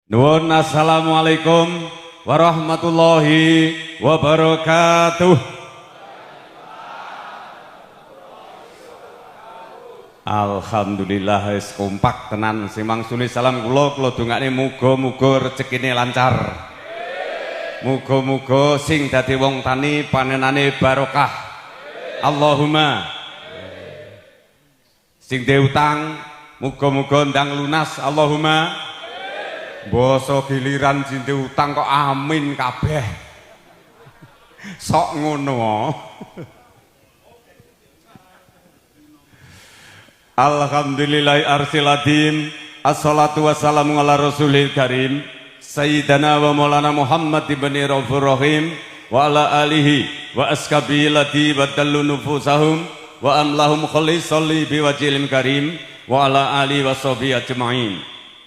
Nuwun, assalamualaikum warahmatullahi wabarakatuh. Alhamdulillah wis kompak tenan simang suli salam kula dongakne muga-muga rezekine lancar. Muga-muga sing dadi wong tani panenane barokah. Allahumma. Sing duwe utang muga-muga ndang lunas. Allahumma. Basa giliran jinte utang kok amin kabeh. Sok ngono. Alhamdulillahi arsiladim. Assalatu wassalamu ala rasulil karim Sayyidana wa maulana Muhammad ibn Raufur Rahim wa ala alihi wa askabihi lati badallu nufusahum wa amlahum khalisalli biwajilin karim wa ala alihi wa sahbihi ajma'in.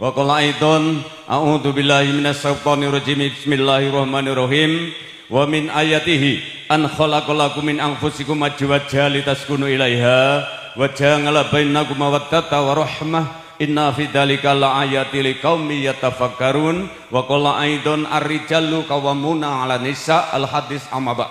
Wa qala aidan a'udzu billahi minasyaitonir rajim bismillahirrahmanirrahim wa min ayatihi an khalaqalakum min anfusikum azwajan litaskunu ilaiha wa ja'ala bainakum mawaddatan wa rahmah inna fi dzalika laayatil liqaumin yatafakkarun wa qala aidan ar-rijalu qawwamuna 'ala nisa al-hadis amma ba'd.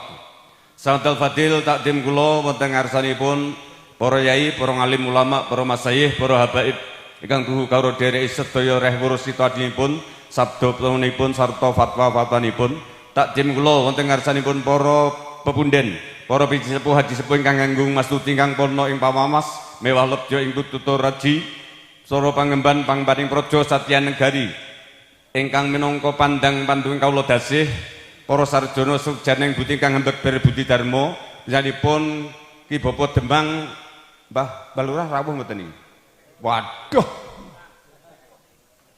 Sahabat fadil takdim kula wonten ngarsanipun para yai, para alim ulama, para masyayikh, para habaib ingkang tuhu karo derek sedaya reh wurusita adinipun sabda pun sarta fatwa-fatwanipun takdim kula wonten ngarsanipun para pepunden, para biji sepuh haji sepuh ingkang nganggung mastuti ingkang pono ing pamamas mewah lebja ing tutur raji sora pangemban pangbaning praja satya negari ingkang minangka pandang panduing kawula dasih para sarjana sukjaning budi ingkang ngembek berbudi dharma panjenenganipun Ki Bapa Demang Mbah Balurah rawuh mboten niki. Waduh,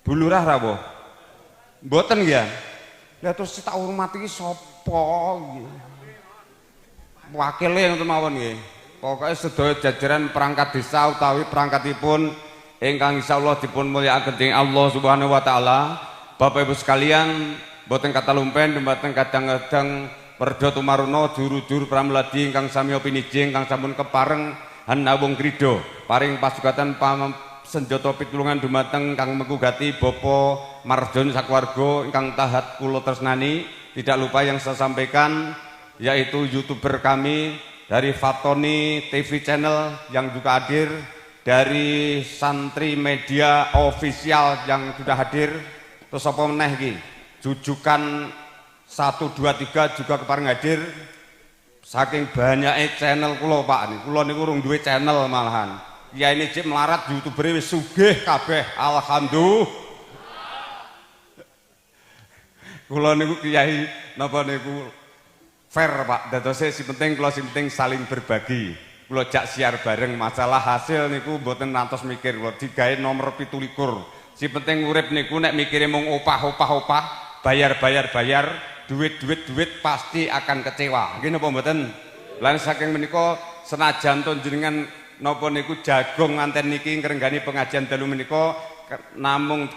bulurah rawuh, mboten ya? Lah terus tak hormati iki sapa nggih? Wakile ngoten mawon nggih. Pokoke sedaya jajaran perangkat desa utawi perangkatipun ingkang insyaallah dipun mulyakaken dening Allah Subhanahu wa taala. Bapak Ibu sekalian, mboten kata lumpen dumateng kadang-kadang perda tumaruna juru-juru pramladi ingkang sami piniji ingkang sampun kepareng hanawung krido paring pasugatan senjata pitulungan dumateng kang mengugati Bapak Marjon sakeluarga ingkang tahat kula tresnani. Tidak lupa yang saya sampaikan yaitu YouTuber kami dari Fatoni TV channel yang juga hadir, dari Santri Media Official yang sudah hadir, terus apa meneh iki Jujukan 1 2 3 juga kepareng hadir. Saking banyaknya channel kula Pak nih, kula niku urung duwe channel malahan. Kiai ini cip melarat YouTuber wis sugih kabeh, alhamdulillah. Kula niku kiai napa niku fair Pak. Dadose sing penting kula sing penting saling berbagi. Kula jak siar bareng, masalah hasil niku mboten nantos mikir kula digawe nomor 17. Sing penting urip niku nek mikire mung opah bayar duit pasti akan kecewa. Nggih napa mboten? Lan saking menika senajan to jenengan napa niku jagung nganten niki ngrenggani pengajian dalu menika namung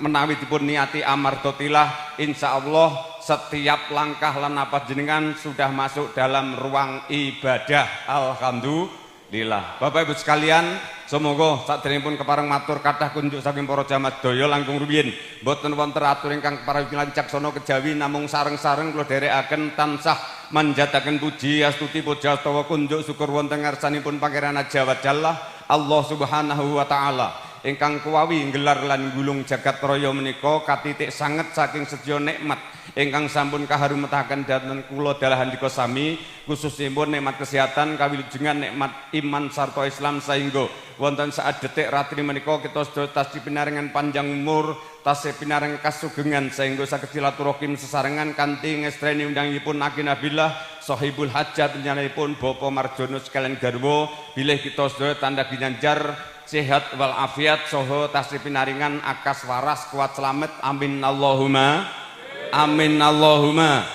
menawi dipun niati amardotilah insyaallah setiap langkah lan napas jenengan sudah masuk dalam ruang ibadah. Alhamdulillah. Bapak Ibu sekalian, semoga saderengipun kepareng matur kathah kunjuk saking para jamaah daya langkung rumiyin boten wonten atur ingkang parawilan caksana kejawi namung sareng-sareng kula dherekaken tansah manjataken puji astuti puja astawa kunjuk syukur wonten ngarsanipun Pangeran Jawa Jalla Allah Subhanahu wa taala ingkang kuwawi nggelar lan gulung jagat raya menika katitik sanget saking sedya nikmat ingkang sampun kaharumetaken dhateng kula dalahan dika sami, khususipun nikmat kesehatan, kawilujengan, nikmat iman sarta Islam sehingga wonten saat detik ratri menika kita sedaya tasih pinaringan panjang umur, tasih pinaring kasugengan sehingga saged silaturahim sesarengan kanthi ngestreni undangipun Nabilah Sahibul Hajat nyanipun Bapak Marjono sekalian garwa bilih kita sedaya tanda ginanjar sehat wal afiat saha tasih pinaringan akas waras kuat selamat amin Allahumma amin Allahumma.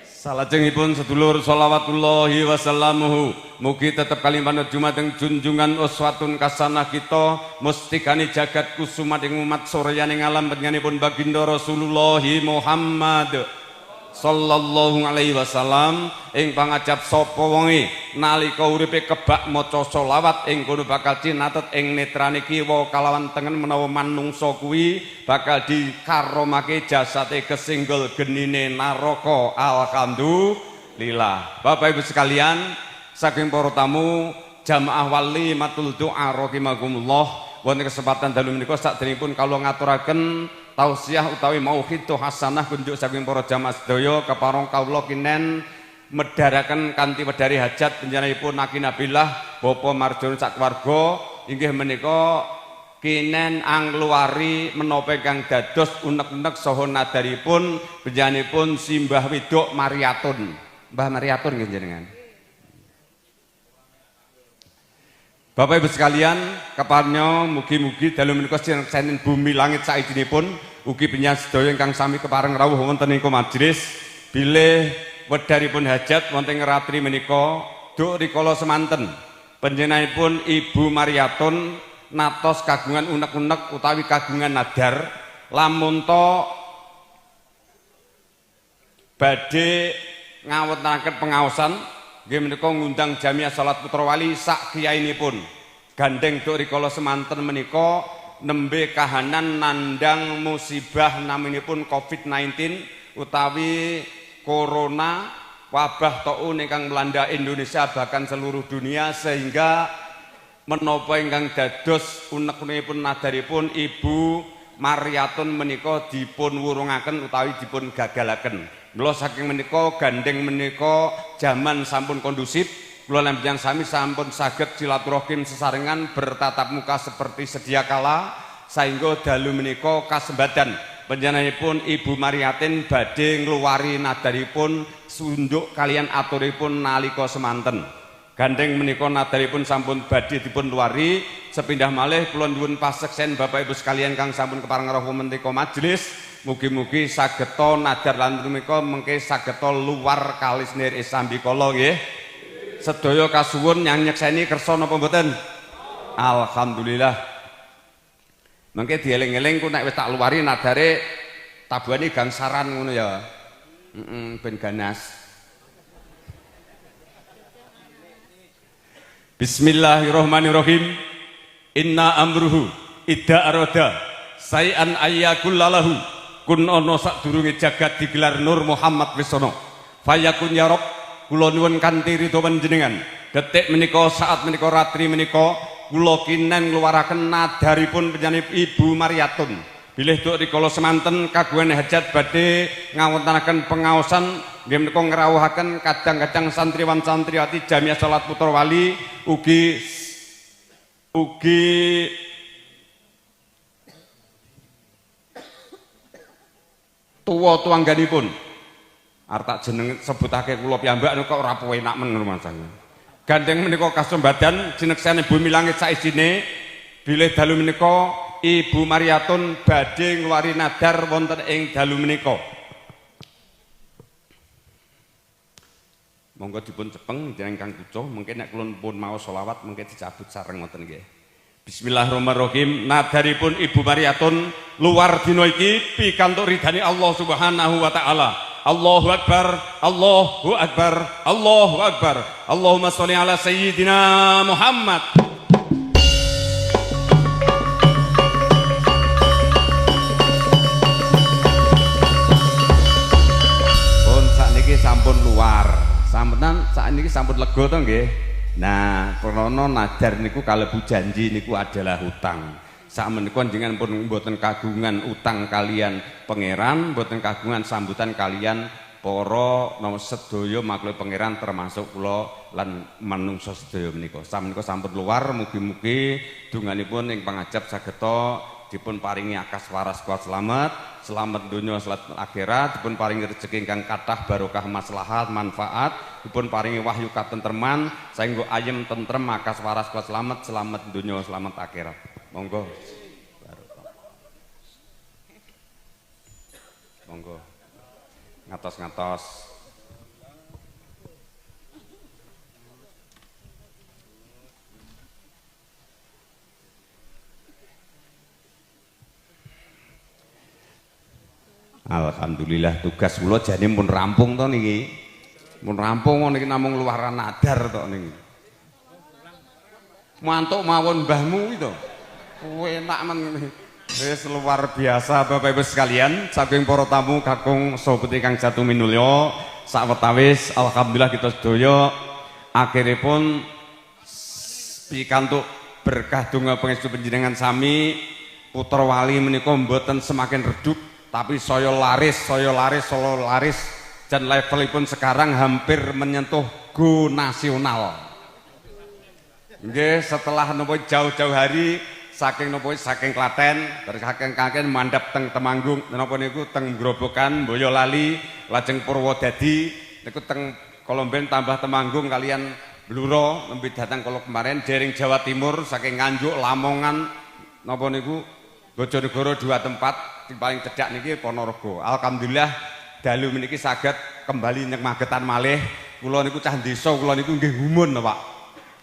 Salajengipun sedulur sholawatullahi wasallamuhu mugi tetep kalimanut jumateng junjungan uswatun kasanah kita mustikani jagat kusumat ing umat soryaning alam panjenenganipun baginda Rasulullah Muhammad sallallahu alaihi wasallam ing pangajap sapa wonge nalika uripe kebak maca selawat ing kono bakal cinatet ing netrane kiwa kalawan tengen menawa manungsa kuwi bakal dikaromake jasate kesinggel genine naraka. Alhamdulillah. Bapak Ibu sekalian, saking para tamu jamaah wali matul doa rahimakumullah, wonten kesempatan dalu menika sakderengipun kula ngaturaken tausiah utawi mauhidul hasanah kunjuk saking para jamaah sedaya kepareng kawula kinen medharaken kanthi wedari hajat panjenenganipun Naki Nabilah Bapa Marjono sakeluarga inggih menika kinen angluari menapa ingkang dados unek-unek saha nadaripun panjenenganipun Simbah Widok Mariatun. Mbah Mariatun nggih jenengan. Bapak Ibu sekalian, keparnya mugi-mugi dalu menika senen bumi langit saijinipun ugi panjenengan sedaya ingkang sami kepareng rawuh wonten ing majelis bilih wedharipun hajat wonten ratri menika duk rikala semanten panjenenganipun Ibu Mariatun natos kagungan unek-unek utawi kagungan nadar lamun to badhe ngawontenaken pengaosan nggih menika ngundang jamiah salat putra wali sak kiyainipun gandeng duk rikala semanten menika nembe kahanan nandang musibah naminipun COVID-19 utawi corona wabah taun ingkang melanda Indonesia bahkan seluruh dunia sehingga menapa ingkang dados unek-unekipun nadaripun Ibu Mariatun menika dipun wurungaken utawi dipun gagalaken. Mula saking menika gandeng menika jaman sampun kondusif, kula lan panjenengan sami sampun saged silaturahim sesarengan bertatap muka seperti sedia kala sehingga dalu menika kasembadan panjenenganipun Ibu Mariatun badhe ngluwari nadaripun sunduk kalian aturipun nalika semanten. Gandeng menika nadaripun sampun badhe dipun luwari sepindah malih kula nyuwun paseksen Bapak Ibu sekalian kang sampun kepareng rawuh menika majelis mugi-mugi sageta nadar lan menika mengke sageta luar kalis nir isambikala nggih. Sedaya kasuwun yang nyekseni kersa napa mboten? Alhamdulillah. Mengke dieling-eling ku nek wis tak luwari nadare tabuhane gangsaran ngono ya. Ben ganas. Bismillahirrahmanirrahim. Inna amruhu idza arada sayan ayyakullalahu kun ana sadurunge jagat digelar Nur Muhammad Wisono fayakun ya Rabb kula nyuwun kanthi ridho panjenengan detik menika saat menika ratri menika kula kinen ngluwaraken nadaripun panjenengan Ibu Mariatun bilih duk rikala semanten kagungan hajat badhe ngawontenaken pengaosan nggih menika ngrawuhaken kadang-kadang santriwan santriwati jamiah salat putra wali ugi tuwa tuangganipun arep tak jeneng sebutake kula piyambak kok ora penak men rumasane gandeng menika kasembadan jineksane bumi langit saisine bilih dalu menika Ibu Mariatun badhe ngluwari nadar wonten ing dalu menika monggo dipun cepeng jeneng Kang Kuco mungkin nek kula pun mau selawat mungkin dicabut sareng ngoten nggih. Bismillahirrahmanirrahim. Nadaripun Ibu Mariatun luar dina iki pikantuk ridhani Allah Subhanahu wa taala. Allahu akbar, Allahu akbar, Allahu akbar. Allahumma sholli ala sayyidina Muhammad. Pun sakniki sampun luar. Sampeyan sakniki sampun lega to nggih. Nah, krana nadar niku kalebu janji niku adalah hutang. Sakmenika njenengan pun mboten kagungan utang kalian pangeran, mboten kagungan sambutan kalian para sedaya makhluk pangeran termasuk kula lan manungsa sedaya menika. Sakmenika sampun luar mugi-mugi donganipun ing pangajap sageta dipun paringi akas waras kuat selamat donya selamat akhirat, dipun paringi rezeki ingkang kathah barokah maslahat manfaat, dipun paringi wahyu katentreman saengga ayem tentrem akas waras kuat selamat donya selamat akhirat. Monggo. Monggo. Ngatos-ngatos. Alhamdulillah tugas kula jane pun rampung to niki. Mun rampung niki namung luaran nadar to niki. Mantuk mawon mbahmu itu. Enak men ngene. Wis luar biasa Bapak Ibu sekalian, saking para tamu kakung sahabat ingkang jatuh minulya, sawetawis alhamdulillah kita sedaya akhiripun pikantuk berkah donga pangestu panjenengan sami putra wali menika mboten semakin redup tapi saya laris dan levelipun sekarang hampir menyentuh go nasional. Nggih, setelah nopo jauh-jauh hari saking nopo saking Klaten, terus saking mandhap teng Temanggung, napa niku teng Grobogan, Boyolali, lajeng Purwodadi, niku teng Kolomben tambah Temanggung kalian Bluro nembe datang kalau kemarin dereng Jawa Timur saking Nganjuk, Lamongan, napa niku Bojonegoro 2 tempat, sing paling cedhak niki Ponorogo. Alhamdulillah dalu meniki saged kembali nyek Magetan malih. Kula niku cah desa, kula niku nggih gumun, Pak.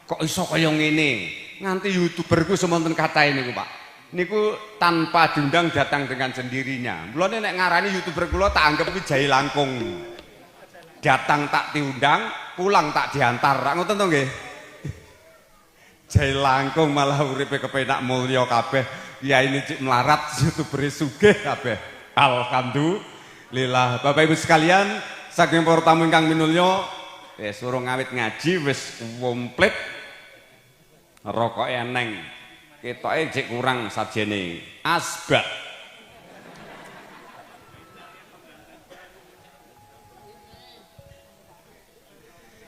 Kok iso kaya ngene? Nganti youtuberku semonten kacahe niku, Pak. Niku tanpa diundang datang dengan sendirinya. Mulane nek ngarani youtuber kula tak anggap iki jahe langkung. Datang tak diundang, pulang tak diantar. Rak ngoten to nggih? Jahe langkung malah uripe kepenak mulya kabeh. Ya ini cik melarat youtuber sugih kabeh. Alhamdulillah. Bapak Ibu sekalian, saking para tamu ingkang minulya, wis urung ngawit ngaji wis komplit. Rokok eneng, ketoke cek kurang sajene asbak.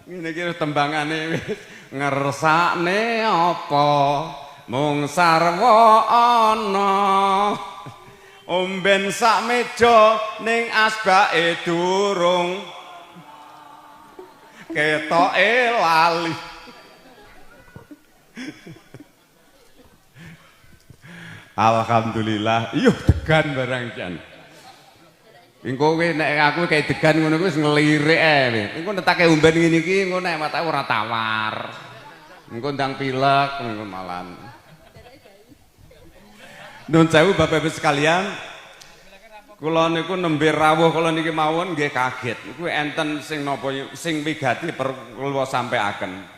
Ngene iki tembangane wis ngersakne apa mung sarwa ana omben sak meja ning asbake durung ketoke lali. Alhamdulillah, iya degan barang jan. Engko kowe nek aku kayak degan ngono kuwi wis ngelirik ae. Engko netake umben ngene iki engko nek matake ora tawar. Engko ndang pilek ngono malan. Nuwun sewu Bapak Ibu sekalian. Kula niku nembe rawuh kula niki mawon nggih kaget. Niku enten sing napa sing wigati kula sampaiaken.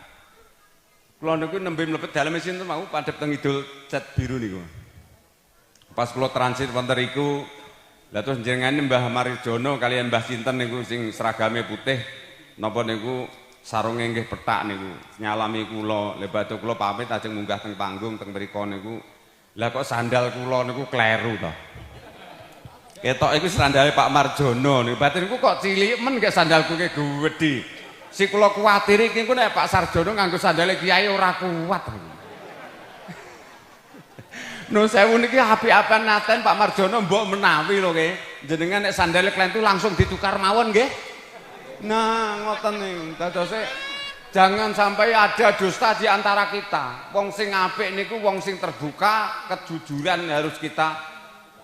Kula niku nembe mlebet dalem sinten mau padhep teng Idul Cat Biru niku. Pas kula transit wonten riku, lha terus jenengane Mbah Marijono kalian Mbah sinten niku sing seragame putih napa niku sarunge nggih pethak niku. Nyalami kula, lha badhe kula pamit ajeng munggah teng panggung teng mriku niku. Lah kok sandal kula niku kleru to. Ketok iku sandale Pak Marjono niku. Batin niku kok cilik men gek sandalku ki gedhi. Si kula kuwatir iki engko nek Pak Sarjono nganggo sandale kiai ora kuat. Nuwun sewu niki apik-apian naten Pak Marjono mbok menawi lho nggih. Jenengan nek sandale klentu langsung ditukar mawon nggih. Nah, ngoten niku. Dadose jangan sampai ada dusta di antara kita. Wong sing apik niku wong sing terbuka, kejujuran harus kita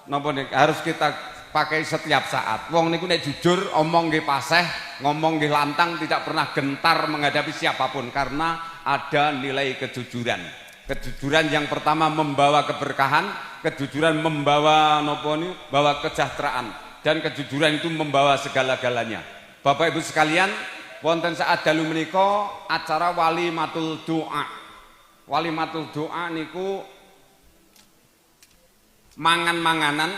napa niku harus kita pakai setiap saat. Wong niku nek jujur omong nggih paseh, ngomong nggih lantang, tidak pernah gentar menghadapi siapapun karena ada nilai kejujuran. Kejujuran yang pertama membawa keberkahan, kejujuran membawa napa niku, bawa kesejahteraan dan kejujuran itu membawa segala-galanya. Bapak Ibu sekalian, wonten saat dalu menika acara walimatul doa. Walimatul doa niku mangan-manganan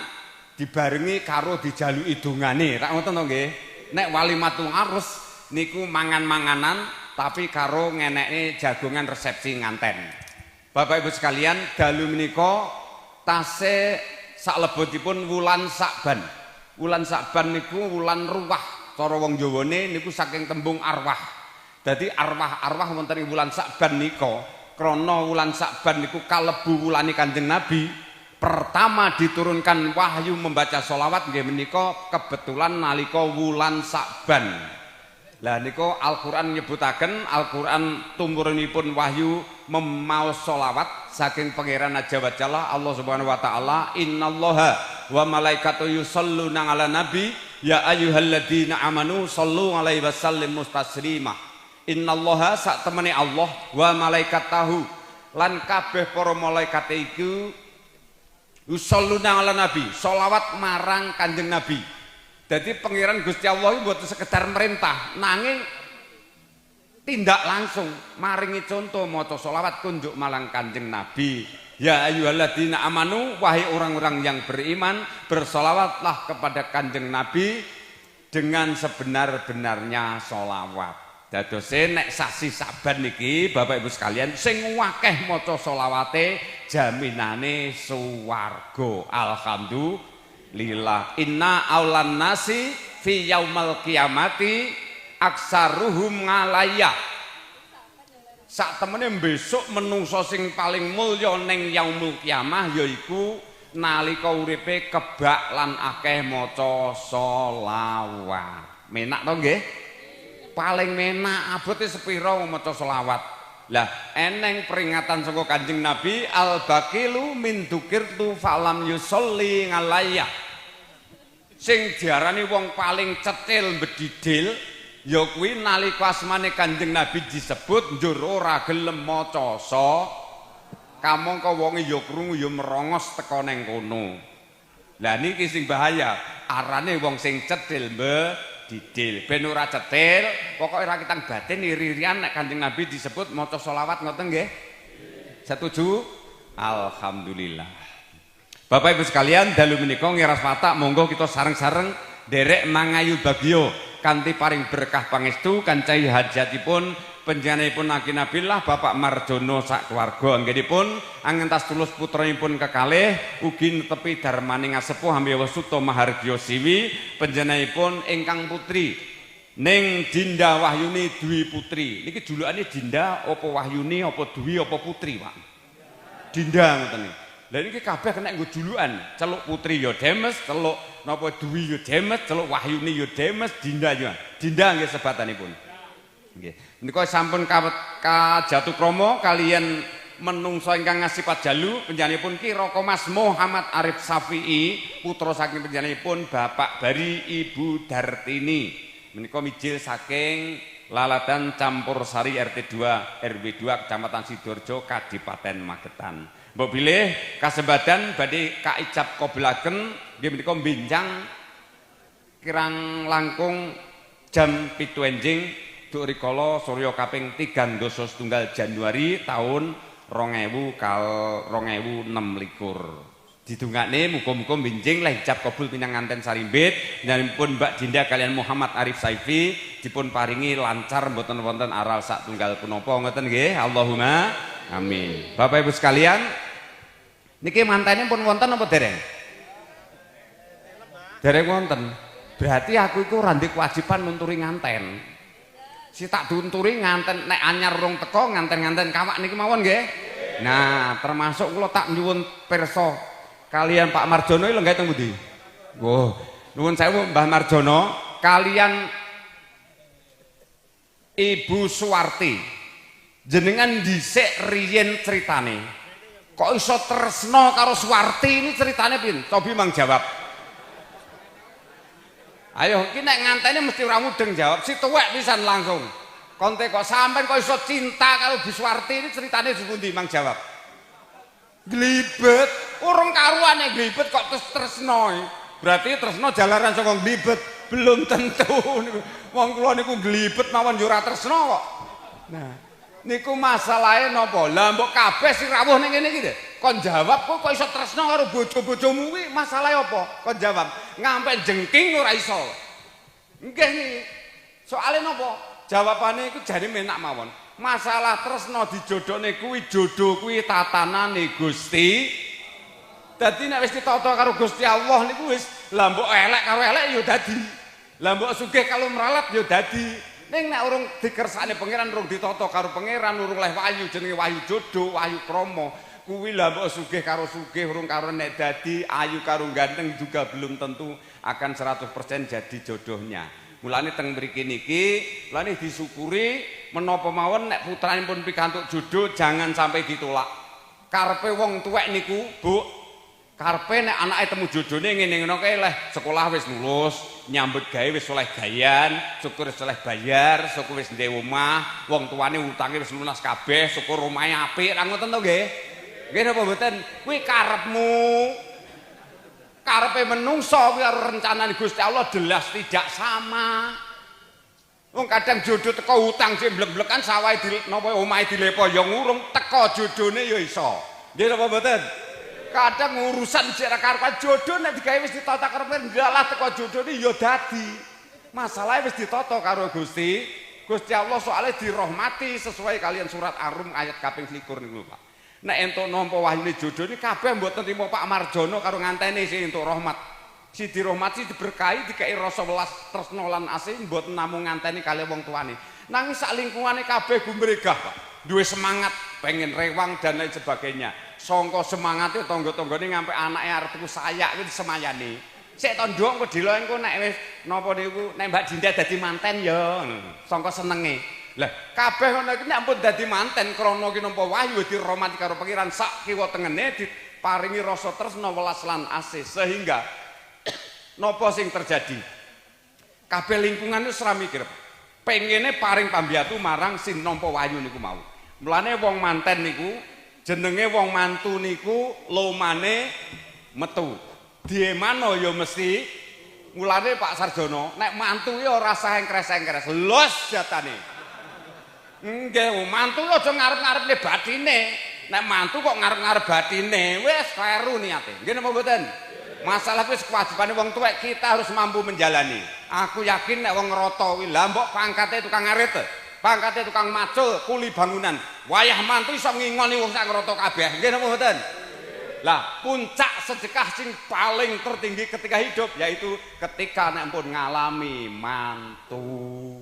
dibarengi karo dijaluki dongane. Rak ngoten to nggih. Nek walimatul arus niku mangan-manganan tapi karo ngeneki jagongan resepsi nganten. Bapak Ibu sekalian, dalu menika tasih saklebetipun wulan Sakban. Wulan Sakban niku wulan ruwah. Cara wong Jawane niku saking tembung arwah. Dadi arwah-arwah wonten ing wulan Sakban nika, krana wulan Sakban niku kalebu wulane Kanjeng Nabi. Pertama diturunkan wahyu membaca sholawat nggih menika kebetulan nalika wulan Sakban. Lah nika Al-Qur'an nyebutaken, Al-Qur'an tumurunipun wahyu memaos sholawat saking Pangeran Azza wa Jalla Allah Subhanahu wa taala, innallaha wa malaikatahu yusholluna 'alan nabi ya ayyuhalladzina amanu shollu 'alaihi wasallimu taslima. Innallaha sak temene Allah wa malaikatahu lan kabeh para malaikat iku yusholluna 'alan nabi, sholawat marang Kanjeng Nabi. Jadi pangeran Gusti Allah itu buat sekedar merintah, nanging tindak langsung maringi contoh maca selawat kunjuk malang Kanjeng Nabi. Ya ayyuhalladzina amanu, wahai orang-orang yang beriman, bersolawatlah kepada Kanjeng Nabi dengan sebenar-benarnya solawat. Dadose nek sasi Saban niki Bapak Ibu sekalian sing akeh maca selawate jaminane swarga. Alhamdulillah. Inna aulan nasi fi yaumal kiamati aksaruhum ngalayya. Sak temene besok menungso sing paling mulya ning yaumul kiamah yaiku nalika uripe kebak lan akeh maca selawat. Menak to nggih? Paling menak abote sepira maca selawat. Lah eneng peringatan saka Kanjeng Nabi al-baqilu min dzukirtu falam yusolli ngalayya. Sing diarani wong paling cetil bedidil ya kuwi nalika asmane Kanjeng Nabi disebut njur ora gelem maca kamangka wonge ya krungu ya merongos teka ning kono. Lah niki sing bahaya, arane wong sing cetil bedidil. Ben ora cetil, pokoke rakitan batin iri-irian nek Kanjeng Nabi disebut maca selawat ngoten nggih. Setuju? Alhamdulillah. Bapak Ibu sekalian, dalu menika ngiras mata monggo kita sareng-sareng derek mangayu bagyo kanthi paring berkah pangestu kancai hajatipun panjenenganipun Akinabillah Bapak Marjono sak keluarga anggenipun angentas tulus putranipun kekalih ugi netepi darmaning asepuh Hamya Wasuta Mahargya Siwi panjenenganipun ingkang putri ning Dinda Wahyuni Dwi Putri. Niki julukane Dinda apa Wahyuni apa Dwi apa Putri, Pak? Dinda ngoten niki. Lah niki kabeh kena nggo julukan, celuk Putri ya Demes, celuk napa Dwi ya Demes, celuk Wahyuni ya Demes, Dinda ya. Dinda nggih sebatanipun. Nggih. Menika sampun kajatukrama kalian menungso ingkang ngasipat jalu panjenenganipun Ki Raka Mas Muhammad Arif Safi'i putra saking panjenenganipun Bapak Bari Ibu Dartini. Menika mijil saking Laladan Campur Sari RT 2 RW 2 Kecamatan Sidoarjo Kadipaten Magetan. Mbok bilih kasebatan badhe kaicap kobelaken nggih menika benjang kirang langkung jam 7 enjing duk rikala surya kaping 3 Januari tahun 2026. Didungakne muga-muga benjing lah ijab kabul pinanganten sarimbit nyanipun Mbak Dinda kalian Muhammad Arif Saifi dipun paringi lancar mboten wonten aral sak tunggal punapa ngoten nggih. Allahumma amin. Bapak Ibu sekalian, niki mantene pun wonten apa dereng? Dereng wonten. Berarti aku iku ora ndek kewajiban nunturi nganten. Si tak dunturi nganten nek anyar urung teko nganten-nganten kawak niki mawon nggih. Nah, termasuk kula tak nyuwun pirsa kalian Pak Marjono iki lenggah teng pundi? Wah, nuwun sewu Mbah Marjono kalian Ibu Suwarti. Jenengan dhisik riyen ceritane. Kok iso tresno karo Suwarti ini ceritane piye? Cobi mang jawab. Ayo, iki nek ngantene mesti ora mudeng jawab, si tuwek pisan langsung. Konte kok sampean kok iso cinta karo Bu Suwarti ini ceritane dipundi mang jawab. Glibet, urung karuan nek glibet kok tresno. Berarti tresno jalaran saka glibet, belum tentu niku. Wong kula niku glibet mawon yo ora tresno kok. Nah, niku masalahe napa? Lah mbok kabeh sing rawuh ning kene iki lho. Kon jawab kok iso tresno karo bojo-bojomu kuwi masalahe apa? Kon jawab. Ngampe jengking ora iso. Nggih niki. Soale napa? Jawabane iku jane menak mawon. Masalah tresno dijodhone kuwi jodoh kuwi tatanane Gusti. Dadi nek wis ditata karo Gusti Allah niku wis lah mbok elek karo elek ya dadi. Lah mbok sugih kalau meralat ya dadi. Ning nek urung dikersakne pangeran urung ditata karo pangeran urung leh wahyu jenenge wahyu jodoh, wahyu krama. Kuwi lah mbok sugih karo sugih urung karo nek dadi ayu karo ganteng juga belum tentu akan 100% jadi jodohnya. Mulane teng mriki niki lane disyukuri menapa mawon nek putranipun pikantuk jodoh jangan sampai ditolak. Karepe wong tuwek niku, Bu, karepe nek anake temu jodone ngene-ngene kae leh sekolah wis lulus, nyambut gawe wis oleh gayan, syukur wis oleh bayar, syukur wis ndek omah, wong tuane utange wis lunas kabeh, syukur omahe apik, ra ngoten to nggih? Nggih napa mboten? Kuwi karepmu. Karepe menungso kuwi karo rencanane Gusti Allah jelas tidak sama. Wong kadang jodoh teko utang sing blek-blekan sawahe napa omahe dilepo ya ngurung teko jodone ya iso. Nggih napa mboten? Kadang urusan sik karepan jodoh nek digawe wis ditata karepe ndalah teko jodone ya dadi. Masalahe wis ditata karo Gusti Allah soalnya dirahmati sesuai kalian surat Ar-Rum ayat kaping 21 niku Pak. Nek entuk nampa wahyune jodoh iki kabeh mboten trimo Pak Marjono karo nganteni sing entuk rahmat. Si dirahmati diberkahi dikai rasa welas tresna lan asih mboten namung nganteni kali wong tuane. Nanging sak lingkungane kabeh gumregah, Pak. Duwe semangat pengen rewang dan lain sebagainya. Sangka semangate tangga-tanggane ngampe anake arep tuku sayak kuwi disemayani. Sik to nduk kok dilo engko nek wis napa niku nek Mbak Dinda dadi manten ya sangka senenge. Lah kabeh ngono iki nek ampun dadi manten krana ki nampa wahyu dirahmati karo pangeran sak kiwa tengene diparingi rasa tresna welas lan asih sehingga napa sing terjadi? Kabeh lingkungan wis ora mikir. Pengene paring pambiatu marang sing nampa wahyu niku mau. Mulane wong manten niku jenenge wong mantu niku lomane metu. Diemano ya mesti mulane Pak Sarjono nek mantu ki ora sah engkres-engkres. Los jatane. Nggih, mantu aja ngarep-ngarepne batine. Nek mantu kok ngarep-ngarep batine, wis kleru niate. Nggih napa mboten? Masalah wis kewajibane wong tuwek kita harus mampu menjalani. Aku yakin nek wong ngrata kuwi lah mbok pangkate tukang ngarit, pangkate tukang macul, kuli bangunan. Wayah mantu iso ngingoni wong sak ngrata kabeh. Nggih napa mboten? Lah puncak sedekah sing paling tertinggi ketika hidup yaitu ketika nek pun ngalami mantu.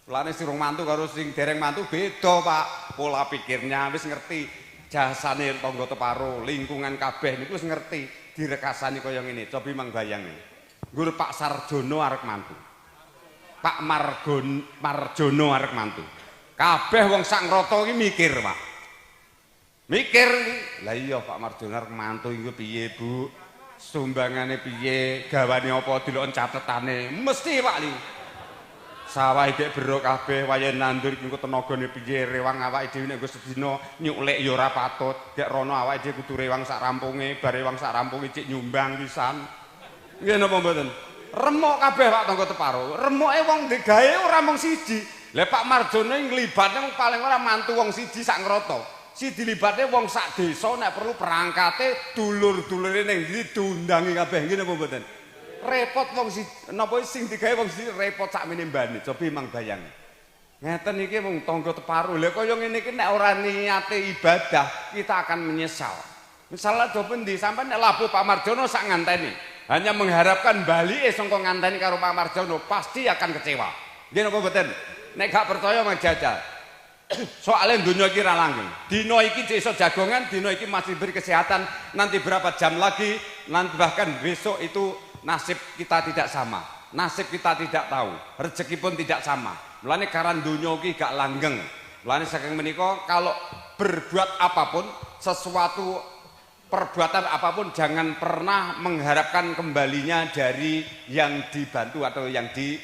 Mulane sing rong mantu karo sing dereng mantu beda, Pak. Pola pikirnya wis ngerti jasane tangga teparo, lingkungan kabeh niku wis ngerti. Direkasani kaya ngene, cobi mang bayangi. Nggur Pak Sarjono arek mantu. Pak Marjono arek mantu. Kabeh wong sak ngrata iki mikir, Pak. Mikir iki. Lah iya Pak Marjono arek mantu iki piye, Bu? Sumbangane piye? Gawane apa delok catetane? Mesti Pak Li. Sawah iki bero kabeh wayahe nandur engko tenagane piye rewang awake dhewe nek nggo sedina nyuklek ya ora patut. Dek rono awake dhewe kudu rewang sak rampunge, bar rewang sak rampunge cik nyumbang pisan. Nggih napa mboten? Remuk kabeh Pak tangga teparo. Remuke wong digawe ora mung siji. Lah Pak Marjono nglibatne paling ora mantu wong siji sak ngrata. Si dilibatne wong sak desa nek perlu perangkate dulur-dulure ning ndi diundangi kabeh. Nggih napa mboten? Repot wong napa sing digawe wong siji repot sakmene mbane. Cobi mang bayang. Ngeten iki wong tangga teparo. Lah kaya ngene iki nek ora niate ibadah, kita akan menyesal. Misalnya do pundi sampean nek labuh Pak Marjono sak nganteni, hanya mengharapkan balike sangka nganteni karo Pak Marjono, pasti akan kecewa. Nggih napa mboten? Nek gak percaya mang jajal. Soalnya dunia iki ra langgeng. Dino iki iso jagongan, dino iki masih beri kesehatan, nanti berapa jam lagi, nanti bahkan besok itu nasib kita tidak sama, nasib kita tidak tahu, rezeki pun tidak sama. Mulane karan dunya iki gak langgeng. Mulane saking menika kalau berbuat apapun, sesuatu perbuatan apapun jangan pernah mengharapkan kembalinya dari yang dibantu atau yang di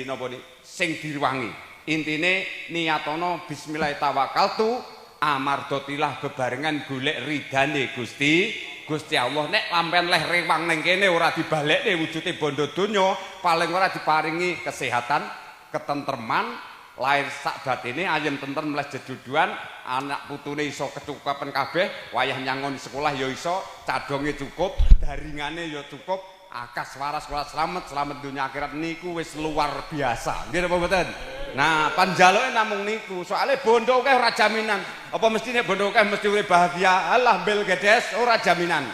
napa ni sing diruwangi. Intine niyatono bismillahirrahmanirrahim amardotilah bebarengan golek ridane Gusti Allah. Nek lampen leh rewang ning kene ora dibalekne wujude bondo donya, paling ora diparingi kesehatan, ketentreman, lahir sak batine ayem tentrem mleh jeduduan, anak putune iso kecukupan kabeh, wayah nyangon sekolah ya iso, cadonge cukup, daringane ya cukup, akas waras selamat dunia akhirat niku wis luar biasa. Nggih napa mboten? Nah, panjaluke namung niku. Soale bondo akeh ora jaminan. Apa mestine bondo akeh mesti urip bahagia? Alah bel gedes ora jaminan.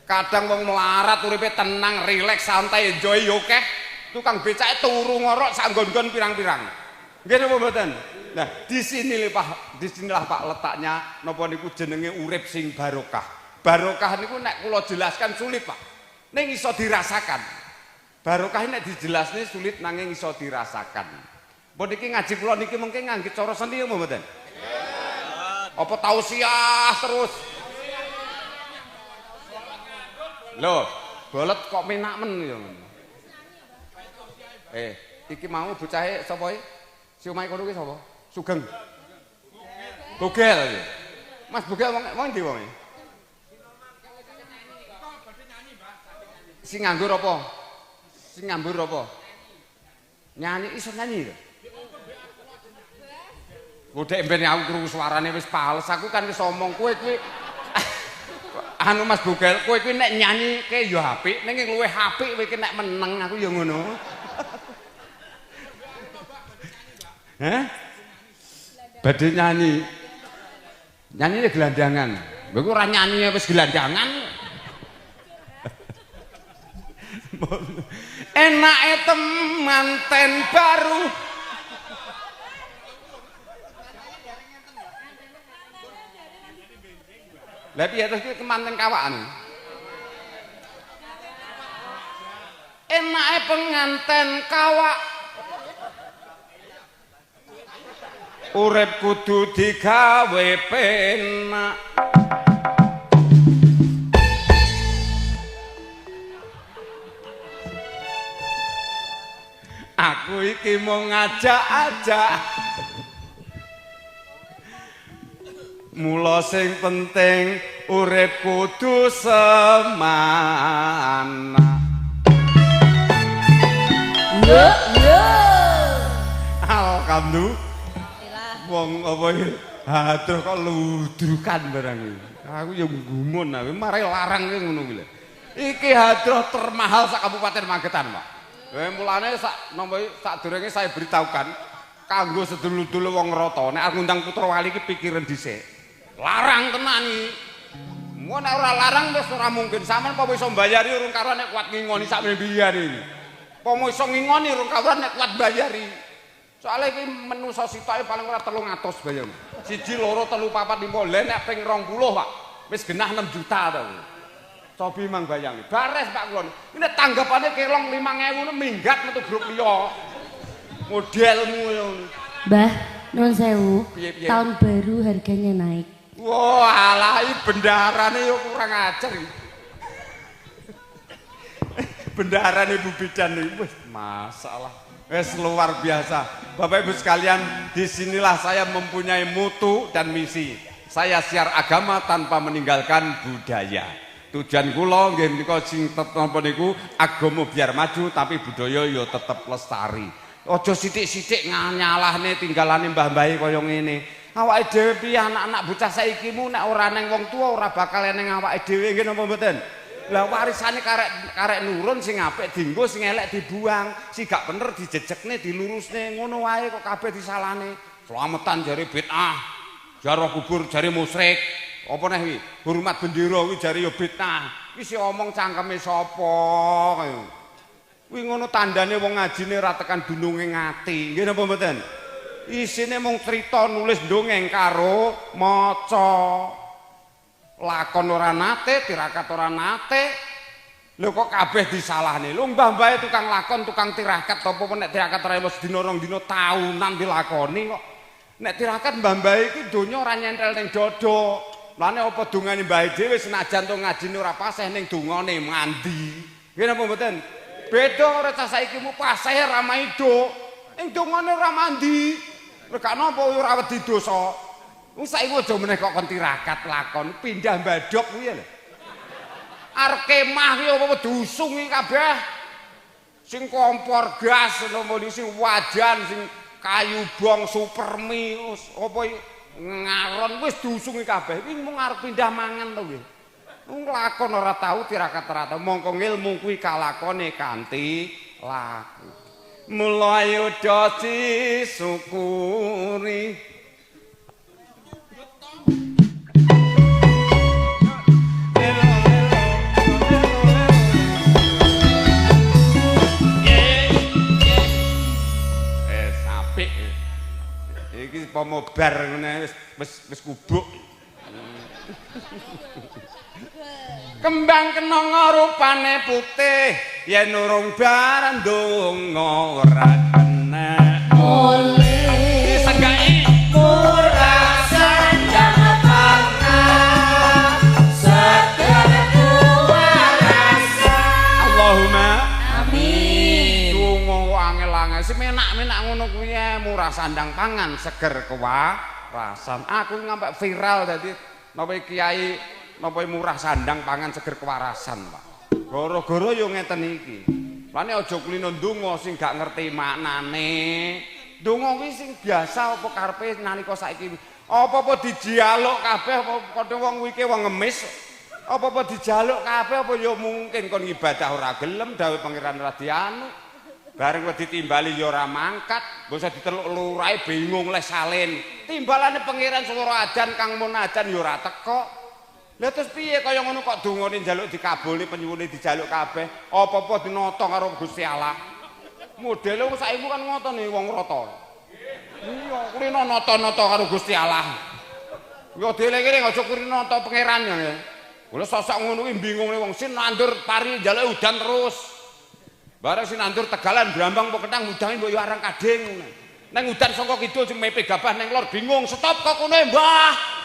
Kadang wong melarat uripe tenang, rileks, santai, enjoy akeh. Tukang becake turu ngorok sak nggon-nggon pirang-pirang. Nggih napa mboten? Nah, disinilah Pak letaknya napa niku jenenge urip sing barokah. Barokah niku nek kula jelaskan sulit, Pak. Ning iso dirasakan. Barokah nek dijelasne sulit nanging iso dirasakan. Mbok niki ngaji kula niki mengke ngangge cara seni apa mboten? Apa tausiah terus? Loh, bolet kok menak men ya. Iki mau bocahe sapa iki? Si omahe kono ki sapa? Sugeng. Bogel. Mas Bogel wong endi wong? Sing nganggur apa? Sing ngambur apa? Nyanyi iso nyanyi lho. Godhek ben aku krungu suarane wis pales, aku kan wis omong kowe kuwi anu Mas Bugel, kowe kuwi nek nyanyike ya apik, ning luwih apik kowe nek meneng aku ya ngono. Hah? Badhe nyanyi. Nyanyine gelandangan. Kowe ora nyanyi wis gelandangan. Enake temanten baru. Lah piye terus ki kemanten kawakan. Enake penganten kawak. Urip kudu digawe penak. Aku iki mau ngajak-ajak. Mula sing penting urip kudu semana. Yo yo. Alhamdulillah. Wong apa iki? Hadroh kok ludrukan barang iki. Aku ya gumun aku marai larang ki ngono kuwi lho. Iki hadroh termahal sak Kabupaten Magetan, Pak. Mulane sak sadurunge saya beritahukan kanggo sedulur-dulur wong rata nek aku ngundang Putra Wali iki pikiran dhisik. Larang tenan iki. Mun nek ora larang wis ora mungkin sampean apa iso mbayari urung karo nek kuat ngingoni sak biyen iki. Apa iso ngingoni urung karo nek kuat bayari. Soale iki menungso sitoke paling ora 300 bayar. 1 2 3 4 5 le nek ping 20, Pak. Wis genah 6 juta to. Cobi mang bayangi. Bares Pak kula. Ini tanggapane kelong 5.000 ngono minggat metu grup liya. Modelmu ngono. Mbah, nuwun sewu. Tahun baru harganya naik. Wah, alah iki bendarane yo kurang ajar iki. Bendarane Bu Bidan iki wis masalah. Wis luar biasa. Bapak Ibu sekalian, disinilah saya mempunyai mutu dan misi. Saya siar agama tanpa meninggalkan budaya. Tujuan kula nggih menika sing tetep niku agama biar maju tapi budaya ya tetep lestari. Aja sithik-sithik nyalahne tinggalane mbah-mbahe kaya ngene. Awake dhewe piye anak-anak bocah saiki mu nek ora neng wong tua ora bakal neng awake dhewe nggih napa mboten? Lah warisane karek nurun sing apik dienggo sing elek dibuang, sing gak bener dijejekne dilurusne ngono wae kok kabeh disalahne. Slametan jare bid'ah. Jarah kubur jare musyrik. Apa neh iki? Hormat bendera kuwi jare ya bid'ah. Iki si omong cangkeme sapa kaya. Kuwi ngono tandane wong ngajine ora tekan dununge ngati. Nggih napa mboten? Isine mung crita nulis ndongeng karo maca. Lakon ora nate, tirakat ora nate. Lho kok kabeh disalahne. Lho mbah-mbahe tukang lakon, tukang tirakat apa nek tirakat ora wis dina rong dina taunan dilakoni kok. Nek tirakat mbah-mbahe iki donya ora nyentel ning dada. Lane apa dongane mbah dhewe senajan to ngajine ora paseh ning dongane mandi. Nggih napa mboten? Beda ora cah saiki mu paseh ra maido. Ning dongane ora mandi. Rekak napa ora wedi dosa. Wong saiki aja meneh kok kon tirakat lakon pindah mbadok kuwi lho. Arep kemah kuwi apa dusung iki kabeh. Sing kompor gas nomor sing wajan sing kayu bong supermi apa ngaron wis dusung iki kabeh. Iki mung arep pindah mangan to nggih. Wong lakon ora tau tirakat ora tau mongko ilmu kuwi kalakone kanthi laku. Mula ayo disyukuri. Iki pemobar ngene wis kubuk. Kembang kenanga rupane putih yen urung bareng ndonga ora kena oleh disenggai murah sanjang pangan seger kuwarasa Allahumma amin. Donga angel-angel semenak-menak ngono kuwi murah sandang pangan seger kewarasan. Aku ngampak viral dadi napa kiai napa murah sandang pangan seger kewarasan, Pak. Gara-gara yo ngeten iki. Lane aja kulino ndonga sing gak ngerti maknane. Ndonga kuwi sing biasa apa karepe nalika saiki. Apa-apa dijaluk kabeh apa padha wong iki wong ngemis. Apa-apa dijaluk kabeh apa ya mungkin kon ibadah ora gelem dawuh pangeran Radianu. Bareng wedi timbali ya ora mangkat, mbok usah diteluk lurahe bingung les salin. Timbalane pangeran swara adzan kang munajan ya ora teko. Lah terus piye kaya ngono kok dongane njaluk dikabulne penyuwune dijaluk kabeh, apa-apa dinata karo Gusti Allah. Modele wong saiki kan ngotone wong rata. Iya, kulino nata-nata karo Gusti Allah. Yo dieling-eling aja kulino nata pangeran ya. Kula sosok ngono kuwi bingungne wong sin nandur pari njaluk udan terus. Bareng sin nandur Tegalan Brambang apa Ketang udange mbok yo arang kading. Neng udan saka kidul sing mepe gabah neng lor bingung, stop kok kono Mbah.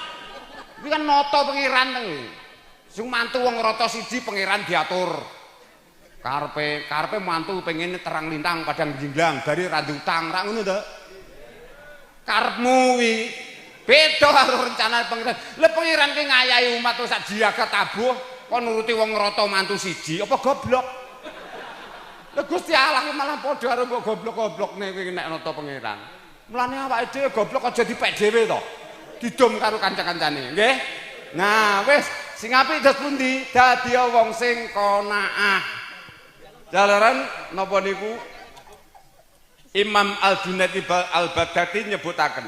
Iki kan nata pangeran teng. Sing mantu wong rata siji pangeran diatur. Karepe mantu pengen terang lintang padang jinglang dari randutang ra ngono to. Karepmu kuwi beda karo rencana pangeran. Lah pangeran ki ngayahi umat sak jagat tabuh kok nuruti wong rata mantu siji apa goblok? Lah Gusti Allah ki malah padha karo kok goblok-goblokne kuwi nek nata pangeran. Mulane awake dhewe goblok aja dipek dhewe to. Didom karo kanca-kancane, nggih. Nah, wis sing apik dos pundi? Dadi wong sing qanaah. Jalaran napa niku Imam Al-Junaidi Al-Baghdadi nyebutaken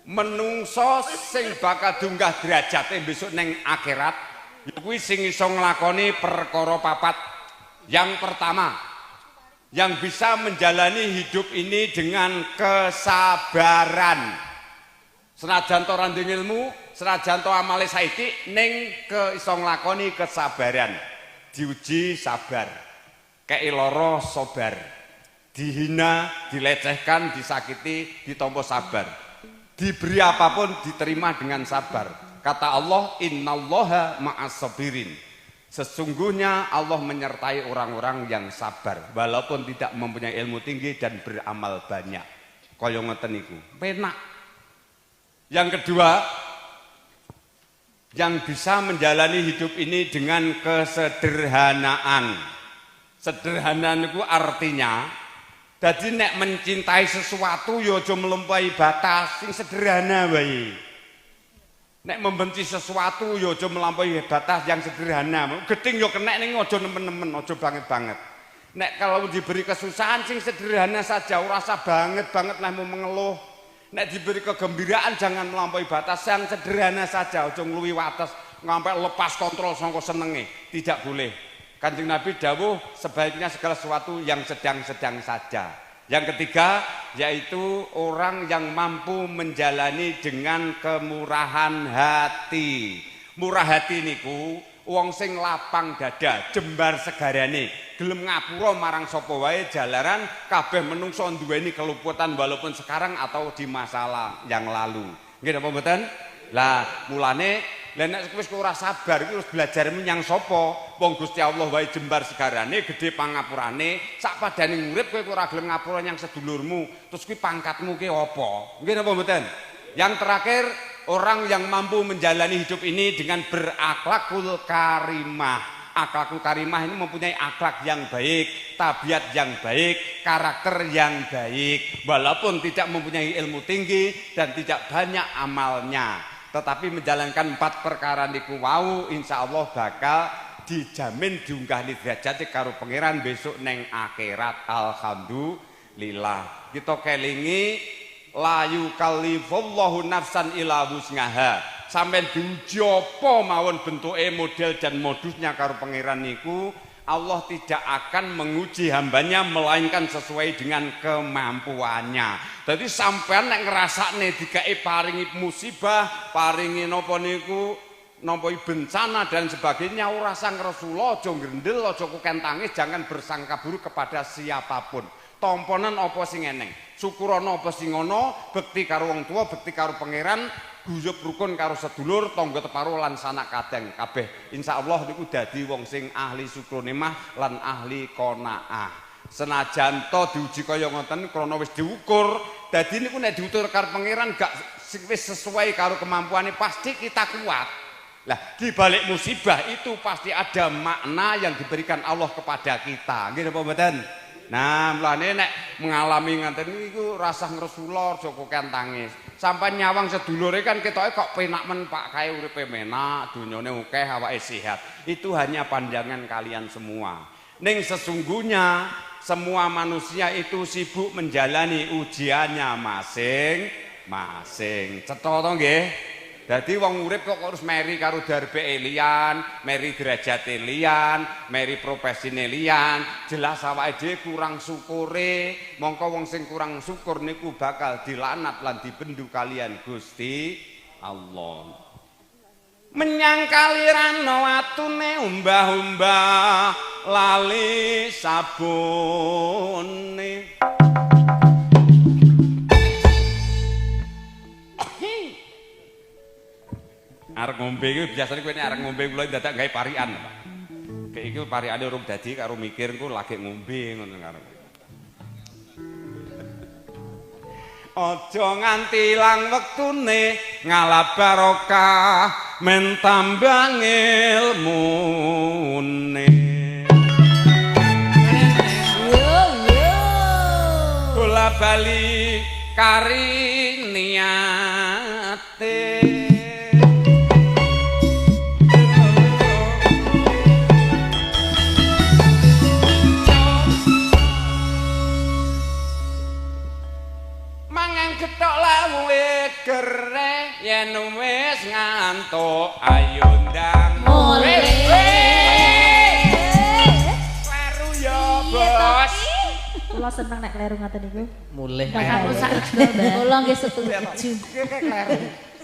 menungso sing bakal dunggah derajate besok neng akhirat kuwi sing iso nglakoni perkara papat. Yang pertama, yang bisa menjalani hidup ini dengan kesabaran. Senajan to randhe ilmu, senajan to amale saiki ning iso nglakoni kesabaran. Diuji sabar. Kei lara sabar. Dihina, dilecehkan, disakiti, ditampa sabar. Diberi apapun diterima dengan sabar. Kata Allah, innallaha ma'as sabirin. Sesungguhnya Allah menyertai orang-orang yang sabar walaupun tidak mempunyai ilmu tinggi dan beramal banyak. Kaya ngoten niku. Penak. Yang kedua, yang bisa menjalani hidup ini dengan kesederhanaan. Sederhana niku artinya dadi nek mencintai sesuatu ya aja melampaui batas, sing sederhana wae. Nek membenci sesuatu ya aja melampaui batas yang sederhana. Geding ya kenek ning aja nemen-nemen, aja banget-banget. Nek kalau diberi kesusahan sing sederhana saja, ora usah banget-banget lah mau mengeluh. Nek diberi kegembiraan jangan melampaui batas, yang sederhana saja, aja ngluwi wates ngampe lepas kontrol saka senenge. Tidak boleh. Kanjeng Nabi dawuh sebaiknya segala sesuatu yang sedang-sedang saja. Yang ketiga yaitu orang yang mampu menjalani dengan kemurahan hati. Murah hati niku wong sing lapang dada, jembar segarane, gelem ngapura marang sapa wae jalaran kabeh menungso duweni keluputan walaupun sekarang atau di masa yang lalu. Nggih napa mboten? Lah mulane nek wis ora sabar iki wis belajar menyang sapa? Wong Gusti Allah wae jembar segarane, gedhe pangapurane, sak padane urip kowe ora gelem ngapura nyang sedulurmu, terus kuwi pangkatmu ki apa? Nggih napa mboten? Yang terakhir, orang yang mampu menjalani hidup ini dengan berakhlakul karimah. Akhlakul karimah ini mempunyai akhlak yang baik, tabiat yang baik, karakter yang baik, walaupun tidak mempunyai ilmu tinggi dan tidak banyak amalnya. Tetapi menjalankan 4 perkara niku wau insyaallah bakal dijamin diunggahni derajate karo pangeran besok neng akhirat. Alhamdulillah. Kita kelingi la yukallifullahu nafsan illa wus'aha. Sampai diuji apa mawon bentuke model dan modusnya karo pangeran niku, Allah tidak akan menguji hambanya melainkan sesuai dengan kemampuannya. Jadi sampean nek ngrasakne digawe paringi musibah, paringi napa niku, napa bencana dan sebagainya, ora sang Rasulullah, aja ngrendel, aja kuken tangis, jangan bersangka buruk kepada siapapun. Tomponan apa sing eneng, syukurana apa sing ana, bekti karo wong tua, bekti karo pangeran, guyub rukun karo sedulur, tangga teparo lan sanak kadang kabeh. Insyaallah niku dadi wong sing ahli syukur nikmah lan ahli qanaah. Senajan to diuji kaya ngoten krana wis diukur, dadi niku nek diutur karo pangeran gak wis sesuai karo kemampuane pasti kita kuat. Lah di balik musibah itu pasti ada makna yang diberikan Allah kepada kita. Nggih napa mboten? Nah, mulane nek mengalami ngaten niku rasah ngresula aja kokean tangis. Sampai nyawang sedulure kan ketoke kok penak men Pak kae uripe menak, donyane akeh, awake sehat. Itu hanya pandangan kalian semua. Ning sesungguhnya semua manusia itu sibuk menjalani ujiannya masing-masing. Cetha to nggih? Dadi wong urip kok harus meri karo darbe liyan, meri derajate liyan, meri profesine liyan, jelas awake dhewe kurang syukure, mongko wong sing kurang syukur niku bakal dilanat lan dibendu kalian Gusti Allah. Menyang kalirano watune umbah-umbah lali sabune. Arek ngombe iki biasane kowe nek arek ngombe kula dadak gawe parian, Pak. Kayak iki pariane urung dadi karo mikir ku lagi ngombe ngono karo. Aja nganti ilang wektune ngalap barokah men tambah ilmune. Kula bali kari niate. Ketok lawe kere yen wis ngantuk ayo ndang mulih. Kleru ya bos. Kula seneng nek kleru ngaten niku. Mulih. Kamu sak Kula nggih setuju. Iki kleru.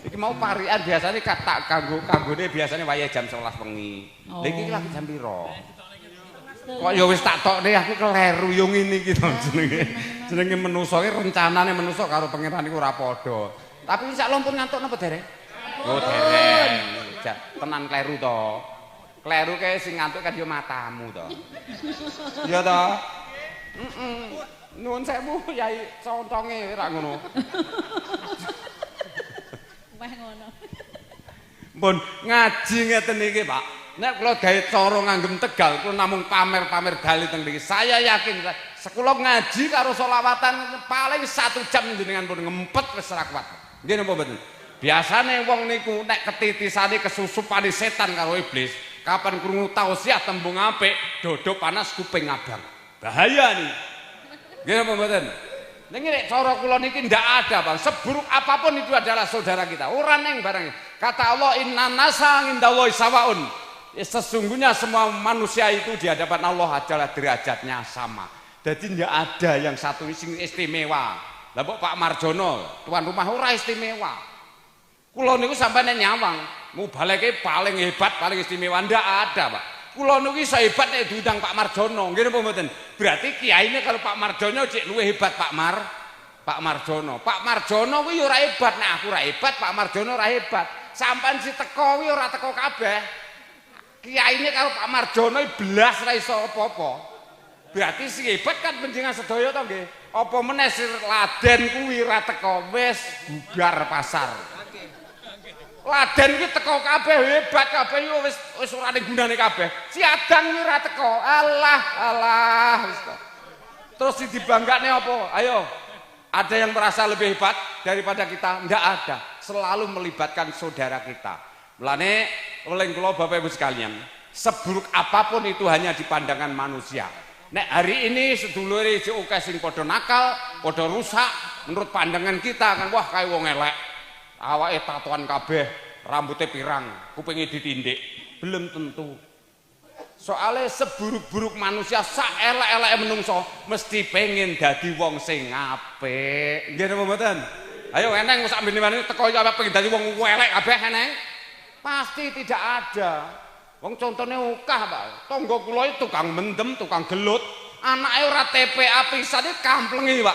Iki mau parian biasane tak kanggone biasane wayah jam 11 wengi. Lha iki lagi jam piro? Kok ya wis tak tokne aku kleru yo ngene iki to jenenge. Jenenge manusa iki rencanane manusa karo pangeran iku ora padha. Tapi sak lompun ngantuk napa dereng? Oh dereng. Tenan kleru to. Kleru kae sing ngantuk kan yo matamu to. Iya to? Nuwun sewu Yai contonge ora ngono. Wah ngono. Pun ngaji ngeten iki, Pak. Nek kula gawe cara nganggem Tegal, kula namung pamer-pamer dalil teng mriki. Saya yakin sekula ngaji karo selawatan paling 1 jam jenengan pun ngempet wis ora kuat. Nggih napa mboten? Biasane wong niku nek ketitisane kesusupane setan karo iblis, kapan krungu tausiah tembung apik, dodok panas kuping abang. Bahaya nih. Nggih napa mboten? Ning nek cara kula niki ndak ada, Bang. Seburuk apapun itu adalah saudara kita. Ora neng barang. Kata Allah, "Inna nasa indallahi sawaun." Sesungguhnya semua manusia itu di hadapan Allah adalah derajatnya sama. Jadi tidak ada yang satu sing istimewa. Lah Pak Marjono, tuan rumah ora istimewa. Kula niku sampeyan nyawang, mubaleke paling hebat, paling istimewa ndak ada, Pak. Kula niku iso hebat nek diundang Pak Marjono, nggih napa mboten? Berarti kiyaine kalau Pak Marjono cek luwih hebat Pak Marjono. Pak Marjono kuwi ora hebat, nek aku ora hebat, Pak Marjono ora hebat. Sampeyan si teko kuwi ora teko kabeh. Kiyaine karo Pak Marjono belas ra iso apa-apa. Berarti sing hebat kan panjenengan sedaya to nggih. Apa meneh sir Laden kuwi ra teko wis bubar pasar. Laden kuwi teko kabeh hebat kabeh wis ora ning gunane kabeh. Si Adang kuwi ra teko. Alah wis to. Terus dibanggane apa? Ayo. Ada yang merasa lebih hebat daripada kita? Enggak ada. Selalu melibatkan saudara kita. Mulane oleh kula Bapak Ibu sekalian, seburuk apapun itu hanya di pandangan manusia. Nek hari ini sedulure si akeh sing padha nakal, padha rusak, menurut pandangan kita kan wah kae wong elek. Awake tatoan kabeh, rambutnya pirang, kupinge ditindik. Belum tentu. Soale seburuk-buruk manusia, sak elek-eleke menungso mesti pengen dadi wong sing apik. Nggih napa mboten? Ayo eneng sak mbene teko apa pengen dadi wong elek kabeh eneng? Pasti tidak ada. Wong contone ukah, Pak. Tangga kula itu tukang mendem, tukang gelut. Anake ora TPA pisan iki kamplengi, Pak.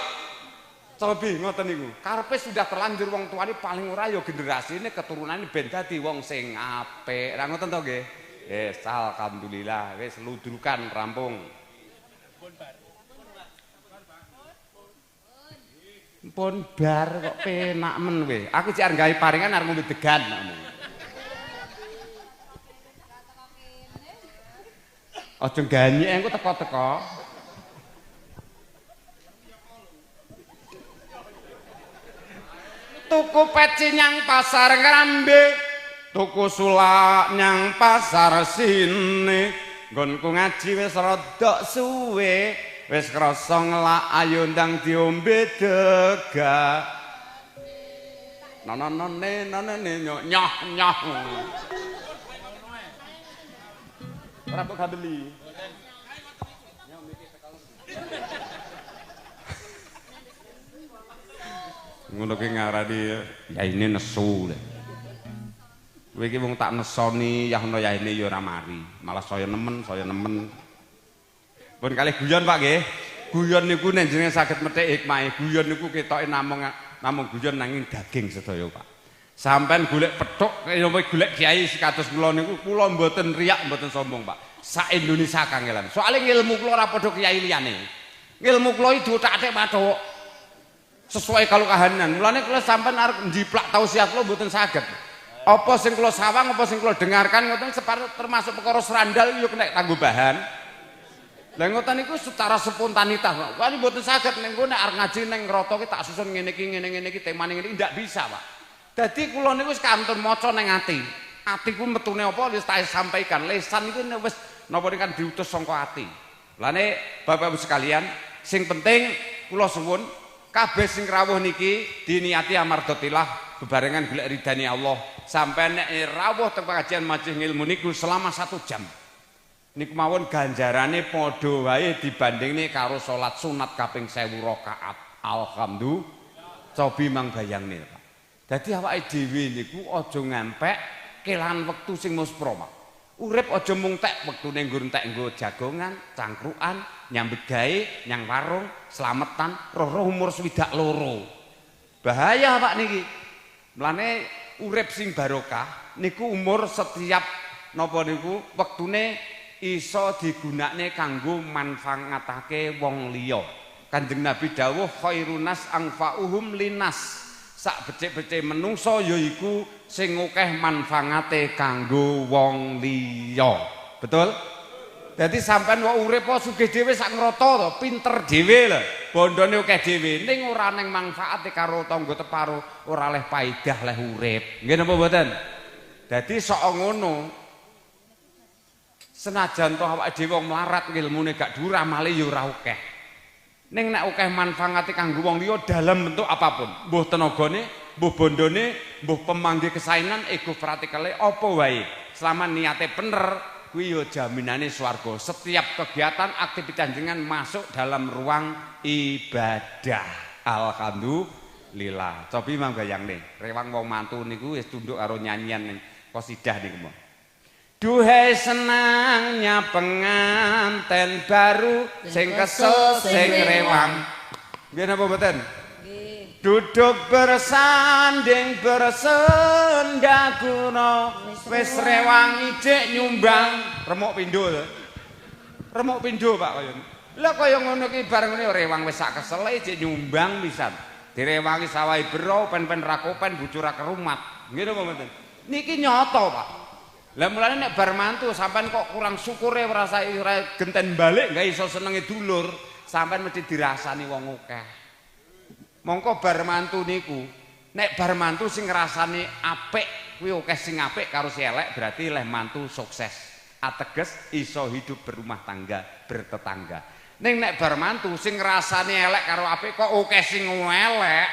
Cobi ngoten niku. Karepe sudah terlanjur wong tuane paling ora ya generasine keturunane ben dadi wong sing apik. Lah ngoten to nggih? Yes, alhamdulillah wis ludrukan rampung. Pun bar kok penak men kowe. Aku cek arep gawe paringan arep ngombe degan. Aja ganyek engko teko-teko. Tuku peci nyang pasar Ngrambe, tuku sulak nyang pasar Sine. Nggonku ngaji wis rada suwe, wis krasa ngelak ayo ndang diombe dega. Nanane nyoh nyoh. Ora kok gandeli. Ngono ki ngarani ya ini nesu. Kowe iki wong tak nesoni yahno yahine ya ora mari, malah saya nemen. Pun kalih guyon Pak nggih. Guyon niku nek jenenge saged methik hikmahe. Guyon niku ketoke namung guyon nanging daging sedaya Pak. Sampeyan golek pethuk kaya golek kiai sekados kula niku kula mboten riyak mboten sombong Pak. Sak Indonesia kangelan. Soale ilmu kula ora padha kiai liyane. Ilmu kula iki diutak-atik mathuk. Sesuai kalau kahanan. Mulane kula sampean arep njiplak tausiah kula mboten saged. Apa sing kula sawang, apa sing kula dengarkan ngoten separuh termasuk perkara serandal yo kena kanggo bahan. Lah ngoten niku secara spontanitas. Wah ini mboten saged ning kowe nek arep ngaji ning ngrata ki tak susun ngene iki temane ngene ndak bisa, Pak. Dadi kula niku wis kantun maca ning ati. Atiku metune apa wis tak sampaikan. Lesan iku wis napa kan diutus saka ati. Lane Bapak-Ibu sekalian, sing penting kula suwun kabeh sing rawuh niki diniati amardotilah bebarengan golek ridani Allah. Sampai nek rawuh teng pengajian majelis ilmu niku selama 1 jam. Niku mawon ganjarane padha wae dibandingne karo salat sunat kaping 1000 rakaat. Alhamdulillah. Cobi mang bayangne, Pak. Dadi awake dhewe niku aja ngampek kelan wektu sing muspro, Pak. Urip aja mung tek wektune nggo entek nggo jagongan, cangkrukan, nyambut gawe, nyang warung, slametan, roh umur 62. Bahaya Pak niki. Mulane urip sing barokah niku umur setiap napa niku wektune iso digunakne kanggo manfaatake wong liya. Kanjeng Nabi dawuh khairunas anfa'uhum linas. Sak becik-becik menungso yaiku sing akeh manfaate kanggo wong liya. Betul? Dadi sampean kok urip kok sugih dhewe sak ngrata to, pinter dhewe lho. Bondone akeh dhewe ning ora ning manfaate karo tangga teparo, ora leh paedah leh urip. Nggih napa mboten? Dadi sok ngono. Senajan to awake dhewe wong mlarat ilmune gak dhuwur amale ya ora akeh. Ning nek akeh manfaate kanggo wong liya dalam bentuk apapun, mbuh tenagane, mbuh bondone, mbuh pemanggi kesainan, ego pratikale apa wae. Selama niate bener, kuwi ya jaminane swarga. Setiap kegiatan aktivitas jenengan masuk dalam ruang ibadah. Alhamdulillah. Cobi mang bayangne, rewang wong mantu niku wis tunduk karo nyanyian ning qasidah niku. Duhai senangnya penganten baru sing kesel sing rewang. Nggih napa mboten? Nggih. Duduk bersanding bersendaguna wis rewang ijik nyumbang remuk pindho lho. Remuk pindho Pak kaya. Lah kaya ngono ki bareng ngene rewang wis sak kesele ijik nyumbang pisan. Direwangi sawahe bero pen-pen rakopen bocor ra kerumat. Nggih napa mboten? Niki nyata Pak. Lah mulane nek bar mantu sampean kok kurang syukure ngrasai genten balik gak iso senenge dulur, sampean mesti dirasani wong akeh. Mongko bar mantu niku, nek bar mantu sing ngrasani apik kuwi akeh sing apik karo si elek berarti leh mantu sukses. Ateges iso hidup berumah tangga, bertetangga. Ning nek bar mantu sing ngrasani elek karo apik kok akeh sing elek,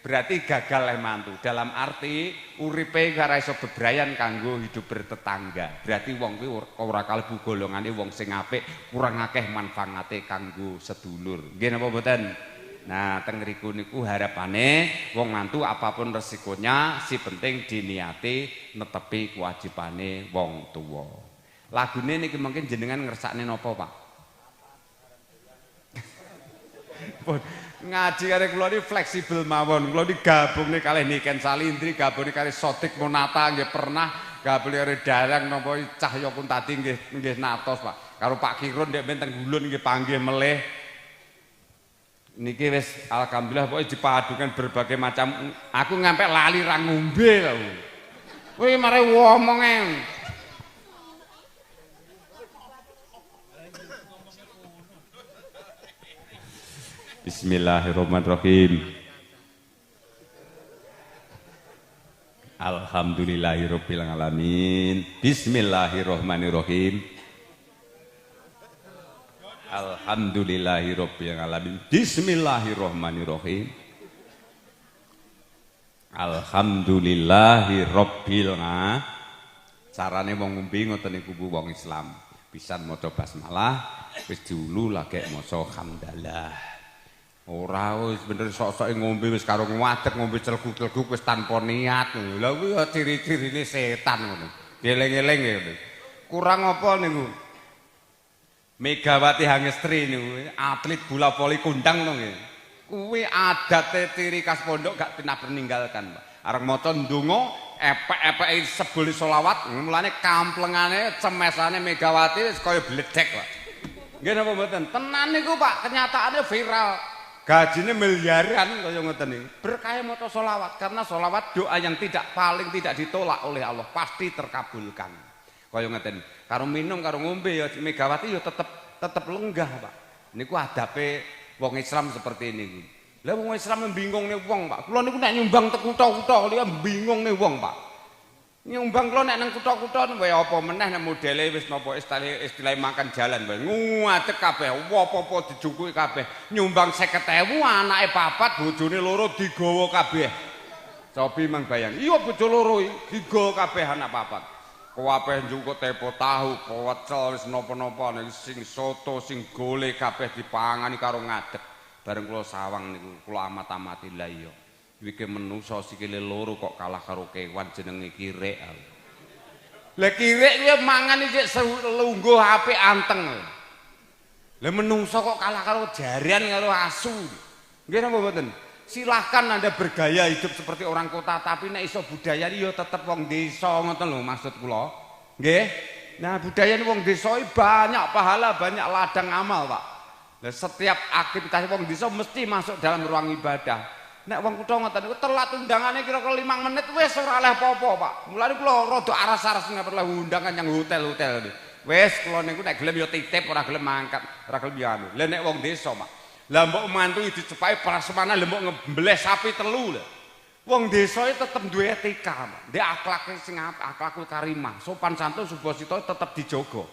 berarti gagal leh mantu. Dalam arti uripe ora iso bebrayan kanggo hidup bertetangga. Berarti wong kuwi ora kalebu golongane wong sing apik, kurang akeh manfaate kanggo sedulur. Nggih napa mboten? Nah, teng ngriku niku harapane wong mantu apapun resikonya, si penting diniati netepi kewajibane wong tuwa. Lagune niki mungkin jenengan ngersakne napa, Pak? Ngaji kare kula iki fleksibel mawon. Kula iki gabungne kalih Niken Salindri, gabungne kalih Sotik Monata nggih pernah, gabungne karo Darang napa Cahya Kuntadi nggih natos, Pak. Karo Pak Kirun ndek ben teng Gulun nggih panggih melih. Niki wis alhamdulillah pokoke dipadukan berbagai macam. Aku ngampe lali ra ngombe lho. Kuwi mare omonge. Bismillahirrahmanirrahim. Alhamdulillahirabbil alamin. Bismillahirrahmanirrahim. Alhamdulillahirabbil alamin. Bismillahirrahmanirrahim. Alhamdulillahirabbil alamin. Carane wong ngombe ngoten niku wong Islam. Pisan maca basmalah, wis dulu lagi maca hamdalah. Ora wis bener sok-soke ngombe wis karo ngadeg ngombe celguk-celguk wis tanpa niat. Lha kuwi ya ciri-cirine setan ngono. Dieling-eling ngono. Kurang apa niku? Megawati Hangestri niku atlet bola voli kondang ngono nggih. Kuwi adate ciri khas pondok gak pernah meninggalkan, Pak. Areng maca ndonga epek-epeke sebul selawat, mulane kamplengane cemesane Megawati wis kaya bledek, Pak. Nggih napa mboten? Tenan niku, Pak, kenyataannya viral. Gajine miliaran kaya ngoten niku. Berkah maca selawat karena selawat doa yang paling tidak ditolak oleh Allah, pasti terkabulkan. Kaya ngoten. Karo minum karo ngombe ya Megawati ya tetep lenggah, Pak. Niku adabe wong Islam seperti ini. Lah wong Islam mbingungne wong, Pak. Kula niku nek nyumbang teng kutha-kutha liya mbingungne wong, Pak. Nyumbang kula nek nang kutha-kutha wae apa meneh nek modele wis napa istilah makan jalan wae. Nguadeg kabeh, apa-apa dijukuki kabeh. Nyumbang 50.000 anake 4, bojone 2 digawa kabeh. Cobi mang bayang. Iya bojo 2 digawa kabeh anak 4. Kabeh njukuk tepo tahu, pecel wis napa-napa sing soto, sing gole kabeh dipangani karo ngadeg. Bareng kula sawang niku kula amat-amati lah iya. Iki menungso sikile 2 kok kalah karo kewan jenenge kirek. Lah kirek kuwi mangan iki lungguh apik anteng. Lah menungso kok kalah karo jarian karo asu. Nggih napa mboten? Silahkan Anda bergaya hidup seperti orang kota, tapi nek iso budaya ya tetep wong desa ngoten lho maksud kula. Nggih. Nah, budaya wong desa banyak pahala, banyak ladang amal, Pak. Nah, setiap aktivitas wong desa mesti masuk dalam ruang ibadah. Nek wong kutha ngoten niku telat undangane kira-kira 5 menit wis ora oleh apa-apa, Pak. Mulane kula rada aras-aras nek perlu undangan yang hotel-hotel niku. Wis kula niku nek gelem ya titip, ora gelem mangkat, ora gelem ya anu. Lah nek wong desa, Pak. Lah mbok mantu dicepaki prasmanan lha mbok ngembleh sapi 3 lho. Wong desa tetep duwe etika, Pak. Ndek akhlak sing apik, akhlakul karimah, sopan santun subasita tetep dijaga.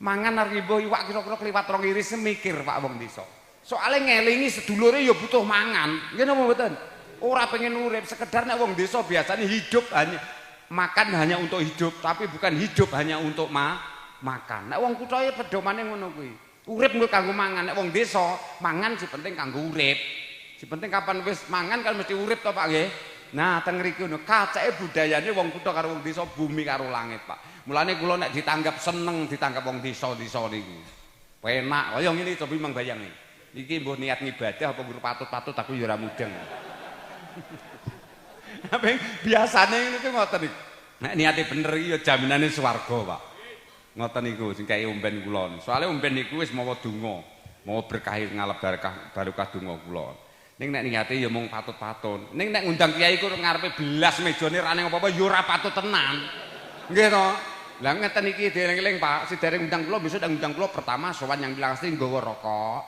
Mangan arep iwak kira-kira kliwat 2 iris mikir Pak wong desa. Soale ngelingi sedulure ya butuh mangan. Nggih napa mboten? Ora pengen urip, sekedar nek wong desa biasanya hidup makan hanya untuk hidup, tapi bukan hidup hanya untuk makan. Nek wong kutha ya pedomane ngono kuwi. Urip nggo kanggo mangan, nek wong desa mangan si penting kanggo urip. Si penting kapan wis mangan kan mesti urip to Pak nggih. Nah, teng mriki ngono, kacake budayane wong kutha karo wong desa bumi karo langit, Pak. Mulane kula nek ditanggap seneng ditanggap wong desa-desa niku. Penak kaya ngene cobi mang bayangi. Iki mbuh niat ngibadah apa guru patut-patut aku ya ora mudeng. Apa biasane niku ngoten niku. Nek niate bener iki ya jaminane swarga, Pak. Ngoten niku sing kaya umben kula. Soale umben niku wis mawa donga, mawa berkah ngalep barokah donga kula. Ning nek niate ya mung patut-patut. Ning nek ngundang kiai ku ngarepe belas mejane ra ning apa-apa ya ora patut tenan. Nggih to? Lah ngeten iki dieling-eling Pak, sedherek ngundang kula besok ngundang kula pertama sowan yang bilang asli nggawa rokok.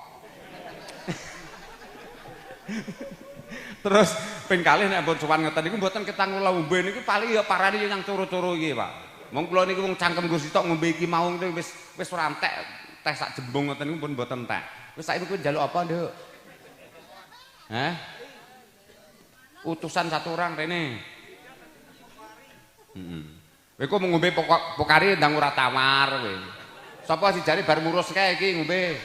Terus ping kalih nek pun sowan ngeten niku mboten ketang kula umben niku paling ya parane yang coro-coro iki, Pak. Wong kula niku wong cangkem Gusti tok ngombe iki mau wis ora entek teh sak jembung ngoten niku pun mboten entek. Wis saiki kuwi njaluk apa, Nduk? Hah? Utusan 1 orang rene. Kowe kok ngombe pokari ndang ora tawar kowe. Sapa sijane bar ngurus kae iki ngombe.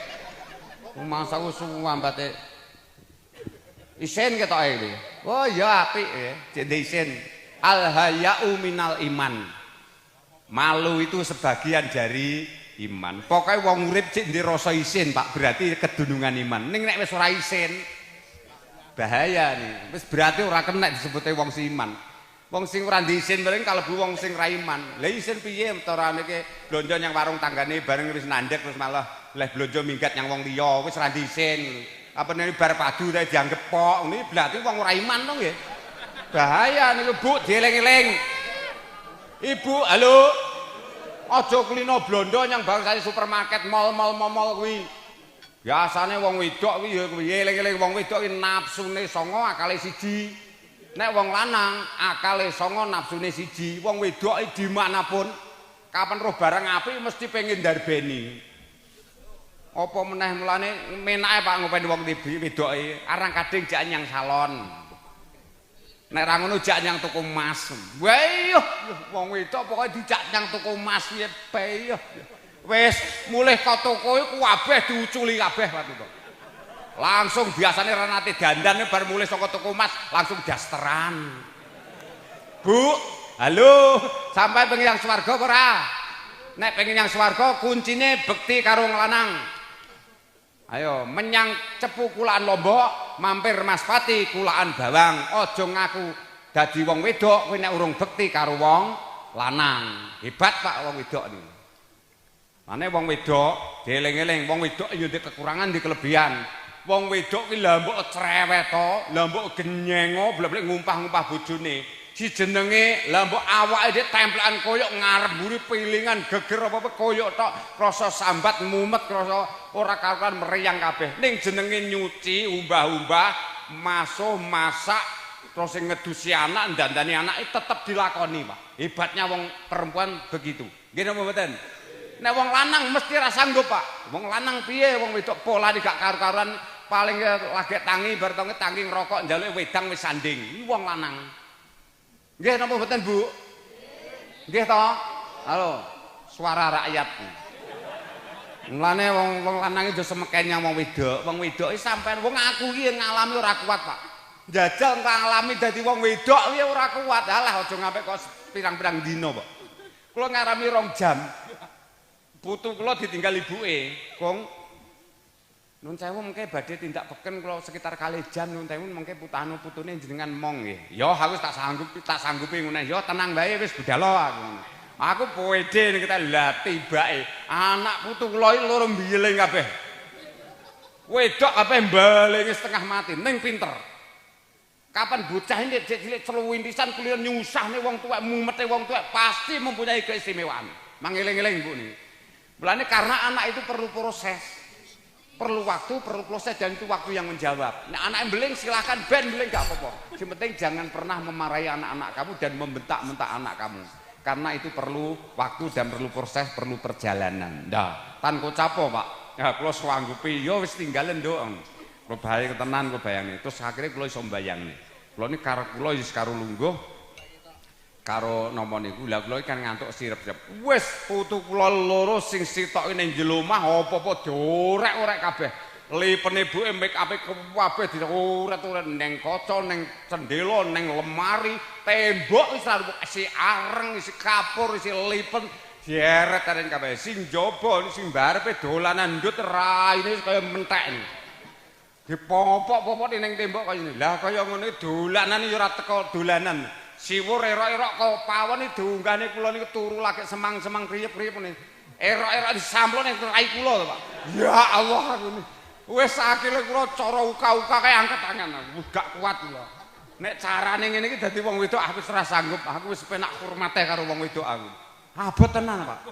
Masa suwambate. Isen ketoke iki. Oh ya apik ya, jende isen. Al haya'u minal iman. Malu itu sebagian dari iman. Pokoknya wong urip cek ndek rasa isin, Pak, berarti kedunungan iman. Ning nek wis ora isin, bahaya nih. Wis berarti ora kena disebute wong iman. Wong sing ora diisin paling kalebu wong sing ra iman. Lah isin piye carane ke blonjo nyang warung tanggane bareng wis nandek terus malah leh blonjo minggat nyang wong liya wis ra diisin. Apa nek bar padu ta dianggep pok. Ini berarti wong ora iman to nggih. Bahaya niku, Bu, dieling-eling. Ibu, halo. Aja kulino blondo yang bangsane supermarket mall kuwi. Biasane wong wedok kuwi ya eling-eling wong wedok ki nafsune 9 akale 1. Nek wong lanang akale 9 nafsune 1. Wong wedok dimanapun kapan roh barang apik mesti pengen ndarbeni. Apa meneh mulane menake Pak ngopeni wong wedoke arang kadang jak nyang salon. Nek ra ngono jak nyang tuku emas. Wah iya wong wedok pokoke dijak nyang tuku emas piye bae. Wis mulih ka toko iku kabeh diuculi kabeh Pak Tuto. Langsung biasane ra nate dandan bar mulih saka toko emas langsung dasteran. Bu, halo, sampai pengen yang swarga apa ora? Nek pengen yang swarga kuncine bekti karo lanang. Ayo menyang cepu kulaan Lombok, mampir Mas Pati kulaan Bawang. Aja ngaku dadi wong wedok kowe nek urung bekti karo wong lanang. Hebat Pak wong wedok niku. Mane wong wedok dieling-eling wong wedok yo ndek kekurangan ndek kelebihan. Wong wedok ki lha mbok cerewet to, lha mbok genyengo blek-blek ngumpah-ngumpah bojone. Si jenenge lha mbok awake dhek templekan koyok ngarep mburi pilingan geger apa-apa koyok tok, krasa sambat mumet krasa ora karuan meriang kabeh. Ning jenenge nyuci, umbah-umbah, masuh, masak, terus ngedusi anak, ndandani anake tetep dilakoni, Pak. Hebatnya wong perempuan begitu. Nggih napa mboten? Nek wong lanang mesti ra sanggup, Pak. Wong lanang piye wong wedok polane gak karu-karuan paling lagi tangi bar tangi ngerokok njaluke wedang wis sanding. Iki wong lanang. Nggih napa mboten, Bu? Nggih to? Halo, suara rakyat. Mulane wong lanang iki aja semeken yang wong wedok. Wong wedok iki sampean wong aku iki ngalami ora kuat, Pak. Jajal ngalami dadi wong wedok iki ora kuat. Alah aja ngampe kok pirang-pirang dina, Pak. Kula ngarami 2 jam. Putu kula ditinggal ibuke, Kong. Nun sewu mengke badhe tindak peken kula sekitar 2 jam nun sewu mengke putune jenengan mong nggih. Ya aku tak sanggupi ngene. Ya tenang bae wis budhalo aku. Aku pede nek kita lah tibake anak putu kula iki loro mbiyeling kabeh. Wedok kabeh mbalinge setengah mati ning pinter. Kapan bocah ini cilik celuwintisan kuliah nyusahne wong tuwek mumete wong tuwek pasti mempunyai keistimewaan. Mangeling-eling Bu niki. Mulane karena anak itu perlu proses, perlu waktu, perlu proses dan itu waktu yang menjawab. Nah anak yang beling silahkan beling gak apa-apa. Yang penting jangan pernah memarahi anak-anak kamu dan membentak-bentak anak kamu. Karena itu perlu waktu dan perlu proses, perlu perjalanan. Dah, tan kok capo Pak. Ya kula swanggupi, yo wis tinggalen nduk. Kula bae tenan kula bayangne. Terus akhirnya kula iso mbayangne. Kula niki karo kula wis karo lungguh karo nama niku lha kula kan ngantuk sirep-sirep wis putu kula loro sing sitoke ning jero omah apa-apa diorek-orek kabeh lipene buke make up kabeh dioret-oret ning kaca ning cendela ning lemari tembok wis isi areng isi kapur isi lipen dieret-eret kabeh sing jaba sing barepe dolanan ndut raine kaya mentek iki dipopok-popok ning tembok kaya ngene lah kaya ngene dolanan ya ora teko dolanan siwur erok-erok kok pawon iki diunggahne kula niku turu lagi semang-semang kriyep-kriyep ngene. Erok-erok disamplon ning rai kula to, Pak. Ya Allah aku ini. Wis akile kula cara uka-uka kaya angkat tangan aku. Gak kuat kula. Nek carane ngene iki dadi wong wedok aku wis ora sanggup. Aku wis penak hormate karo wong wedok aku. Abot tenan, Pak.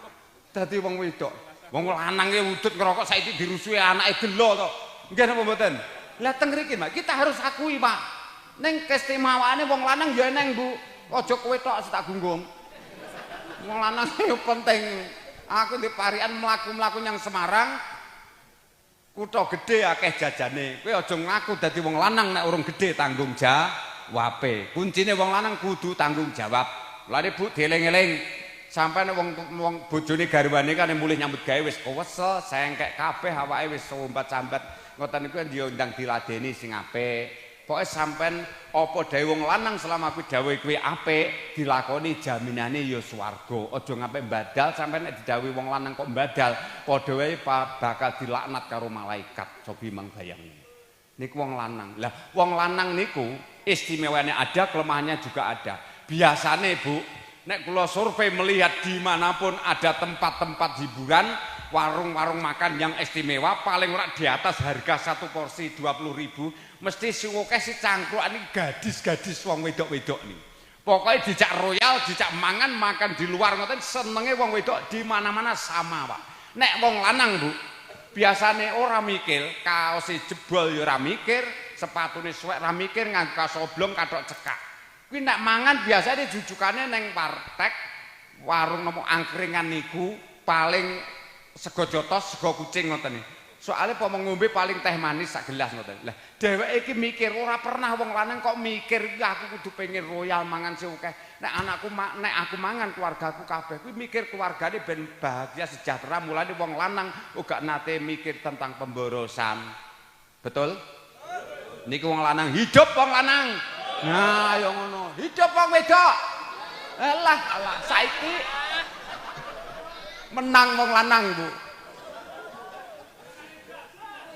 Dadi wong wedok. Wong lanang e wudut ngerokok saiki dirusui anake gelo to. Nggih napa mboten? Lah teng mriki, Pak, kita harus akui, Pak. Neng keistimewaane wong lanang ya eneng Bu. Aja kowe tok tak gunggung. Wong lanang yo penting. Aku di parian mlaku-mlaku yang Semarang. Kutha gedhe akeh jajane. Kowe aja ngaku dadi wong lanang nek urung gedhe tanggung jawabe. Kuncine wong lanang kudu tanggung jawab. Lha Bu dieling-eling sampai wong bojone garwane kan mulih nyambut gawe wis kewesel, sengkek kabeh awake wis sombat-sambat. Ngoten niku ndang diladeni sing apik. Pokoke sampean apa dawuh wong lanang selama kuwi dawuh kuwi apik dilakoni jaminane ya swarga. Aja ngampe mbadal sampean nek didhawuhi wong lanang kok mbadal padha wae bakal dilaknat karo malaikat. Cobi mangbayang. Niku wong lanang. Lah wong lanang niku istimewane ada, kelemahannya juga ada. Biasane Bu, nek kula survei melihat dimanapun ada tempat-tempat hiburan, warung-warung makan yang istimewa paling ora di atas harga satu porsi 20.000 mesti suweke si cangkrukan iki gadis-gadis wong wedok-wedok nih. Pokoknya dijak royal, dijak mangan makan di luar ngoten senenge wong wedok di mana-mana sama, Pak. Nek wong lanang Bu, Biasane ora mikir, kaose jebol ya ora mikir, sepatune suwek ora mikir, nganggo kaos oblong kathok cekak. Kuwi nek mangan biasane jujukane ning partek, warung nopo angkringan niku paling sego jotos, sego kucing ngoten iki. Soale apa ngombe paling teh manis sak gelas ngoten. Lah dheweke iki mikir ora pernah wong lanang kok mikir aku kudu pengen royal mangan sing akeh. Nek aku mangan keluargaku kabeh kuwi mikir keluargane ben bahagia sejahtera mulane wong lanang uga nate mikir tentang pemborosan. Betul? Niku wong lanang hidup wong lanang. Nah, ya ngono. Hidup wong wedok. Alah saiki menang wong lanang, Bu.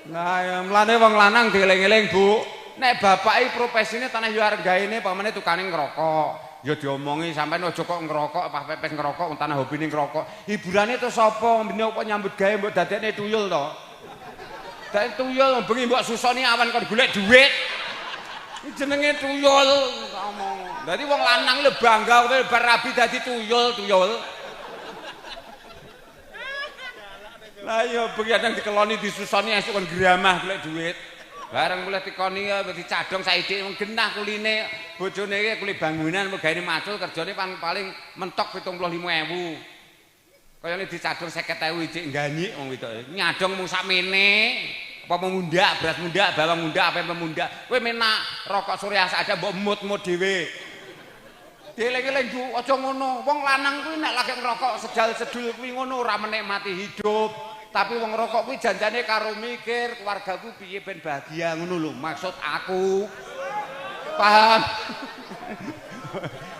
Nah, ya mlane wong lanang dieling-eling, Bu. Nek bapake profesine tanah yo argaine pamane tukane ngerokok. Ya diomongi sampean aja kok ngerokok, apa pepes ngerokok, tanah hobine ngerokok. Hiburane to sapa? Mbene apa nyambut gawe mbok dadekne tuyul to. Dadi tuyul bengi mbok susoni awan kon golek dhuwit. Iki jenenge tuyul ngomong. Dadi wong lanang le bangga bar rabi dadi tuyul. Lah iya bengi kadang dikeloni disusoni esuk kon gramah golek dhuwit. Bareng mulai dikoni ya dicadong saiki genah kuline bojone iki kuli bangunan gaene macul kerjane paling mentok 75.000. Kayane dicadong 50.000 ijik ngganyik wong wedoke. Nyadong mung sakmene. Apa memundak, beras mundak, bawang mundak, apa memundak. Kowe menak rokok Surya Saja mbok mut-mut dhewe. Dieling-eling Bu, aja ngono. Wong lanang kuwi nek lagi ngerokok sejal sedul kuwi ngono ora menikmati hidup. Tapi wong ngerokok kuwi janjane karo mikir keluargaku piye ben bahagia ngono lho. Maksud aku. Paham?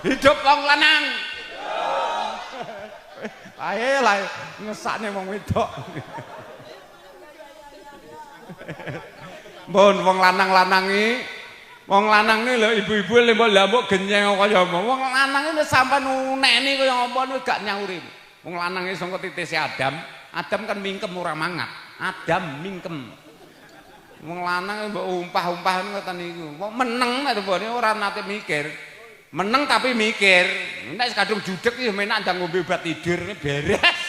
Hidup wong lanang. Ae lah ngesakne wong wedok. Mbon wong lanang-lanang iki wong lanang iki lho ibu-ibu lembok genyeng kaya apa. Wong lanang iki sampean uneni kaya apa wis gak nyauri. Wong lanang iki saka titise Adam. Adam kan mingkem ora mangat. Adam mingkem. Wong lanang mbok umpah-umpah ngoten niku. Wong meneng nek ora nate mikir. Meneng tapi mikir. Nek kadung judeg ya menak ndang ngombe obat tidur beres.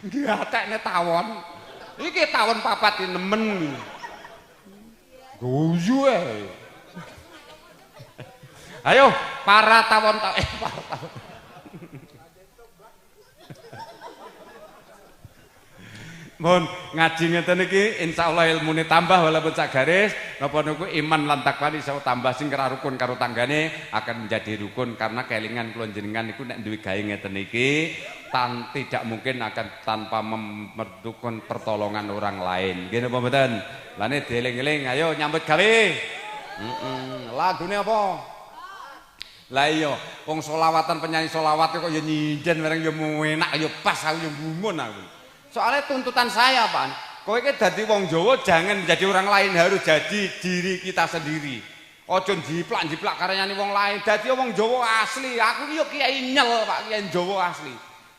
Diatekne tawon. Iki tawon papat iki nemen. Guyu ae. Ayo para tawon para tawon. Mohon ngaji ngeten iki insyaallah ilmune tambah walaupun sak garis napa niku iman lan takwa iso tambah sing rukun karo tanggane akan menjadi rukun karena kelingan kula jenengan niku nek duwe gawe ngeten iki tidak mungkin akan tanpa memerlukan pertolongan orang lain. Nggih napa mboten? Lane dieling-eling ayo nyambut gawe. Lagune apa? Lah iya wong selawatan penyanyi selawat kok ya nyinden bareng ya enak ya pas aku ya gumun aku. Soalnya tuntutan saya Pak, kowe iki dadi wong Jawa jangan menjadi orang lain, harus jadi diri kita sendiri. Ojo jiplak-jiplak karyane wong lain. Dadi wong Jawa asli. Aku iki yo kiai nyel Pak, kiai Jawa asli.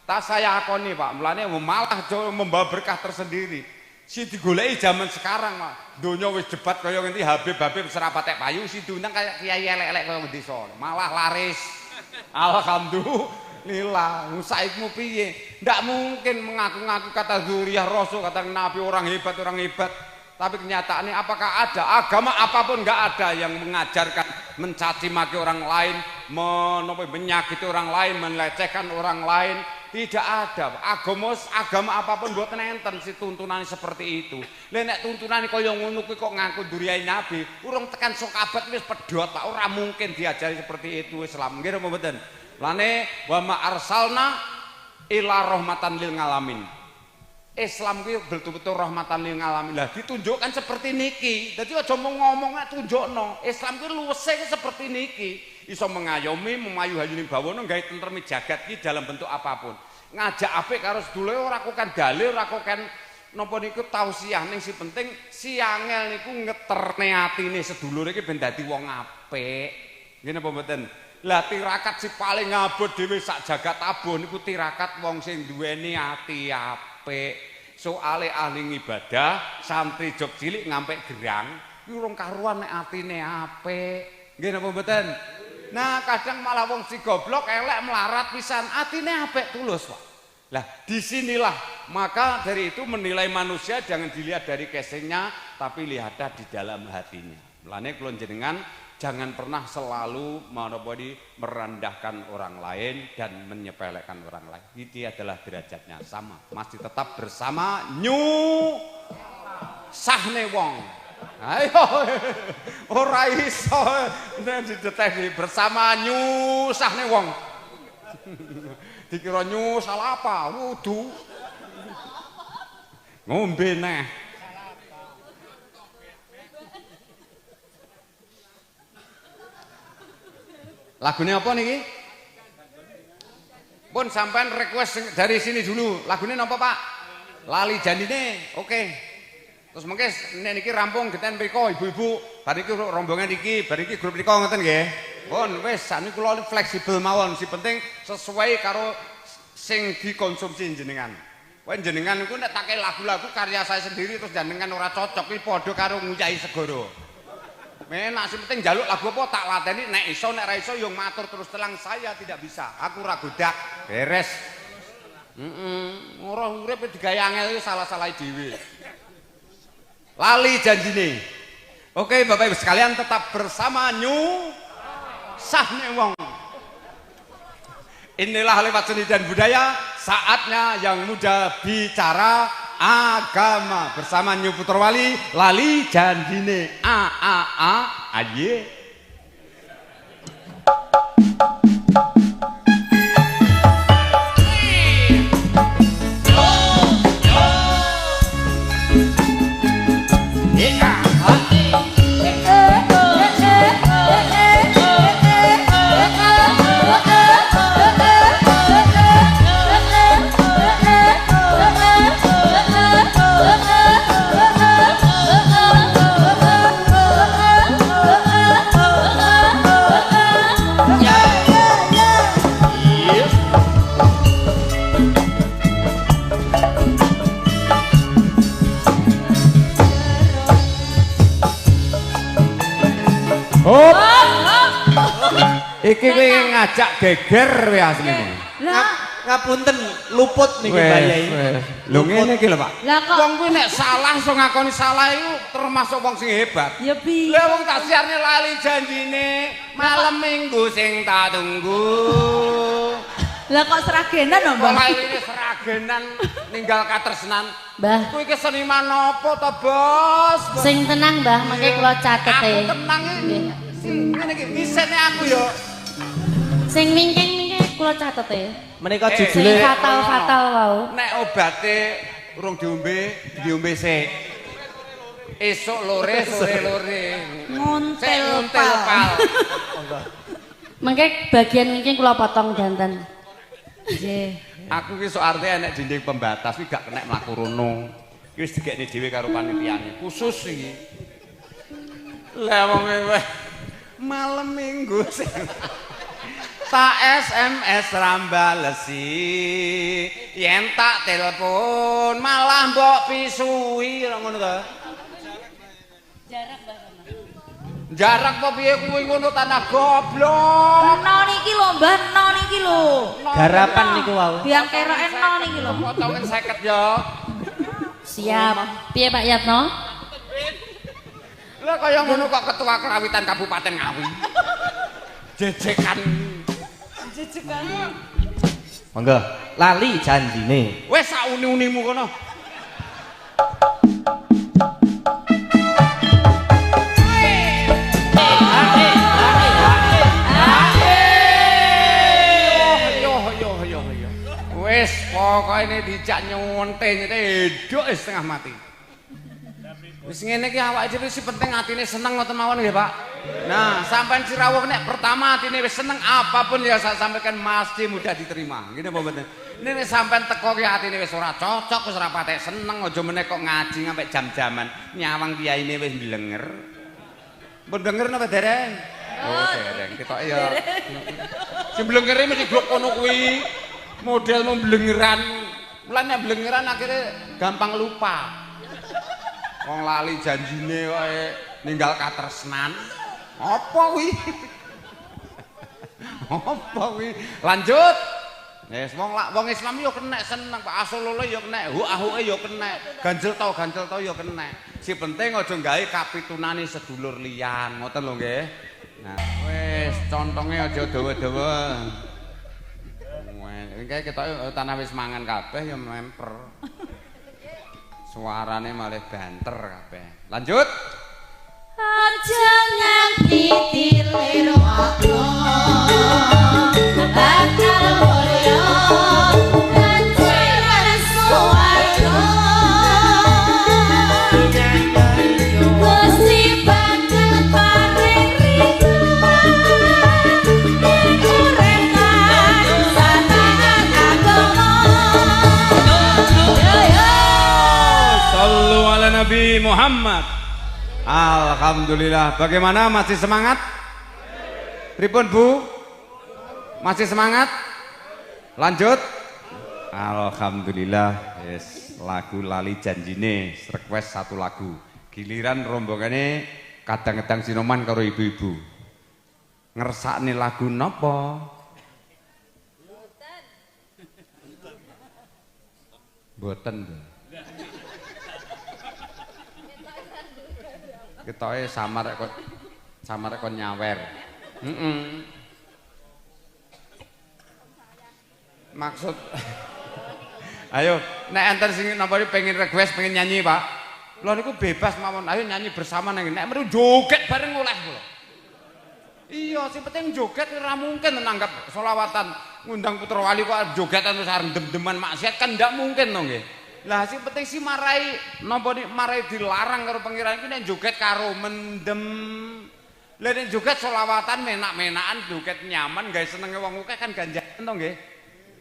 Tak saya akoni Pak, mulane malah Jawa membawa berkah tersendiri. Si digoleki zaman sekarang Pak. Donya wis debat kaya ngenti Habib-habib serapatek payu si diundang kayak kiai elek-elek kaya desa. Malah laris. Alhamdulillah, saikmu piye? Ndak mungkin mengaku-ngaku kata zuriyah Rasul, kata Nabi orang hebat. Tapi kenyataannya apakah ada? Agama apapun enggak ada yang mengajarkan mencaci maki orang lain, menyakiti orang lain, melecehkan orang lain. Tidak ada. Agama apapun buat nenten si tuntunan seperti itu. Lah nek tuntunan kaya ngono kuwi kok ngaku duriyae Nabi, urung tekan sokabat wis pedhot Pak. Ora mungkin diajari seperti itu Islam. Nggih napa mboten? Lane wa ma arsalna ila rahmatan lil alamin. Islam kuwi betul-betul rahmatan lil alamin. Lah ditunjukkan seperti niki. Dadi aja ngomong tunjukno. Islam kuwi luwese seperti niki. Iso mengayomi, memayu-hayuni bawana gawe tentreme jagat iki dalam bentuk apapun. Ngajak apik karo sedulure ora kok kan dalil, ora kok kan napa niku tausiah ning si penting si angel niku ngeterne atine sedulure iki ben dadi wong apik. Nggih napa mboten? Lah tirakat si paling ngabot dhewe sak jagat abuh niku tirakat wong sing duweni ati apik. Soale ahli ibadah, santri jog cilik ngampek gerang, kuwi urung karuan nek atine apik. Nggih napa mboten? Nah, kadang malah wong si goblok elek melarat pisan, atine apik tulus, Pak. Lah, disinilah Maka dari itu menilai manusia jangan dilihat dari casingnya, tapi lihatlah di dalam hatinya. Mulane kula jenengan jangan pernah selalu merendahkan orang lain dan menyepelekan orang lain. Itu adalah derajatnya sama, masih tetap bersama sahne wong. Ayo, ora iso dideteksi bersama sahne wong. Dikira salah apa? Wudu. Ngombe neh. Lagunya apa niki? Pun sampean request dari sini dulu. Lagunya apa Pak? Lali janine. Oke. Terus mengke niki rampung geten mriko ibu-ibu. Bar iki rombongan iki, bar iki grup mriko ngoten nggih. Pun wis sakniki kula fleksibel mawon. Si penting sesuai karo sing dikonsumsi jenengan. Kowe jenengan niku nek tak lagu-lagu karya saya sendiri terus jenengan ora cocok iki padha karo nguyahi segoro. Menak sing penting njaluk lagu apa tak lateni nek iso nek ra iso yo matur terus terang saya tidak bisa. Aku ora godak. Beres. Ora urip digawe angel iki salah-salah dhewe. Lali janjine. Oke Bapak Ibu sekalian tetap bersama sahne wong. Inilah lewat seni dan budaya, saatnya yang muda bicara agama bersama New Puterwali, Lali Janjine aye. Iki kowe ngajak geger wae asline. Ngapunten luput niki Mbak Yai. Lho ngene iki lho Pak. Lah kok Wong kuwi nek salah iso ngakoni salah iku termasuk wong sing hebat. ya piye? Lah wong tak siarne lali janjine malam minggu sing tak tunggu. Lah kok seragenan lho, Mbak? Wong ini seragenan ninggal katresnan. Mbah, Kuwi ke seniman apa to, Bos? sing tenang Mbah, mengke kula catet Aku e. tenang iki. Sing ngene iki wisene aku yo. Sing mingking kula catet e. Menika Sing judule fatal-fatal wau. Nek obate urung diombe sik. Esuk lore, sore lore. Nguntil Nguntil pal. Mengke bagian mingking kula potong danten. Nggih. Aku ki sok arte enek dinding pembatas ki gak kena mlaku rono. Ki wis digekne dhewe karo panitiane. Khusus iki. Lah wong kowe malam minggu sing tak SMS rambalesi yen tak telepon malah mbok pisui ngono to. Jarak Mbak. Jarak apa piye kuwi ngono tanah goblok. No niki lho, Mbah, no niki lho. garapan niku wau. Biang keroke no niki lho. Potongan 50 ya. Siap. Piye Pak Yatno? Lah kaya ngono kok ketua kerawitan Kabupaten Ngawi. Jejekan. Monggo, lali janjine. Wes sak uni-unimu kono. Wes pokoke ini dijak nyonte edok setengah mati. Wis ngene iki awake dhewe sing penting atine seneng ngoten mawon nggih, Pak. Nah, sampean Cirawuh nek pertama atine wis seneng apapun ya sak sampaikan mesti mudah diterima. Ngene apa mboten? Nek sampean teko ki atine wis ora cocok, wis ora patek seneng, aja meneh kok ngaji sampai jam-jaman nyawang kiyaine wis mblenger. Mbon denger napa dereng? Oh, dereng. Ketoke ya. Sing mblengere mesti blok kono kuwi. Modelmu mblengeran. Mulane mblengeran akhirnya gampang lupa. Wong lali janjine wae ninggal katresnan. Apa kuwi? Apa kuwi? Lanjut. Wis wong Islam yo kena seneng, Pak Asolole yo kena, ahuke yo kena, ganjel to yo kena. Si penting aja gawe kapitunane sedulur liyan, ngoten lho nggih. Nah, wis contonge aja dawa-dawa. Engke ketoke tanah wis mangan kabeh ya memper. Suarane malah banter kabeh. Lanjut. Aja nganti tilir waktu bakal mulya kancaran suwarga Gusti bakal paring ridwan urip sanangan agama Sallu ala Nabi Muhammad. Alhamdulillah. Bagaimana, masih semangat? Pripun Bu? Masih semangat? Lanjut. Alhamdulillah. Yes, lagu lali janjine request satu lagu. Giliran rombongane kadang-kadang sinoman karo ibu-ibu. Ngersakne lagu napa? Mboten. Ketoke samar kon nyawer. Maksud ayo nek enten sing napa pengen request pengen nyanyi Pak. Kula niku bebas mawon, ayo nyanyi bersama nang nek meru joget bareng oleh kula. Iya, sing penting joget ora mungkin nanggap selawatan ngundang putra wali kok jogetan terus arep dem-deman maksiat kan ndak mungkin to nggih. Lah sing penting si marai napa marai dilarang karo pangeran iki nek joget karo mendem. Lah nek joget selawatan menak-menakan joget nyaman gawe senenge wong akeh kan ganjaran to nggih.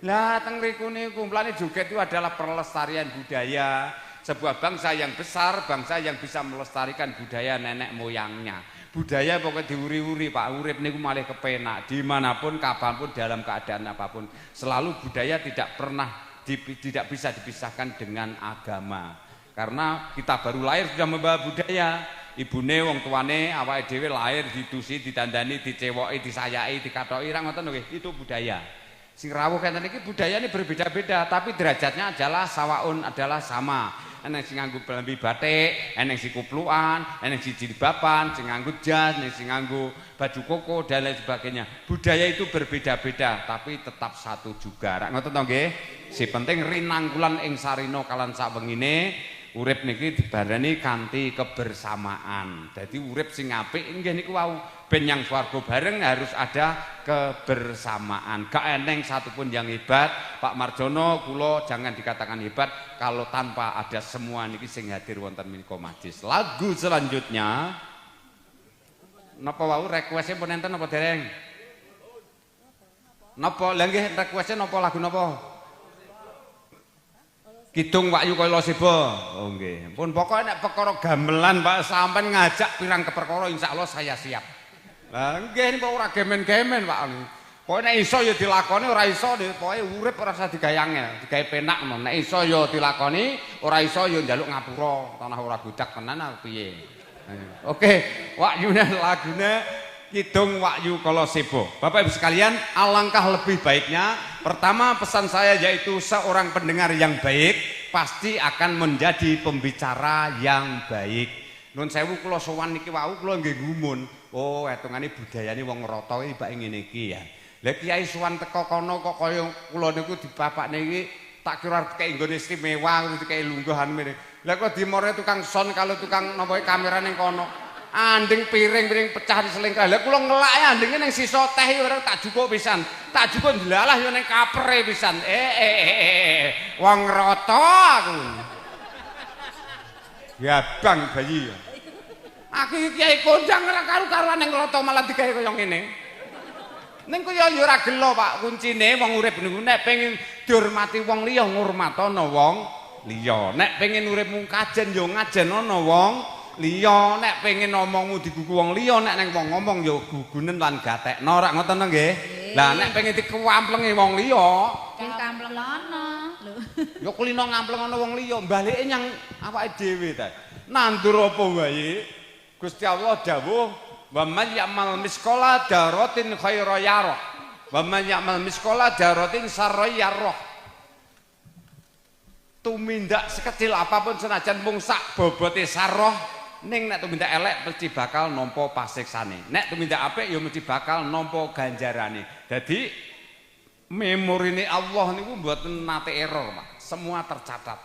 Lah teng mriku niku kumplane joget itu adalah pelestarian budaya sebuah bangsa yang besar, bangsa yang bisa melestarikan budaya nenek moyangnya. Budaya pokoknya diuri-uri Pak, urip niku malih kepenak dimanapun kapanpun dalam keadaan apapun. Selalu budaya tidak pernah tidak bisa dipisahkan dengan agama. Karena kita baru lahir sudah membawa budaya. Ibune wong tuane awake dhewe lahir ditusi, ditandani, dicewoki, disayai, dikatoki ra ngoten lho itu budaya. Sing rawuh kenten iki budayane berbeda-beda tapi derajatnya adalah sawaun adalah sama. Eneng sing nganggo belambi batik, eneng sing kuplukan, eneng sing jilbaban, sing nganggo jas, eneng sing nganggo baju koko dan lain sebagainya. Budaya itu berbeda-beda tapi tetap satu juga. Rak ngoten to nggih? Si penting rinangkulan ing sarina kalan sawengine urip niki dibarani kanthi kebersamaan. Dadi urip sing apik nggih niku wau ben yang swarga bareng harus ada kebersamaan. Gak eneng satupun yang hebat. Pak Marjono kula jangan dikatakan hebat kalau tanpa ada semua niki sing hadir wonten menika majlis. Lagu selanjutnya napa wau request-e pun enten napa dereng? Napa lha nggih request-e napa lagu napa? Kidung Wahyu Kala Seba. Oh nggih. Pun pokoke nek perkara gamelan Pak sampean ngajak pirang keperkara insyaallah saya siap. Lah nggih niku ora gemen-gemen Pak. Pokoke nek iso ya dilakoni, ora iso pokoke urip ora usah digawe angel, digawe penak ngono. Nek iso ya dilakoni, ora iso ya njaluk ngapura, tanah ora gudak tenan apa piye. Oke, wahyune lagune Kidung Wahyu Kala Seba. Bapak Ibu sekalian, alangkah lebih baiknya pertama pesan saya yaitu seorang pendengar yang baik pasti akan menjadi pembicara yang baik. Nun sewu kula sowan niki wau kula nggih gumun. Oh, etungane budayane wong rata iki bak ngene iki ya. Lah kiai sowan teko kono kok kaya kula niku dibapakne iki tak kira kaya nggone istimewa kaya lungguhan mene. Lah kok dimore tukang son kalau tukang napa kamera ning kono. Anding piring pecah di selingkah. Lah kula ngelake andinge ning sisa teh ora tak jukuk pisan. Tak jukuk ndelalah yo ning kapere pisan. Wong rata aku. Ya bang bayi. Aku iki kiai kondang ora karo-karuan ning rata malah digawe kaya ngene. Ning kaya yo ora gelo Pak, kuncine wong urip niku nek pengin dihormati wong liya ngurmatana wong liya. Nek pengin urip mung kajen yo ngajenana wong liya, nek pengen ngomongmu digugu wong liya, nek neng wong ngomong ya gugunen lan gatekno, rak ngoten nggih. Lah nek pengen dikewamplengi wong liya, sing kamplengono lho. ya kulino ngamplengono wong liya, balike nyang awake dhewe ta. Nandur apa wae? Gusti Allah dawuh, "Wa may ya'mal misqala dzarratin khaira yarah." Wa man ya'mal misqala dzarratin syarran yarah. Tumindak sekecil apapun senajan mung sak bobote sarah ning nek tumindak elek mesti bakal nampa pasiksane. Nek tumindak apik ya mesti bakal nampa ganjarane. Dadi memorine Allah niku mboten nate error, Pak. Semua tercatat.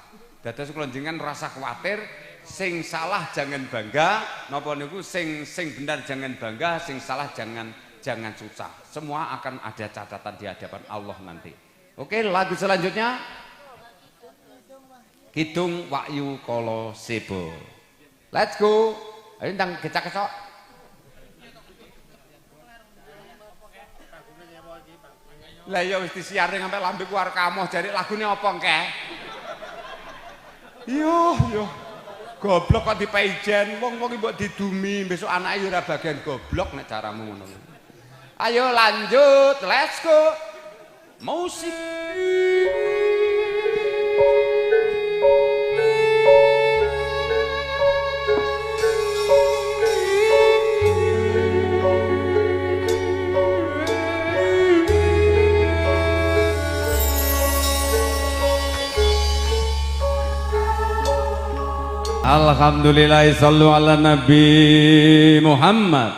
Dados kula jenengan rasa kuwatir, sing salah jangan bangga, napa niku sing benar jangan bangga, sing salah jangan susah. Semua akan ada catatan di hadapan Allah nanti. Oke, lagu selanjutnya Kidung Wahyu Kala Seba. Let's go. Ayo ndang kecak-kecok. Lah ya wis disiare ngampe lambe ku arep kamoh jare lagune apa engke? Yo. Goblok kok dipaijen, wong-wong mbok didumi, besok anake yo ora bagian goblok nek caramu ngono. Ayo lanjut, let's go. Musik. Alhamdulillah sallu ala Nabi Muhammad.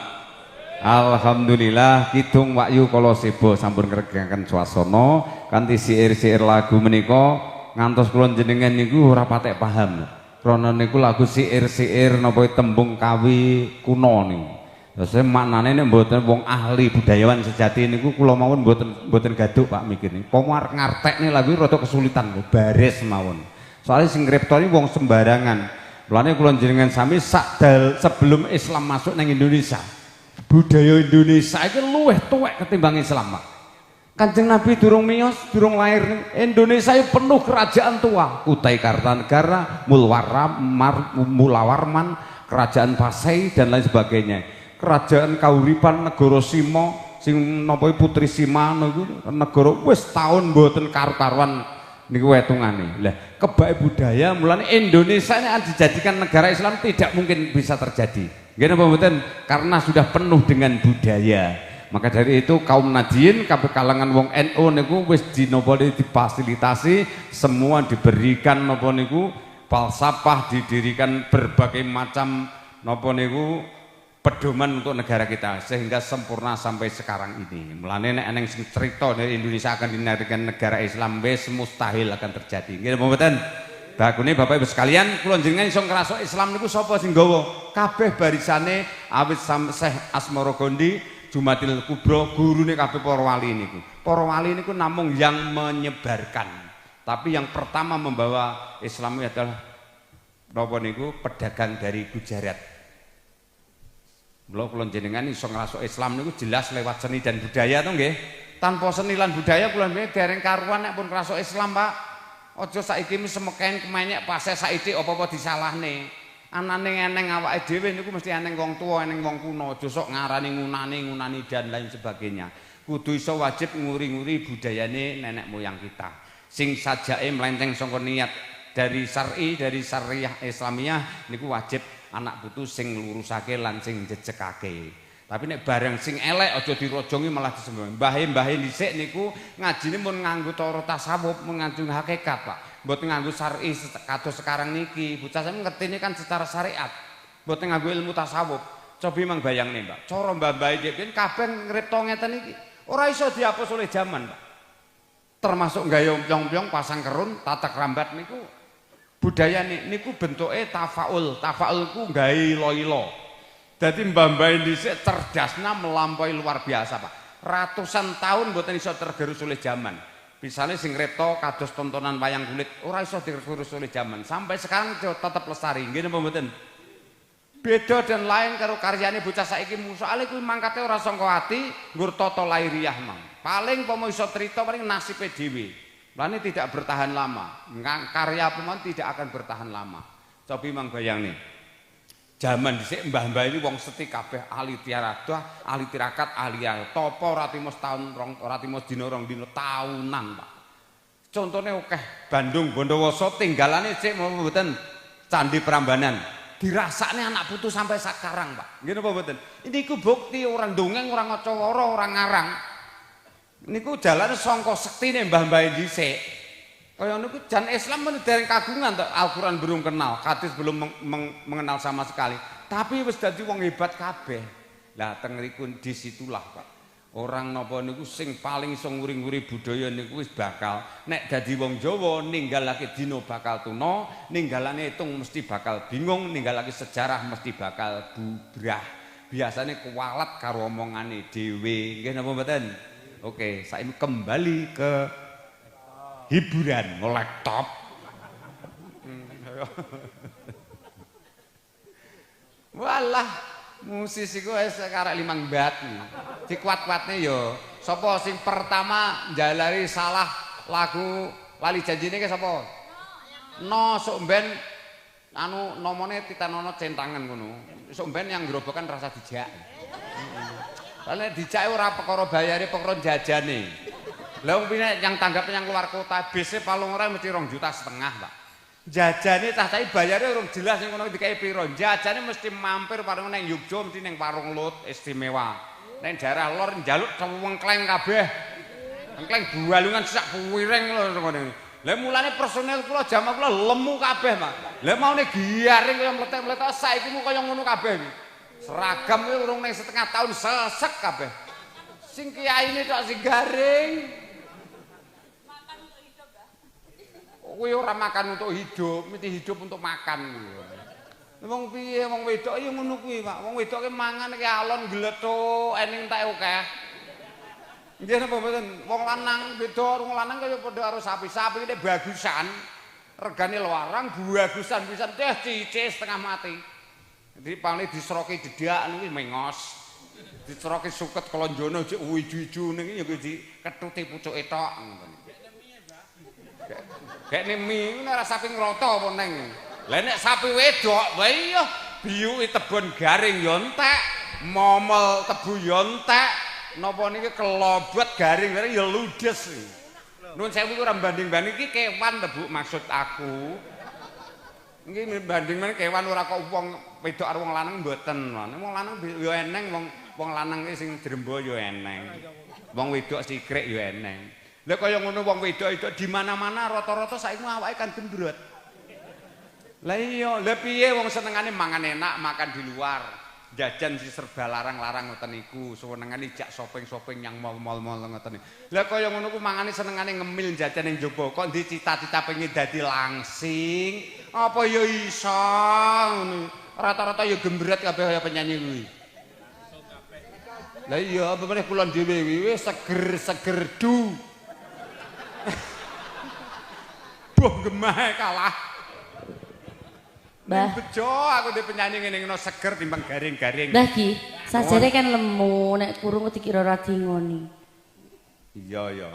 Alhamdulillah Kidung Wahyu Kala Seba sampun ngregaken swasana kanthi siir-siir lagu menika ngantos kula jenengan niku ora patek paham. Krana niku lagu siir-siir napa tembung kawi kuno niku. Terus maknane nek mboten wong ahli budayawan sejati niku kula mawon mboten gaduk Pak mikir niku. Pomar ngartekne lagu rada kesulitan baris mawon. Soale sing ngriptoni wong sembarangan. Mulane kula jenengan sami sebelum Islam masuk nang Indonesia. Budaya Indonesia itu luwih tuwek ketimbang Islam, Pak. Kanjeng Nabi durung miyos, durung lahir, Indonesia itu penuh kerajaan tua. Kutai Kartanegara, Mulawarman, Kerajaan Pasai dan lain sebagainya. Kerajaan Kauripan, Negara Sima, sing napa Putri Sima niku negara wis taun mboten karu-karuan niku wetungane. Lah, kebak budaya mulane Indonesia ini dijadikan negara Islam tidak mungkin bisa terjadi. Nggih napa mboten? Karena sudah penuh dengan budaya. Maka dari itu kaum Nadiyin kabeh kalangan wong NU niku wis difasilitasi, semua diberikan napa niku falsafah, didirikan berbagai macam napa niku pedoman untuk negara kita sehingga sempurna sampai sekarang ini. Mulane nek ana sing cerita dari Indonesia akan dinarikan negara Islam wis mustahil akan terjadi. Nggih napa mboten? Bakune Bapak Ibu sekalian, kula jenengan iso ngrasuk Islam niku sapa sing nggawa? Kabeh barisane awit Syekh Asmara Gondi, Jumatil Kubra, gurune kabeh para wali niku. Para wali niku namung yang menyebarkan. Tapi yang pertama membawa Islam itu adalah napa niku pedagang dari Gujarat. Mula kula jenengan iso ngrasuk Islam niku jelas lewat seni dan budaya to nggih. Tanpa seni lan budaya kula nggih dereng karuan nek pun ngrasuk Islam, Pak. Aja saiki wis semeken kemenyek pase saiki apa-apa disalahne. Anane eneng awake dhewe niku mesti eneng wong tuwa, eneng wong kuno. Aja sok ngarani ngunani dan lain sebagainya. Kudu iso wajib nguri-nguri budayane nenek moyang kita. Sing sajake melenceng saka niat dari syar'i, dari syariah Islamiyah niku wajib anak putu sing lurusake lan sing jejekake. Tapi nek bareng sing elek aja dirojongi malah disembah. Mbah-mbah dhisik niku ngajine mun nganggo cara tasawuf, mun nganggo hakikat, Pak. Mboten nganggo syar'i kados sekarang niki. Bocah sampeyan ngertine kan secara syariat. Mboten nganggo ilmu tasawuf. Coba mang bayangne, Mbak. Cara mbah-mbah dhewe kabeh ngripta ngeten iki. Ora iso dihapus oleh zaman, Pak. Termasuk gaya pyong-pyong, pasang kerun, tatak rambat niku budaya niku bentuke tafaul. Tafaul ku gawe ilo-ilo. Jadi mbah-mbah dhisik cerdasna melampaui luar biasa, Pak. Ratusan tahun mboten iso tergerus oleh zaman. Misalnya sing ngripta kados tontonan wayang kulit ora iso tergerus oleh zaman. Sampai sekarang tetap lestari. Nggih napa mboten? Beda dan lain karo karyane bocah saiki soalé kuwi mangkate ora sangka ati, nggur tata lairiah mang. Paling pomo iso crita paling nasibe dhewe. Lane tidak bertahan lama. Karya pemon tidak akan bertahan lama. Coba mang bayangne. Zaman dhisik mbah-mbah ini wong seti kabeh ahli tiaradah, ahli tirakat, ahli topo ora timos taun ora timos dina rong dina taunan, Pak. Contone akeh Bandung Bondowoso tinggalane sik mboten Candi Prambanan. Dirasakne anak putu sampai sekarang, Pak. Nggih napa mboten? Ini iku bukti orang dongeng, orang maca wara, orang ngarang. Niku jalan sangka sektine mbah-mbah dhisik. Kaya niku jan Islam men dereng kagungan tok Al-Qur'an belum kenal, hadis belum mengenal sama sekali. Tapi wis dadi wong hebat kabeh. Lah teng mriku disitulah Pak. Orang napa niku sing paling iso nguri-nguri budaya niku wis bakal nek dadi wong Jawa ninggalake dina bakal tuna, ninggalane itung mesti bakal bingung, ninggalake sejarah mesti bakal bubrah. Biasane kuwalat karo omongane dhewe. Nggih napa mboten? Oke, saiki kembali ke hiburan, laptop. Walah, musisi ku wis karek 5 bat. Dikuat-kuatne yo. Sapa sing pertama njalari salah lagu lali janjine ki sapa? No, sok ben anu nomone Titanono centangan ngono. Sok ben yang grobokan rasa dijak. Lah dijake ora perkara bayare, perkara jajane. Lah wong yang tanggap yang keluar kota bise paling ora mesti 2,5 juta, Pak. Jajane cah-cahe bayare urung jelas sing ngono dikai piro. Jajane mesti mampir paling nang Yogya mesti ning warung Lut istimewa. Ning daerah lor njaluk wengkleng kabeh. Wengkleng bualungan sak puwiring lho ngene. Lah mulane personel kula jamaah kula lemu kabeh, Pak. Lah maune giaring kaya mletek-mletek saiki mu kaya ngono kabeh. Seragam kuwi urung ning setengah tahun sesek kabeh. Sing kiyaine tok sing garing. Makan untuk hidup, Mbah. Kuwi ora makan untuk hidup, mesti hidup untuk makan kuwi. Wong piye wong wedok ya ngono kuwi, Pak. Wong wedok ki mangan ki alon glethuk, ening entek akeh. Nggih napa mboten? Wong lanang beda, wong lanang kaya padha karo sapi. Sapi iki bagusan, regane larang, bagusan pisan teh cici setengah mati. Jadi paling disroki dedak niku mengos. Disroki suket kelonjono jek ijo-ijo niki ya kuwi ketuti pucuke tok ngoten. Kene mi ora sapi ngroto apa neng. Lah nek sapi wedok wae iya biyuke tebon garing ya entek, momol tebu ya entek, napa niki kelobot garing ya ludes. Nuwun sewu ora banding-banding iki kewan tebu maksud aku. Nggih banding men kewan ora kok wong wedok karo wong lanang mboten. Wong lanang yo eneng wong lanang iki sing drembo yo eneng. Wong wedok sikrek yo eneng. Lah kaya ngono wong wedok itu di mana-mana rata-rata saiki awake kan gendrot. Lah iya, lah piye wong senengane mangan enak, makan di luar. Jajan si serba larang-larang ngoten niku, senengane jak shopping-shopping yang mall-mall ngoten niku. Lah kaya ngono ku mangane senengane ngemil jajan ning jaba, kok ndi cita-cita pengen dadi langsing. Apa ya iso ngono. Rata-rata ya gembret kabeh kaya penyanyi kuwi. Lah iya, apa meneh kula dhewe wis seger-seger du. Duh gemah kalah. Mbah. Bejo aku di penyanyi ngene ngono seger timbang garing-garing. Mbah Ki, sajane kan lemu nek kurung dikira ora dingoni. Iya ya.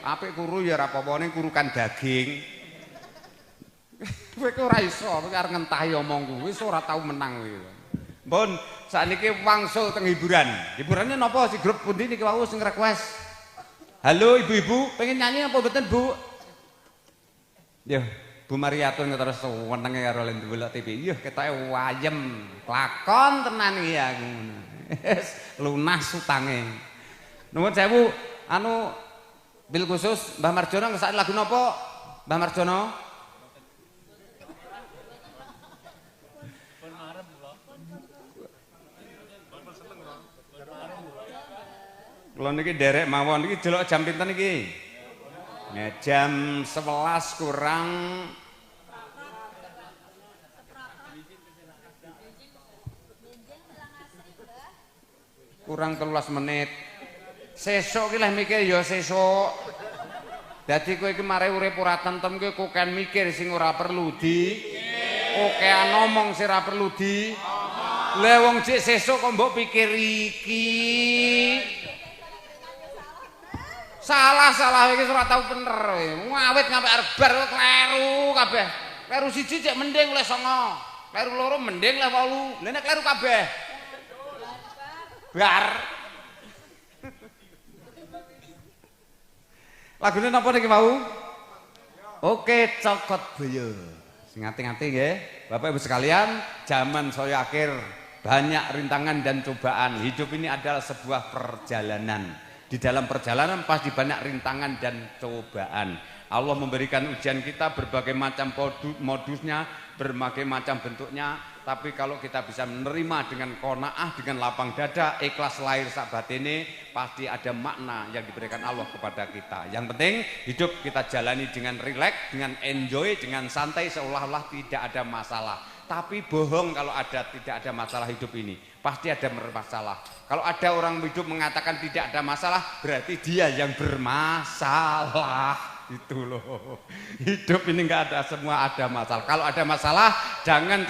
Apik kuru ya ora apa-apa ning kurukan daging. Kowe ora iso, kowe arep ngentahi omongku. Wis ora tau menang kowe. Mbon, sakniki wangsul teng hiburan. Hiburane napa si grup pundi niki wau sing request? Halo ibu-ibu, pengen nyanyi apa mboten, Bu? Yo. Bu Mariatun terus wenenge karo ndelok TV. Yuh ketoke wayem. Lakon tenan iki aku. Wis lunas utange. Nuwun sewu, anu bil khusus Mbah Marjono ngesake lagu napa? Mbah Marjono? Kula niki derek mawon iki delok jam pinten iki? Nah, jam 11 kurang kurang 13 menit. Sesuk ki leh mikir ya sesuk. Dadi kowe iki mare urip ora tentem kowe koken mikir sing ora perlu di. Kokean ngomong sing ora perlu di. Lah wong jek sesuk kok mbok pikir iki. Salah iki ora tau bener kowe. Ngawit ngampe arep bar kleru kabeh. Kleru siji cek mending oleh 9. Kleru loro mending oleh 8. Lah nek kleru kabeh. Bar. Lagune napa niki mau? Oke, Cokot Boyo. Sing ngati-ngati nggih. Bapak Ibu sekalian, zaman saya akhir banyak rintangan dan cobaan. Hidup ini adalah sebuah perjalanan. Di dalam perjalanan pasti banyak rintangan dan cobaan. Allah memberikan ujian kita berbagai macam modusnya, berbagai macam bentuknya. Tapi kalau kita bisa menerima dengan qanaah, dengan lapang dada, ikhlas lahir sak batine, pasti ada makna yang diberikan Allah kepada kita. Yang penting hidup kita jalani dengan rileks, dengan enjoy, dengan santai, seolah-olah tidak ada masalah. Tapi bohong kalau tidak ada masalah hidup ini. Pasti ada masalah. Kalau ada orang hidup mengatakan tidak ada masalah, berarti dia yang bermasalah. Itu loh, hidup ini nggak ada, semua ada masalah. Kalau ada masalah, jangan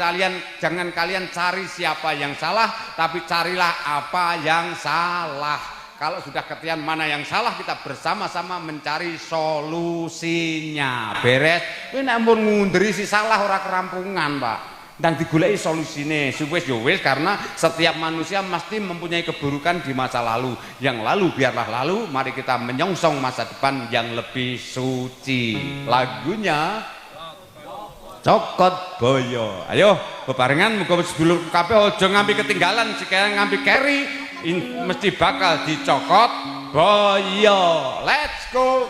kalian cari siapa yang salah, tapi carilah apa yang salah. Kalau sudah ketian mana yang salah, kita bersama-sama mencari solusinya. Beres. Ini namun ngunderi si salah ora kerampungan, Pak. Dan digulai solusine, wis yo wis, karena setiap manusia mesti mempunyai keburukan di masa lalu. Yang lalu biarlah lalu, mari kita menyongsong masa depan yang lebih suci. Lagunya Cokot Boyo. Ayo bebarengan muga sedulur kabeh aja ngambi ketinggalan, sekalian ngambi keri mesti bakal dicokot boyo. Let's go.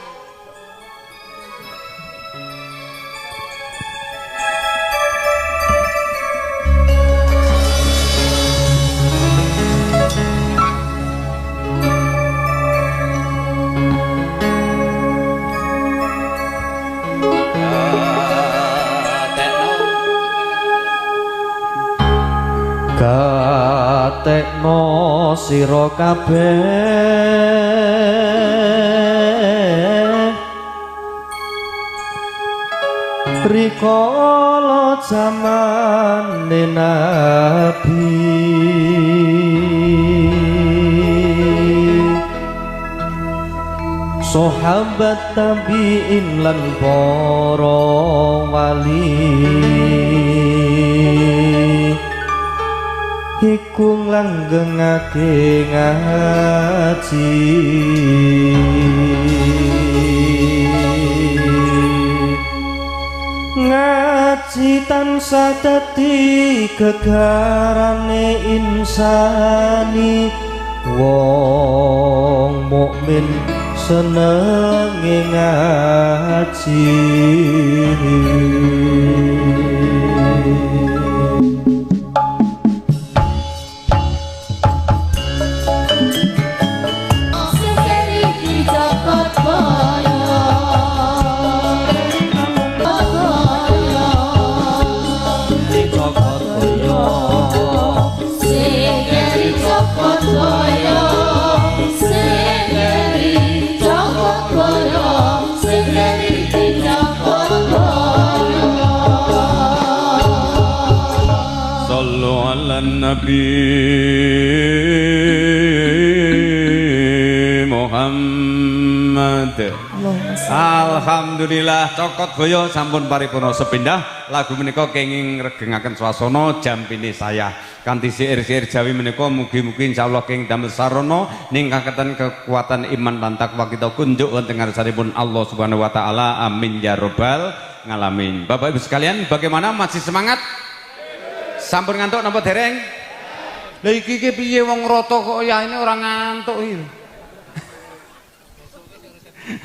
Gatekno sira kabeh rikala zamane Nabi sahabat tabiin lan para wali iku langgengake ngaji ngaji tansah dadi gegarane insani wong mukmin senenge ngaji. Nabi Muhammad. Alhamdulillah cokot boyo sampun paripurna sepindah. Lagu menika kenging regengaken swasana jampine saya kanthi syair-syair Jawi menika mugi-mugi insyaallah kenging damel sarana ningkataken kekuatan iman lan takwa kita kunjuk wonten ngarsanipun Allah Subhanahu wa taala. Amin ya rabbal alamin. Bapak Ibu sekalian, bagaimana, masih semangat? Sampun ngantuk napa dereng? Lah iki piye wong rata kok ya ini orang ngantuk iki.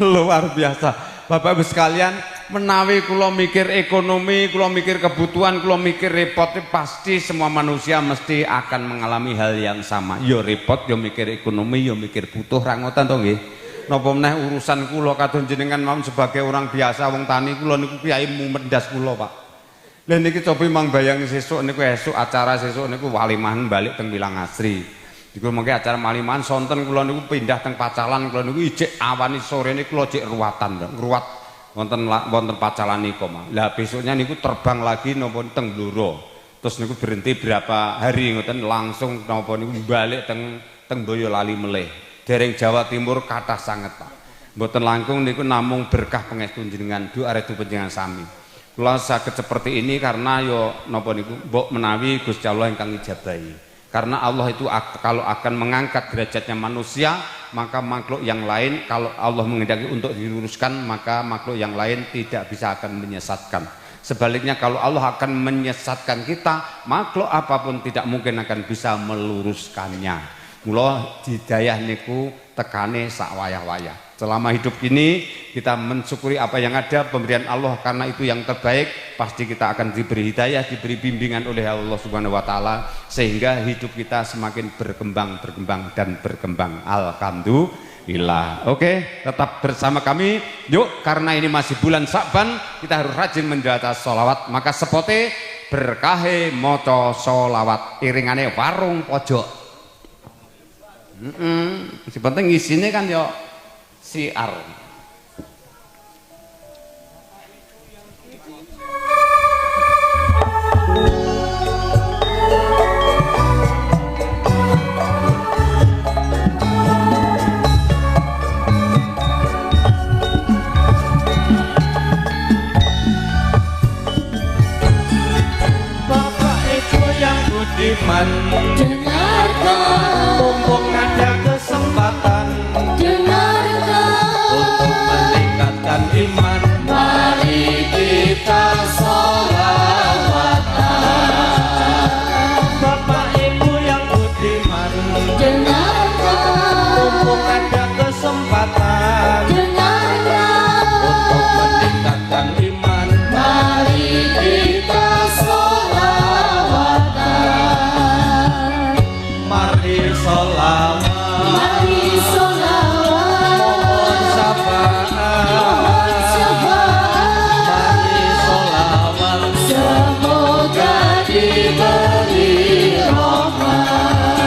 Luar biasa. Bapak Ibu sekalian, menawi kula mikir ekonomi, kula mikir kebutuhan, kula mikir repot, pasti semua manusia mesti akan mengalami hal yang sama. Yo repot, yo mikir ekonomi, yo mikir butuh, ra ngoten to nggih. Napa meneh urusan kula kadon jenengan mau sebagai orang biasa wong tani, kula niku kiai mendas kula, Pak. Lha niki coba mang bayang sesuk niku esuk acara sesuk niku walimahan balik teng Wilang Asri. Iku mengke acara walimahan sonten kula niku pindah teng Pacalan, kula niku ijek awani sore niku kula cek ruwatan, ngruwat wonten Pacalan niku mah. Lah besoknya niku terbang lagi napa teng Blora. Terus niku berhenti berapa hari ngoten langsung napa niku balik teng Boyolali melih. Dereng Jawa Timur kathah sanget, Pak. Mboten langkung niku namung berkah pangestu jenengan, doa redu panjenengan sami. Kula saged seperti ini karena yo napa niku mbok menawi Gusti Allah ingkang ijabahi. Karena Allah itu kalau akan mengangkat derajatnya manusia, maka makhluk yang lain kalau Allah menghendaki untuk diluruskan, maka makhluk yang lain tidak bisa akan menyesatkan. Sebaliknya kalau Allah akan menyesatkan kita, makhluk apapun tidak mungkin akan bisa meluruskannya. Mula hidayah niku tekane sak wayah-wayah. Selama hidup ini kita mensyukuri apa yang ada pemberian Allah, karena itu yang terbaik. Pasti kita akan diberi hidayah, diberi bimbingan oleh Allah Subhanahu wa taala, sehingga hidup kita semakin berkembang dan berkembang. Alhamdulillah. Oke, tetap bersama kami. Yuk, karena ini masih bulan Sya'ban, kita harus rajin menjaga sholawat. Maka sepote berkahe moco sholawat, iringane warung pojok. Si penting isinya kan yo siar. Bapak Ibu yang budiman, Dengarkan, mumpung ada kesempatan dengarkan, untuk meningkatkan iman, mari kita sholawatan. Bapak Ibu yang budiman, Dengarkan, mumpung ada kesempatan untuk dengarkan, meningkatkan iman, mari kita sholawatan. mari sholawat, Mari sholawat, mohon syafaat, mohon syafaat. mari sholawat, Semoga diberi rahmat.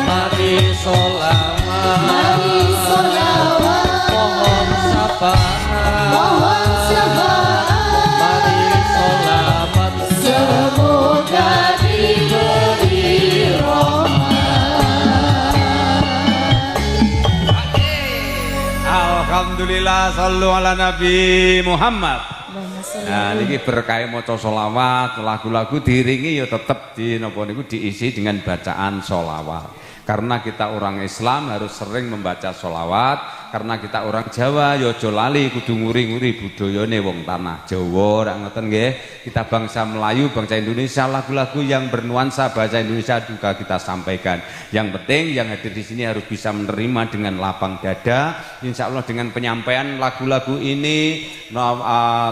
mari sholawat, Mari sholawat, mohon syafaat, mohon syafaat. mari sholawat, Semoga diberi rahmat. Alhamdulillah, sallu ala Nabi Muhammad. Nah, niki berkah maca sholawat, lagu-lagu diiringi ya tetep di napa niku diisi dengan bacaan sholawat. Karena kita orang Islam harus sering membaca sholawat, karena kita orang Jawa ya aja lali kudu nguri-nguri budayane wong tanah Jawa, rak ngoten nggih. Kita bangsa Melayu, bangsa Indonesia, lagu-lagu yang bernuansa bahasa Indonesia juga kita sampaikan. Yang penting yang hadir di sini harus bisa menerima dengan lapang dada. Insya Allah dengan penyampaian lagu-lagu ini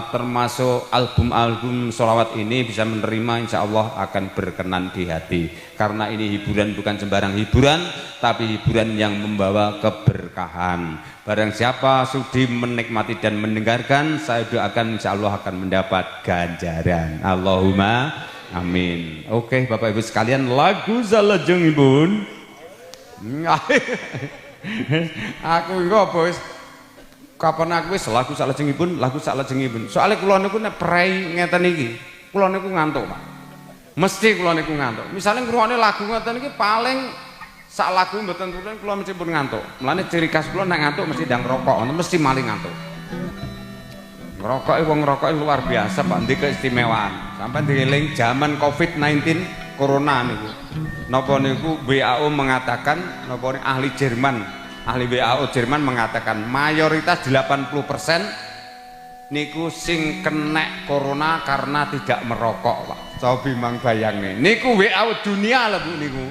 termasuk album-album sholawat ini bisa menerima, insya Allah akan berkenan di hati. Karena ini hiburan bukan sembarang hiburan, tapi hiburan yang membawa keberkahan. Barang siapa sudi menikmati dan mendengarkan, saya doakan insya Allah akan mendapat ganjaran. Allahumma amin. Oke Bapak Ibu sekalian, lagu salajengipun. Aku engko bos. Kapan aku wis lagu salajengipun, lagu salajengipun. Soale kula niku nek prei ngeten iki, kula niku ngantuk, Pak. Mesti kula niku ngantuk. Misale ngrungokne lagu ngeten iki paling sak lagu mboten turun kula mesti pun ngantuk. Mulane ciri khas kula nek ngantuk mesti ndang rokok, mesti maling ngantuk. Ngerokoke wong ngerokoke luar biasa, Pak, ndek keistimewaan. Sampai dieling zaman Covid-19 corona niku. Napa niku WHO mengatakan, napa ahli Jerman, ahli WHO Jerman mengatakan mayoritas 80% niku sing kena corona karena tidak merokok, Pak. Cobi mang bayangne. Niku WHO dunia lho Bu niku.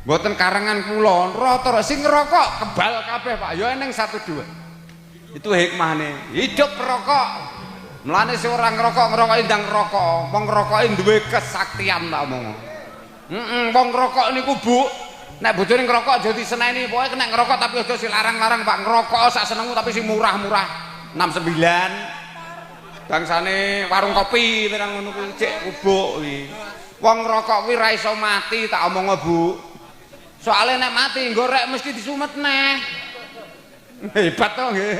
Mboten karangan kula, rata sing ngerokok kebal kabeh, Pak. Ya eneng 1 2. Itu hikmahne. Hidup merokok. Mulane sing ora ngerokok ngerokoki ndang ngerokok. Wong ngerokoki duwe kesaktian tak omong. Wong ngerokok niku Bu, nek bojone ngerokok aja diseneni, pokoke nek ngerokok tapi aja silarang-larang, Pak. Ngerokok sak senengmu tapi sing murah-murah. 69. Bangsane warung kopi terang ngono kuwi cek kubuk kuwi. Wong ngerokok kuwi ra iso mati tak omong Bu. Soale nek mati gorek mesti disumet neh. Hebat to nggih.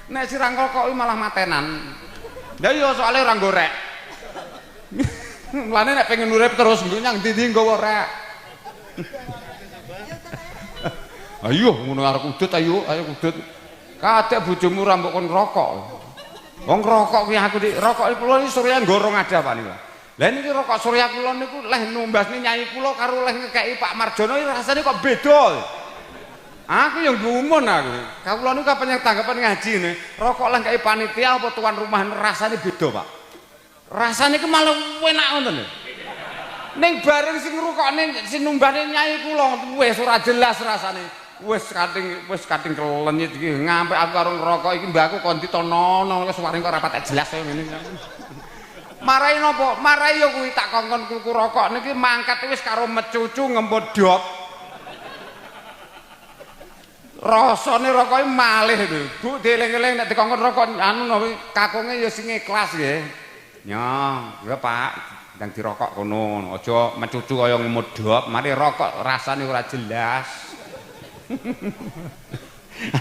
Nek sirang rokok kuwi malah matenan. Lah iya soalnya orang gorek. Mulane nek pengen urip terus nyang ndi-ndi nggawa rek. Ayo ngono arek udut ayo udut. Kadek bojomu ra mbok kon rokok. Wong rokok kuwi aku dik rokok kula iki surya gorong ada Pak niku. Lah niki rokok surya kula niku leh numbasne nyai kula karo leh ngekeki Pak Marjono iki rasane kok beda. Aku yang gumun aku. Kula niku kapan yang tanggapan ngaji nih. Rokok leh ngekeki panitia apa tuan rumah rasane beda, Pak. Rasane ku malah enak ngoten lho. Ning bareng sing ngrukokne sing numbane nyai kula wis ora jelas rasane. wis kating kelenyit iki ngampe aku karo ngerokok iki mbakku kon ditonono wis waring kok rapat jelas kaya ngene. Marai napa? Marai ya kuwi tak kongkon kuku rokok niki mangkat wis karo mecucu ngempot dop. Rasane rokoke malih lho. Bu dieling-eling nek dikongkon rokok anu napa kakunge ya sing ikhlas nggih. Ya Pak, ndang dirokok kono, aja mecucu kaya ngemut dop, mari rokok rasane ora jelas.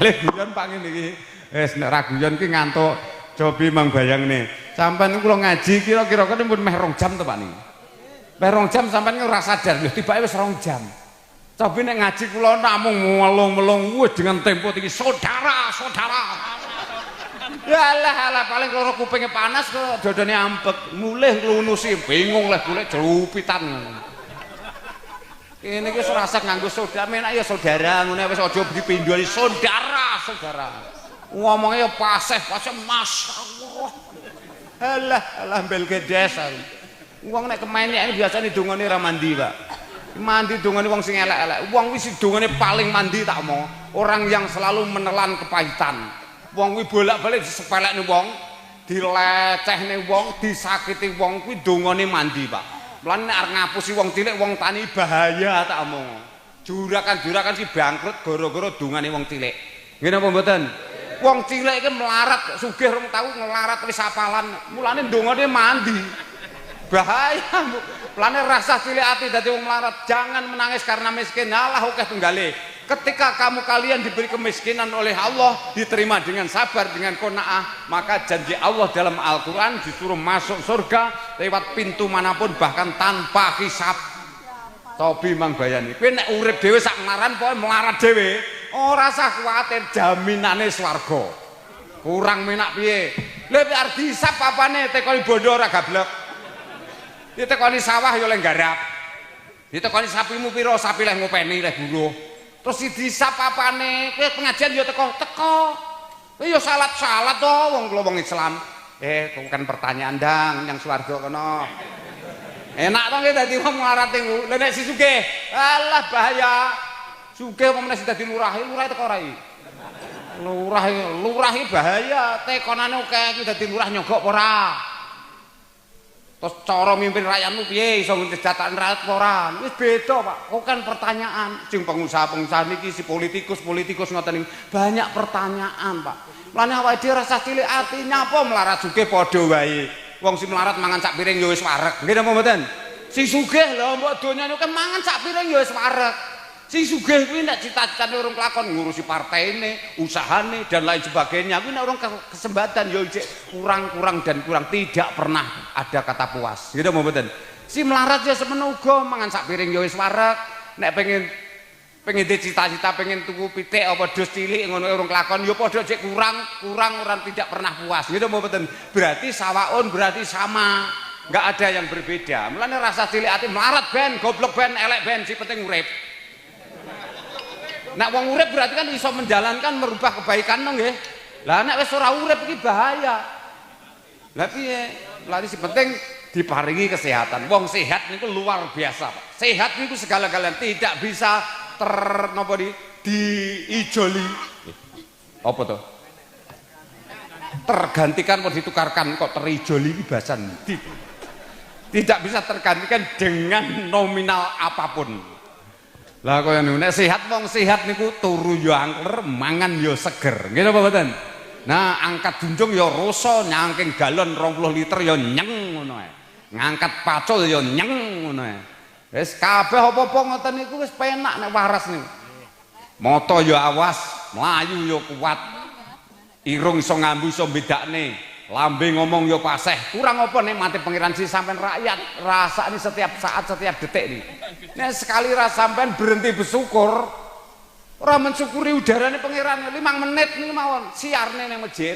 Ale guyon Pak ngene iki. Wis nek ra guyon ki ngantuk. Cobi mang bayangne. Sampeyan kula ngaji kira-kira kene pun meh 2 jam to Pak niki. Meh 2 jam sampeyan ora sadar lho tibake wis 2 jam. Cobi nek ngaji kula namung melung-melung wis dengan tempo tinggi saudara. Ya alah paling loro kupinge panas kok dodone ampek, mulih nglunusi bingung lah golek jelupitan. Kene iki ora usah nganggo saudara, menak ya saudara ngene wis aja dipindhoni saudara. Ngomongnya ya paseh masyaallah. Alah bel gedes aku. Wong nek kemenyek biasane dongane ra mandi, Pak. Mandi dongane wong sing elek-elek. Wong wis dongane paling mandi tak omong. Orang yang selalu menelan kepahitan. Wong kuwi bolak-balik disepelekne wong, dilecehne wong, disakiti wong kuwi dongane mandi, Pak. Mulane nek arep ngapusi wong cilik, wong tani bahaya tak omong. Jurakan-jurakan ki bangkrut gara-gara dongane wong cilik. Nggih napa mboten? Wong cilik iki melarat, sugih rong tau ngelarat wis apalan. Mulane ndongane mandi. Bahaya. Mulane rasa cilik ati dadi wong melarat. Jangan menangis karena miskin. Alah akeh tunggale. Ketika kalian diberi kemiskinan oleh Allah, diterima dengan sabar, dengan qanaah, maka janji Allah dalam Al-Qur'an disuruh masuk surga lewat pintu manapun bahkan tanpa hisab. Tobi mang bayani. Kowe nek urip dhewe sak ngaran pokoke melarat dhewe. Ora usah kuwatir jaminane swarga. Kurang menak piye? Lha arep dihisab apane tekoni bondo ora gablek. Ditekoni sawah ya oleh garap. Ditekoni sapimu pira, sapi leh ngopeni leh buruh. Terus dihisab apane? Kowe pengajian ya teko. Kowe ya salat to wong kula wong Islam. Bukan pertanyaan dang yang swarga kono. Enak to nggih dadi wong melarat niku. Lha nek si sugih, alah bahaya. Sugih apa meneh sing dadi lurah teko ora iki. Lurah iki bahaya, tekonane akeh iki dadi lurah nyogok apa ora. Terus cara mimpin rakyatmu piye iso ngesejahteraan rakyat apa ora? Wis beda, Pak. Kok kan pertanyaan. Sing pengusaha-pengusaha niki si politikus ngoten niku banyak pertanyaan, Pak. Mulane awake dhewe rasa cilik ati nyapa melarat sugih padha wae. Wong sing melarat mangan sak piring ya wis wareg. Nggih napa mboten? Sing sugih lho mbok donyane kan mangan sak piring ya wis wareg. Sing sugih kuwi nek cita-citane urung kelakon ngurusi partene, usahane dan lain sebagainya. Kuwi nek urung kesempatan ya kurang tidak pernah ada kata puas. Gitu mboten. Si melarat ya semono uga mangan sak piring ya wis wareg. Nek pengen cita-cita pengen tuku pitik apa dos cilik ngono urung kelakon ya padha cek kurang orang tidak pernah puas. Gitu mboten. Berarti sawaun berarti sama. Enggak ada yang berbeda. Mulane rasa cilik ati melarat ben, goblok ben, elek ben, si penting urip. Nek wong urip berarti kan iso menjalankan merubah kebaikan no nggih. Lah nek wis ora urip iki bahaya. Lah piye? Lari si penting diparingi kesehatan. Wong sehat niku luar biasa, Pak. Sehat niku segala-galanya tidak bisa diijoli. Apa to? Tergantikan atau ditukarkan kok terijoli iki bahasan. Tidak bisa tergantikan dengan nominal apapun. Lah kaya niku nek sehat wong sehat niku turu ya angker, mangan ya seger. Nggih napa mboten? Nah, angkat junjung ya rasa, nyangking galon 20 liter ya nyeng ngono ae. Ngangkat pacul ya nyeng ngono ae. Wis kabeh apa-apa ngoten niku wis penak nek waras niku. Mata ya awas, mlayu ya kuat. Irung iso ngambu iso bedakne. Lambe ngomong yo paseh, kurang apa nikmati pangeran si sampean rakyat rasane setiap saat setiap detik nih. Nek sekali rasa sampean berhenti bersyukur, ora mensyukuri udarane pangeran 5 menit nih mawon siarne ning masjid.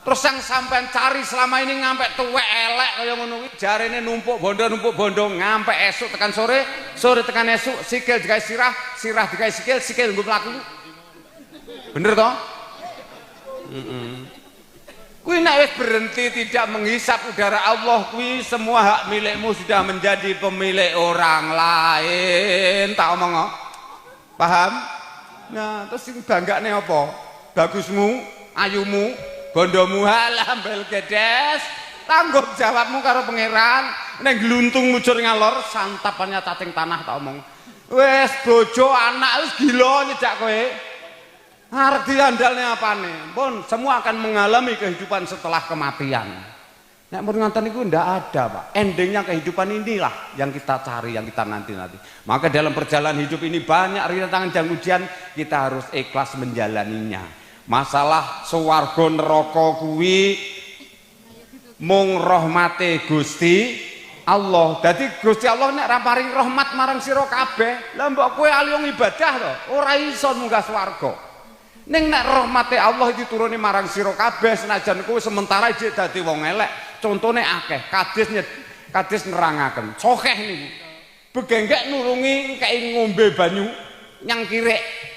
Terus yang sampean cari selama ini ngampe tuwek elek kaya ngono kuwi jarene numpuk bondo ngampe esuk tekan sore tekan esuk sikil digawe sirah digawe sikil nggo mlaku. Bener toh? Kuwi nek wis berhenti tidak menghisap udara Allah kuwi semua hak milikmu sudah menjadi pemilik orang lain. Tak omong Paham? Nah, terus sing banggane apa? Bagusmu, ayumu, bondomu halah mbel gedes. Tanggung jawabmu karo pangeran. Nek gluntung lucur ngalor santapannya cacing tanah tak omong. Wes bojo anak wis gila nyejak kowe. Arep diandalne apane? Pun semua akan mengalami kehidupan setelah kematian. Nek mun ngoten niku ndak ada, Pak. Endingnya kehidupan inilah yang kita cari, yang kita nanti-nanti. Maka dalam perjalanan hidup ini banyak rintangan dan ujian, kita harus ikhlas menjalaninya. Masalah swarga neraka kuwi mung rahmate Gusti Allah. Dadi Gusti Allah nek ra paring rahmat marang sira kabeh, lah mbok kowe aliyong ibadah to, ora iso munggah swarga. Ning nek rahmate Allah iki turune marang sira kabeh senajan kowe sementara jek dadi wong elek, contone akeh, kadis nerangaken. Sokeh niku. Begenggek nurungi kei ngombe banyu nyang kirek.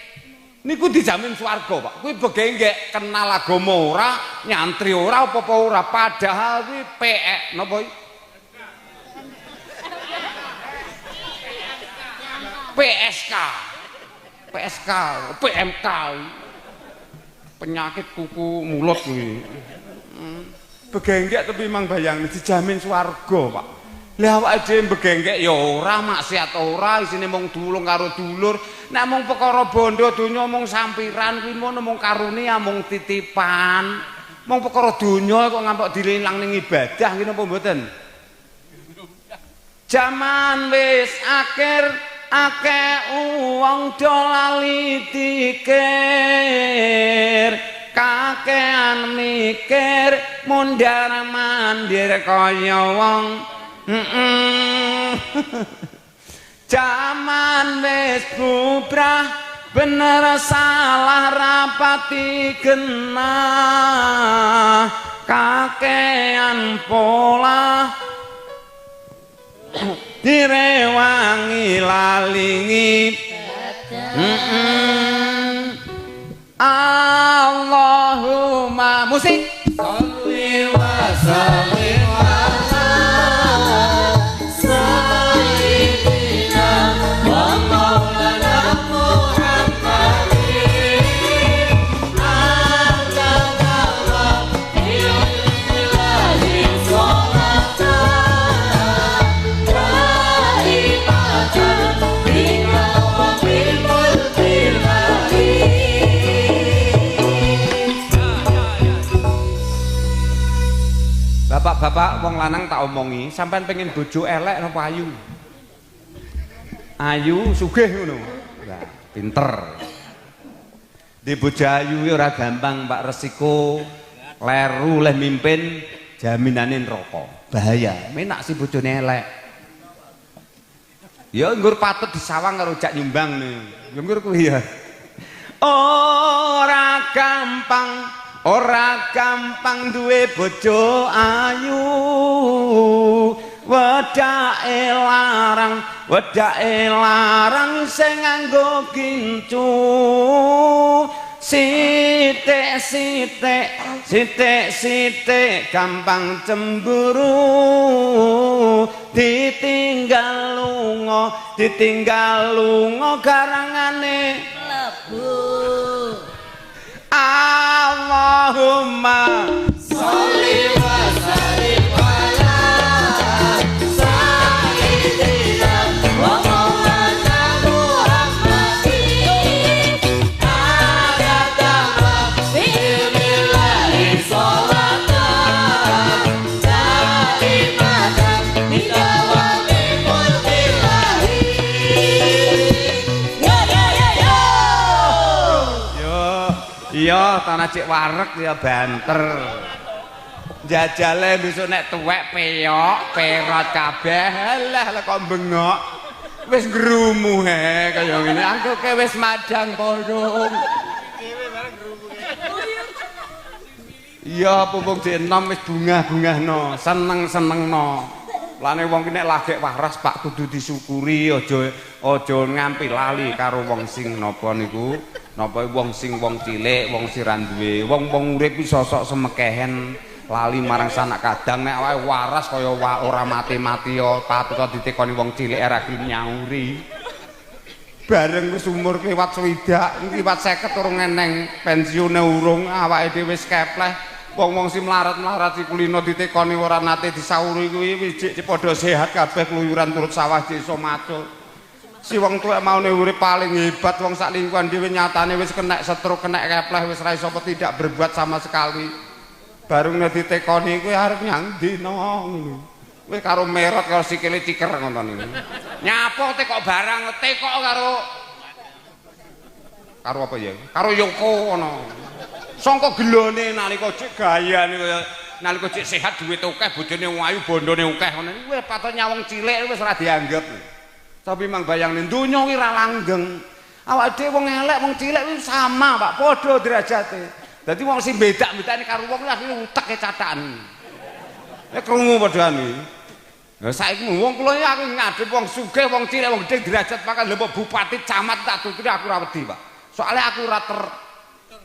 Niku dijamin swarga, Pak. Kuwi begenggek kenal agama ora, nyantri ora apa-apa ora, padahal kuwi PE napa iki? PSK, PMK. Penyakit kuku mulut kuwi. Begenggek tapi memang bayang dijamin swarga, Pak. Lah awake dhewe begenggek ya ora, maksiat ora, isine mung dulung karo dulur. Nek mung perkara bondo donya mung sampiran kuwi mung karune mung titipan. Mung perkara donya kok ngampok dilelang ning ibadah ngene apa mboten? Jaman wis akhir akeh wong do lali dikir. Kakean mikir mundar mandir kaya wong Jaman wis bubrah bener salah rapati genah kakean pola direwangi lalingi Allahumma musik Sholli wa sallim ala sayyidina wa maulana Muhammadin ala ilahi sholatan daimatan bika wa bil mulkilahi. Bapak-bapak wong lanang tak omongi, sampean pengen bojo elek napa ayu? Ayu sugih ngono. Lah, pinter. Di bojo ayu ora gampang, Pak, resiko leru leh mimpin jaminane neraka. Bahaya. Menak si bojone elek. Ya nggur patut disawang karo jak nyumbang nih. Ya nggur kuwi ya. Ora gampang duwe bojo ayu wedake larang sing nganggo gincu sithik gampang cemburu ditinggal lunga garangane lebu Allahumma Sholli wa sallim ala sayyidina wa maulana Muhammadin ala bismillahi sholatan daimatan bika wa bil mulkilahi. Iya, tanah cek wareg ya banter. Jajale besok nek tuwek peyok, perot kabeh, lah kok bengok. Wis ngrumu he kaya ngene. Angko ke wis madang porong. Iya, pumpung dienom wis bungah-bungahno, seneng-senengno. Lane wong ki nek lagek waras Pak kudu disyukuri, aja ngampi lali karo wong sing napa niku. Napa wong sing wong cilik, wong sing ra duwe, wong urip iso sok semekehen lali marang sanak kadang nek wae waras kaya ora mati-mati ya patut ditekoni wong cilik ra gelem nyauri. Bareng wis umur kliwat swidak, kliwat 50 urung eneng, pensiune urung, awake dhewe wis kepleh. Wong-wong sing melarat-melarat si kulino ditekoni ora nate disauri kuwi wis jek padha sehat kabeh keluyuran turut sawah jek iso macul. Si wong tuwek maune urip paling hebat wong sak lingkungan dhewe nyatane wis kena stroke, kena kepleh, wis ra iso tidak berbuat sama sekali. Bareng nek ditekoni kuwi arep nyang ndi ngono. Kowe karo merot karo sikile ciker ngono niku. Nyapo tekok barang tekok karo apa ya? Karo Yoko ngono. Sangka gelone nalika cek gayane kaya nalika cek sehat duwit akeh bojone ayu bondone akeh ngono. Kowe paton nyawang cilik wis ora dianggep. Tapi mang bayangne donya kuwi ra langgeng. Awake dhewe wong elek wong cilik kuwi sama, Pak, padha derajate. Dadi wong sing bedak-bedane karo wong kuwi akhire uteke catakan. Nek krungu padhane. Lah saiki wong kula iki aku ngadep wong sugih, wong cilik, wong gedhe derajat pakan lho bupati, camat tak tuturi aku ora wedi, Pak. Soalnya aku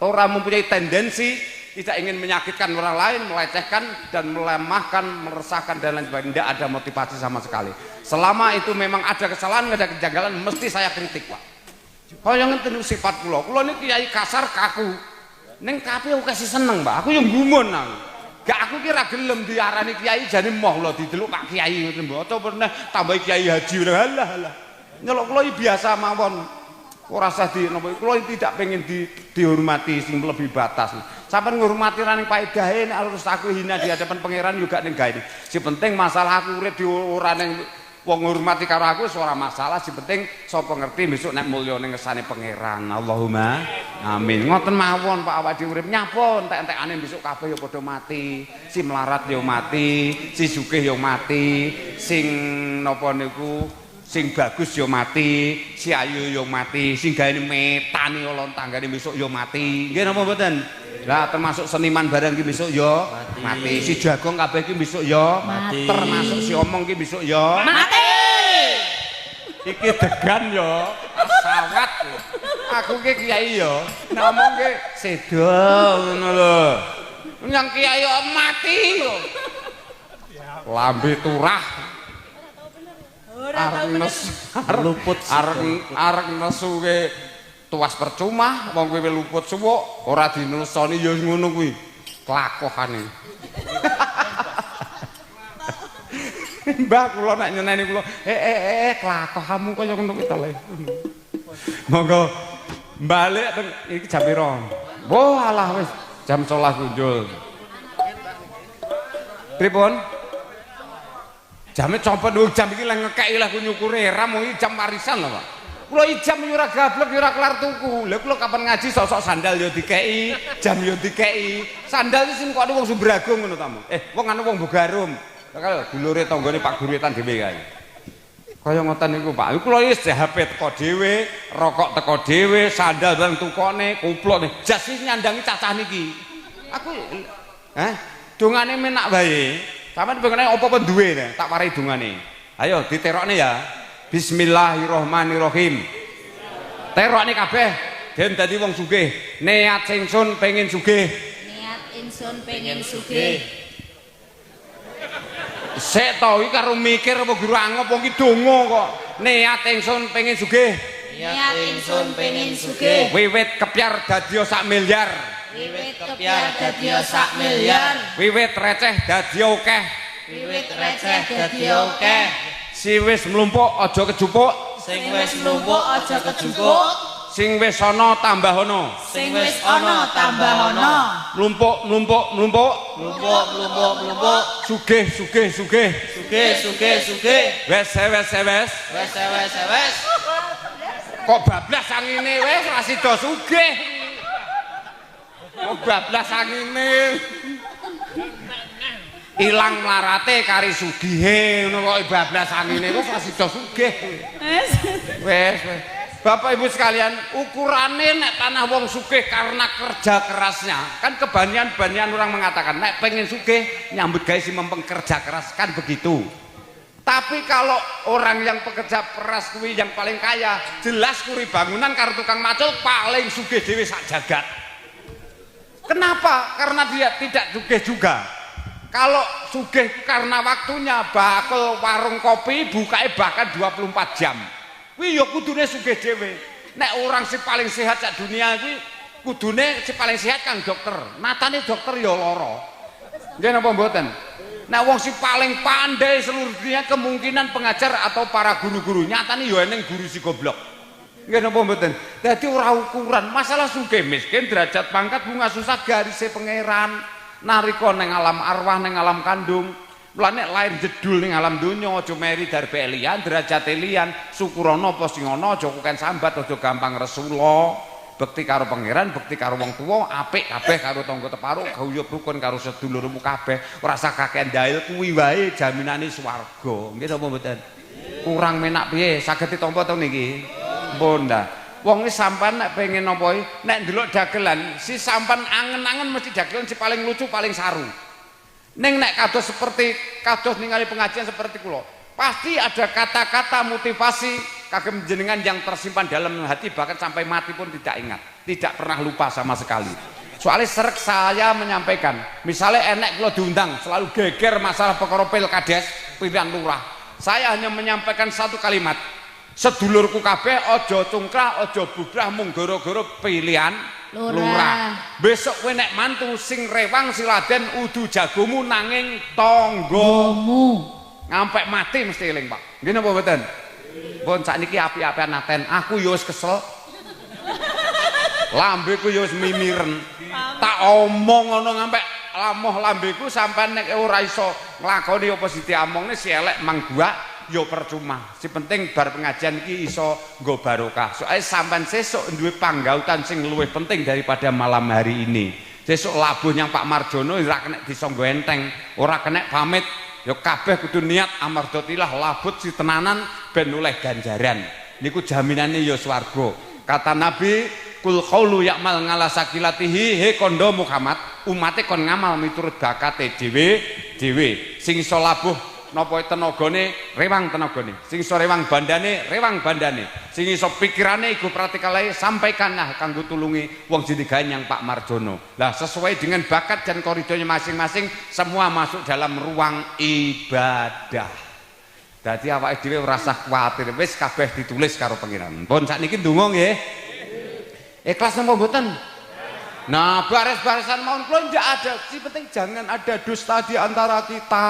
ora mempunyai tendensi tidak ingin menyakitkan orang lain, melecehkan dan melemahkan, meresahkan dan lain sebagainya. Tidak ada motivasi sama sekali. Selama itu memang ada kesalahan, ada kejanggalan, mesti saya kritik, Pak. Kaya ngenten sifat kula. Kula niki kiai kasar kaku. Ning tapi aku kasih seneng, Pak. Aku yang gumun aku. Gak aku kira gelem diarani kiai jane moh lho didelok Pak Kiai ngoten mbok. Apa pernah tambah kiai haji halah. Nyelok kula biasa mawon. Ora usah di napa kula tidak pengen dihormati sing lebih batas. Sampeyan ngurmati ra ning paedahe nek alus aku hina di hadapan pangeran juga ning gawe. Si penting masalah aku urip di ora ning wong ngurmati karo aku wis ora masalah, si penting sapa ngerti besok nek mulya ning ngersane pangeran. Allahumma amin. Ngoten mawon Pak awake urip nyapa entek-entekane besok kabeh ya padha mati. Si melarat ya mati, si sugih ya mati, sing napa niku sing bagus ya mati, si ayu ya mati, sing gaene metani ala tanggane besok ya mati. Nggih napa mboten? Lah termasuk seniman barang ki besok ya mati. Si jagung kabeh ki besok ya mati. Termasuk si omong ki besok ya mati. Iki degan ya sawat. Aku ki kiai ya ngomong ki sedo ngono lho. Nyang kiai yo mati lho. Lambe turah. Arek nesu ke tuas percuma wong kowe luput suwuk ora dinusoni ya ngono kuwi kelakuane. Mbah kula nek nyeneni kula kelakuanmu kaya ngono kuwi to le. Monggo balik iki jam pira? Wah alah wis jam 12 kunjul. Pripun? Jame copot jam iki lek ngekeki lah ku nyukure ram iki jam warisan lho, Pak. Kula ijam yo ora gablek yo ora kelar tuku. Lha kula kapan ngaji sok-sok sandal yo dikeki, jam yo dikeki. Sandal iki sing kok wong Sumbragung ngono ta, wong anu wong Bogarum. Kalau dulure tanggane Pak Guru Wetan dhewe kae. Kaya ngoten niku, Pak. Kula iki HP teko dhewe, rokok teko dhewe, sandal bareng tukone, kuplok nih. Jas iki nyandangi cacah niki. Aku dongane menak wae. Sampeyan pengen apa duwe tak warai dongane. Ayo diterokne ya. Bismillahirrahmanirrahim. Terokne kabeh den dadi wong sugih. Niat ingsun pengin sugih. Niat ingsun pengin sugih. Sik to iki karo mikir apa guru angop wong iki donga kok. Niat ingsun pengin sugih. Niat ingsun pengin sugih. Wiwit kepyar dadi sak miliar. Wiwit kepyar dadi sak miliar. Wiwit receh dadi akeh. Wiwit receh dadi akeh. Si wis mlumpuk aja kejupuk. Sing wis mlumpuk aja kejupuk. Sing wis ana tambah ana. Sing wis ana tambah ana. Mlumpuk. Mlumpuk. Sugih. Sugih. Wes. Kok bablas angine wis ora sida sugih. Kok bablas angine. Ilang mlarate kari sugihe ngono kok bablas angine wis ora sida sugih. Wes. Bapak Ibu sekalian, ukurane nek tanah wong sugih karena kerja kerasnya. Kan kebanyakan orang mengatakan nek pengen sugih nyambut gawe si mempeng kerja keras kan begitu. Tapi kalau orang yang pekerja keras kuwi yang paling kaya, jelas kuri bangunan karo tukang macul paling sugih dhewe sak jagat. Kenapa? Karena dia tidak sugih juga. Kalau sugih karena waktunya bakul warung kopi bukanya bahkan 24 jam. kuwi ya kudune sugih dhewe. Nek orang sing paling sehat sak dunia kuwi kudune sing paling sehat kang dokter. Natane dokter ya lara. Nggih napa mboten? Nek wong sing paling pandai seluruh dunia kemungkinan pengajar atau para guru-guru nyatane ya eneng guru si goblok. Nggih napa mboten? Dadi ora ukuran masalah sugih miskin derajat pangkat bunga susah garise pangeran. Narika ning alam arwah ning alam kandung. Mulane lahir jedul ning alam donya aja meri darbe liyan derajate liyan syukurana apa sing ana aja kuken sambat aja gampang resula bekti karo pangeran bekti karo wong tuwa apik kabeh karo tangga teparu guyub rukun karo sedulurmu kabeh ora usah kakean dail kuwi wae jaminane swarga nggih napa mboten kurang menak piye saged ditampa to niki mpun dah wong iki sampean nek pengen napa nek ndelok dagelan si sampean angen-angen mesti dagelan si paling lucu paling saru. Neng nek kados ningali pengajian seperti kula. Pasti ada kata-kata motivasi kagem jenengan yang tersimpan dalam hati bahkan sampai mati pun tidak ingat, tidak pernah lupa sama sekali. Soalnya sering saya menyampaikan, misalnya enek kula diundang selalu geger masalah perkara pilkades pilihan lurah. Saya hanya menyampaikan satu kalimat. Sedulurku kabeh aja cungkrah, aja bubrah mung gara-gara pilihan lurah. Besok kowe nek mantu sing rewang siladen udu jagomu nanging tanggamu. Ngampek mati mesti eling, Pak. Nggih napa mboten? Pun sakniki api-apian naten. Aku ya wis kesel. Lambeku ya wis mimiren. Tak omong ngono ngampek lamoh lambeku sampean nek ora iso nglakoni apa sing diomongne si elek mang gua ya percuma. Si penting bar pengajian iki iso nggo barokah. Soale sampean sesuk duwe panggautan sing luwih penting daripada malam hari ini. Sesuk labuh yang Pak Marjono ora kena disanggo enteng, ora kena pamit. Ya kabeh kudu niat amardotilah labut si tenanan ben oleh ganjaran. Niku jaminane ya swarga. Kata Nabi, kul qaulu ya'mal ngala sakilatihi he kondo Muhammad, umate kon ngamal miturut bakate dhewe. Sing iso labuh napa tenagane rewang tenagane sing iso rewang bandane sing iso pikirane iku praktikale sampaikanlah kanggo tulungi wong jenengan yang Pak Marjono. Lah sesuai dengan bakat dan koridornya masing-masing semua masuk dalam ruang ibadah. Dadi awake dhewe ora usah kuwatir wis kabeh ditulis karo pangeran. Pun sakniki ndonga nggih. Ikhlas napa mboten? Nah, baris-barisan mawon kula ndak ada. Si penting jangan ada dusta di antara kita.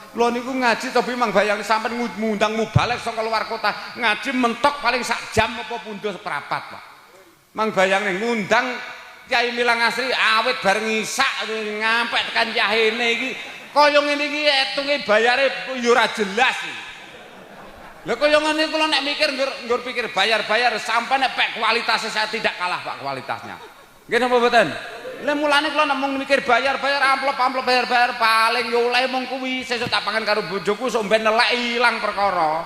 Kula niku ngaji tapi mang bayang sampean ngundang mubalek saka luar kota ngaji mentok paling sak jam apa pundho seprapat Pak. Mang bayang ngundang Kyai Milang Asri awit bareng isak ngampek tekan yahene iki kaya ngene iki etunge bayare yo ora jelas iki. Lha kaya ngene kula nek mikir nggur pikir bayar-bayar sampean nek kualitasnya saya tidak kalah Pak kualitasnya. Nggih napa mboten? Lah mulane kula namung mikir bayar-bayar amplop bayar-bayar paling yo oleh mung kuwi sesuk tak pangan karo bojoku sok ben nelek ilang perkara.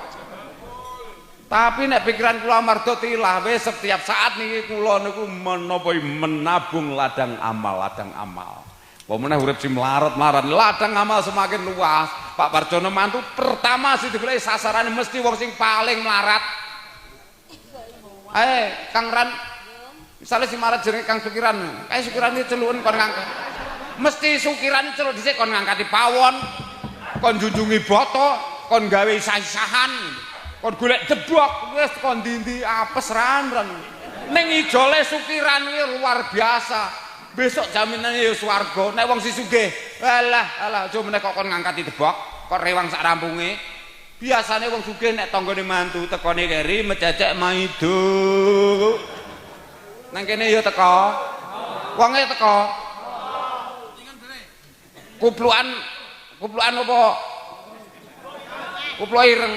Tapi nek pikiran kula mardotilah wis setiap saat niki kula niku menapa menabung ladang amal. Apa meneh urip sing melarat-melarat ladang amal semakin luas. Pak Marjono mantu pertama sing digoleki sasarane mesti wong sing paling melarat. Kang Ran misalnya si marat jenenge Kang Sukiran, Sukiran iki celuken kon ngangkat. Mesti Sukiran celuk dhisik kon ngangkati pawon, kon junjungi boto, kon gawe isah-isahan, kon golek jebok, wis kon ndi-ndi apes ran. Ning ijole Sukiran iki luar biasa. Besok jaminane ya swarga. Nek wong si sugih, alah aja meneh kok kon ngangkati jebok, kok rewang sak rampunge. Biasane wong sugih nek tanggane mantu tekone keri mececek maido. Nang kene ya teko. Wonge teko. Kuplukan apa? Kuplo ireng.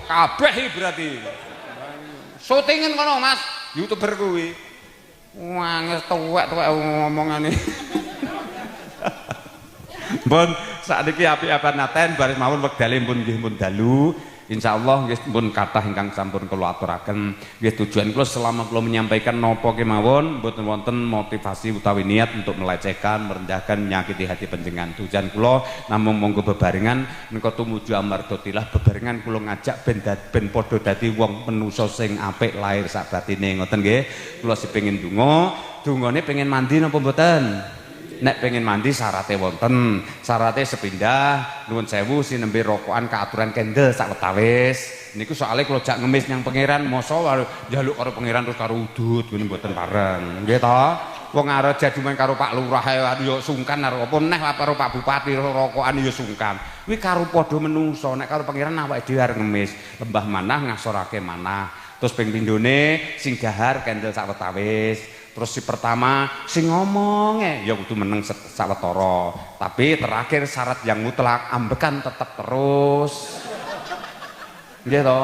Kabeh iki berarti. Syutingen kono, Mas. YouTuber kuwi. Wangis tuwek-tuwek ngomongane. Mbon sakniki apik-apian naten baris mawon wekdale pun nggih pun dalu. Insyaallah nggih pun kathah ingkang sampun kula aturaken. Nggih tujuan kula selama kula menyampaikan napa kemawon mboten wonten motivasi utawi niat untuk melecehkan, merendahkan, menyakiti hati panjenengan. Tujuan kula namung monggo bebarengan menika tumuju amardotilah bebarengan kula ngajak ben padha dadi wong manusa sing apik lahir sak batine ngoten nggih. Kula sepengin donga, dongane pengen mandi napa mboten? nek pengen mandi syaratnya wonten, syaratnya sepindah nuwun sewu sinembe rokokan keaturan kendel sak wetawis. Niku soalnya kalau jak ngemis yang pangeran moso njaluk karo pangeran terus karo udut ngene mboten bareng. Nggih to? Wong arep jaduman karo Pak Lurah yo sungkan karo apa neh karo Pak Bupati rokokan yo sungkan. Kuwi karo padha menungso nek karo pangeran awake dhewe arep ngemis, lembah manah ngasorake manah. Terus ping pindhone sing dahar kendel sak wetawis. Terus si pertama sing ngomong ya kudu meneng sawetara. Tapi terakhir syarat yang mutlak ambekan tetap terus. Nggih to?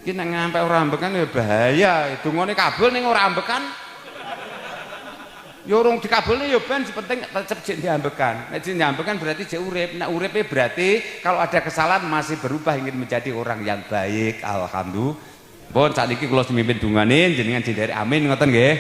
Iki nek ngampe ora ambekan ya bahaya. Dungane kabul ning ora ambekan. Ya urung dikabulne ya ben penting tetep jek diambekan. Nek jek diambekan berarti jek urip. Nek uripe berarti kalau ada kesalahan masih berubah ingin menjadi orang yang baik. Alhamdulillah. Pun saat ini kalau semimpin dungane jenengan jendari amin ngoten nggih.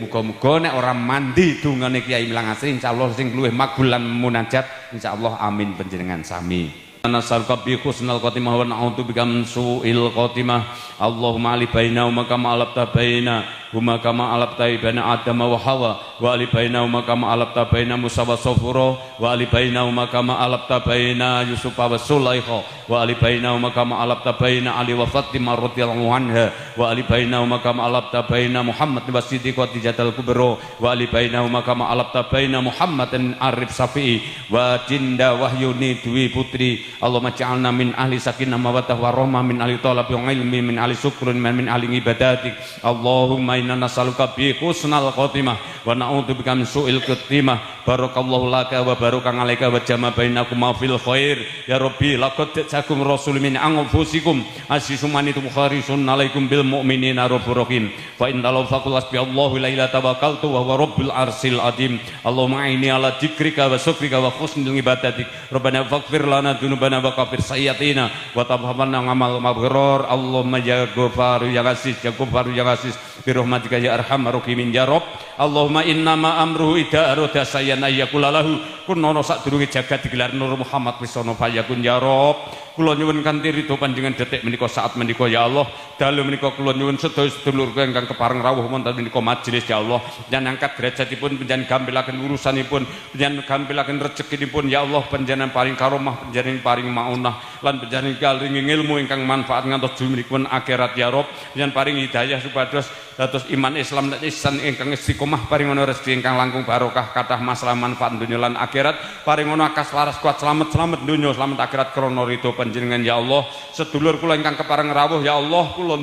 Muga-muga nek orang mandi dungane Kiai Milang Asri insyaallah sing luwih makbul lan munajat insyaallah amin panjenengan sami. Nasalka bi husnal khotimah wa na'udzubika min su'il khotimah. Allahumma ali bainahuma kama alabta baina huma kama alabta baina Adam wa Hawa wa ali bainahuma kama alabta baina Musa wa Safura wa ali bainahuma kama alabta baina Yusuf wa Sulaikha wa ali bainahuma kama alabta baina Ali wa Fatimah radhiyallahu anha wa ali bainahuma kama alabta baina Muhammad wa Siddiq wa Tijatul Kubra wa ali bainahuma kama alabta baina Muhammadin Arif Safi'i wa Jinda Wahyuni Dwi Putri. Allahumma ja'alna min ahli sakinah mawaddah warahmah min ahli talab wa ilmi min ahli syukrun min ahli ibadatik. Allahumma inna nas'aluka bi husnal khotimah wa na'udzubika min su'il khotimah. Barakallahu laka wa baraka 'alaika wa jama' bainakum fil khair ya rabbi laqad ja'akum rasulun min anfusikum azizun manitum kharisun 'alaikum bil mu'minina rabbur rahim fa in law faqul hasbiyallahu la ilaha tawakkaltu wa huwa rabbul arsil azim. Allahumma inni ala dzikrika wa syukrika wa husnil ibadatik. Rabbana faghfir lana dzunubana wa kafir sayyiatina wa taqabbal amal mabrur. Allahumma ya ghaffar ya aziz ya ghaffar ya aziz bi rahmatika ya arhamar rahimin ya rabb. Allahumma inna ma amruhu idza arada sayyan ayyakulalahu kunono sadurunge jagat digelar Nur Muhammad wis ana fayakun ya rabb. Kula nyuwun kanthi ridho panjenengan detik menika saat menika ya Allah. Dalu menika kula nyuwun sedulur ingkang kepareng rawuh wonten menika majelis ya Allah. Panjenengan angkat derajatipun, panjenengan gampilaken urusanipun, panjenengan gampilaken rezekinipun ya Allah. Panjenengan paring karomah, panjenengan paring maunah lan panjenengan paring ilmu ingkang manfaat ngantos jumenipun akhirat ya Rabb. Panjenengan paring hidayah supados dados iman Islam lan ihsan ingkang istiqomah, paring ana rezeki ingkang langkung barokah kathah masalah manfaat dunya lan akhirat, paring ana akas laras kuat selamat dunya selamat akhirat krana ridho panjenengan ya Allah. Sedulur kula ingkang kepareng rawuh ya Allah, kula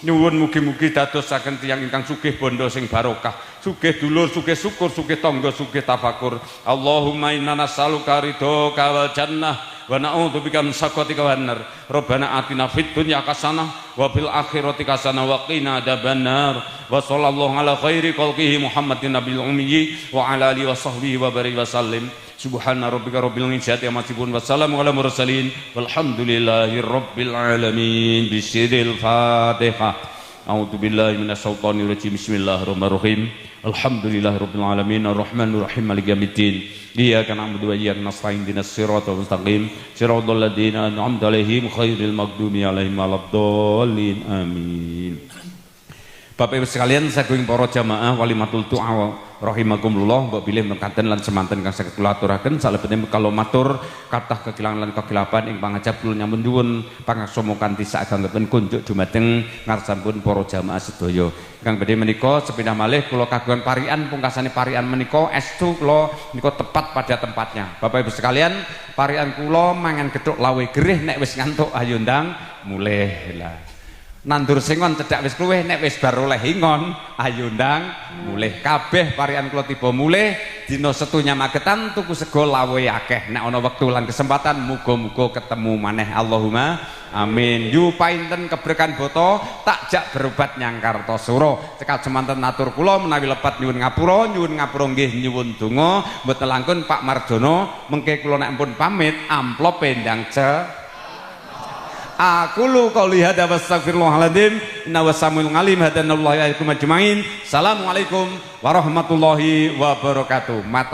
nyuwun mugi-mugi dadosaken tiyang ingkang sugih bondo sing barokah, sugih dulur, sugih syukur, sugih tangga, sugih tafakur. Allahumma inna nas'aluka ridhoka wal jannah wa na'udzubika min sakhatika wan nar. Rabbana atina fid dunya hasanah wa fil akhirati hasanah wa qina adzabannar. Wa sallallahu ala khairi khalqihi Muhammadin nabiyil ummi wa ala alihi wa sahbihi wa barik wa sallim. Subhana rabbika rabbil izzati amma yasifun wa salamun alal mursalin walhamdulillahi rabbil alamin. Bismillahil Fatihah. A'udzu billahi minasyaitonir rajim. Bismillahirrahmanirrahim. Alhamdulillahi rabbil alamin arrahmanir rahim maliki yaumiddin. Iyyaka na'budu wa iyyaka nasta'in ihdinas siratal mustaqim siratal ladzina an'amta 'alaihim ghairil maghdubi 'alaihim waladdallin. Amin. Bapak Ibu sekalian, saking para jamaah walimatul du'a rahimakumullah, mbok bilih mekaten lan semanten kang saged kula aturaken salebetipun kalau matur kathah kekilangan lan kegilapan ing pangajab kula nyambut nyuwun pangaksama kanthi saagengipun kunjuk dumateng ngarsanipun para jamaah sedaya. Kang badhe menika sepindah malih kula kagungan parian pungkasane parian menika estu kula menika tepat pada tempatnya. Bapak Ibu sekalian, parian kula mangan gethuk lawe gerih nek wis ngantuk ayo ndang mulih lah. Nandur singon cedak wis kluwih nek wis bar oleh ingon ayo ndang mulih. Kabeh parian kula tiba mulih dina Setu nyamagetan tuku sego lawe akeh. Nek ana wektu lan kesempatan muga-muga ketemu maneh. Allahumma amin. Yu painten keberkahan boto takjak berobat nyang Kartosuro. Cekal semanten natur kula menawi lepat nyuwun ngapura nggih nyuwun donga mboten langkun Pak Marjono mengke kula nek pun pamit amplope ndang Aku lu qouli hadza wastaghfirullahaladzim inna wasamul ngalim hadanallahu alaikum ajmain. Assalamualaikum warahmatullahi wabarakatuh.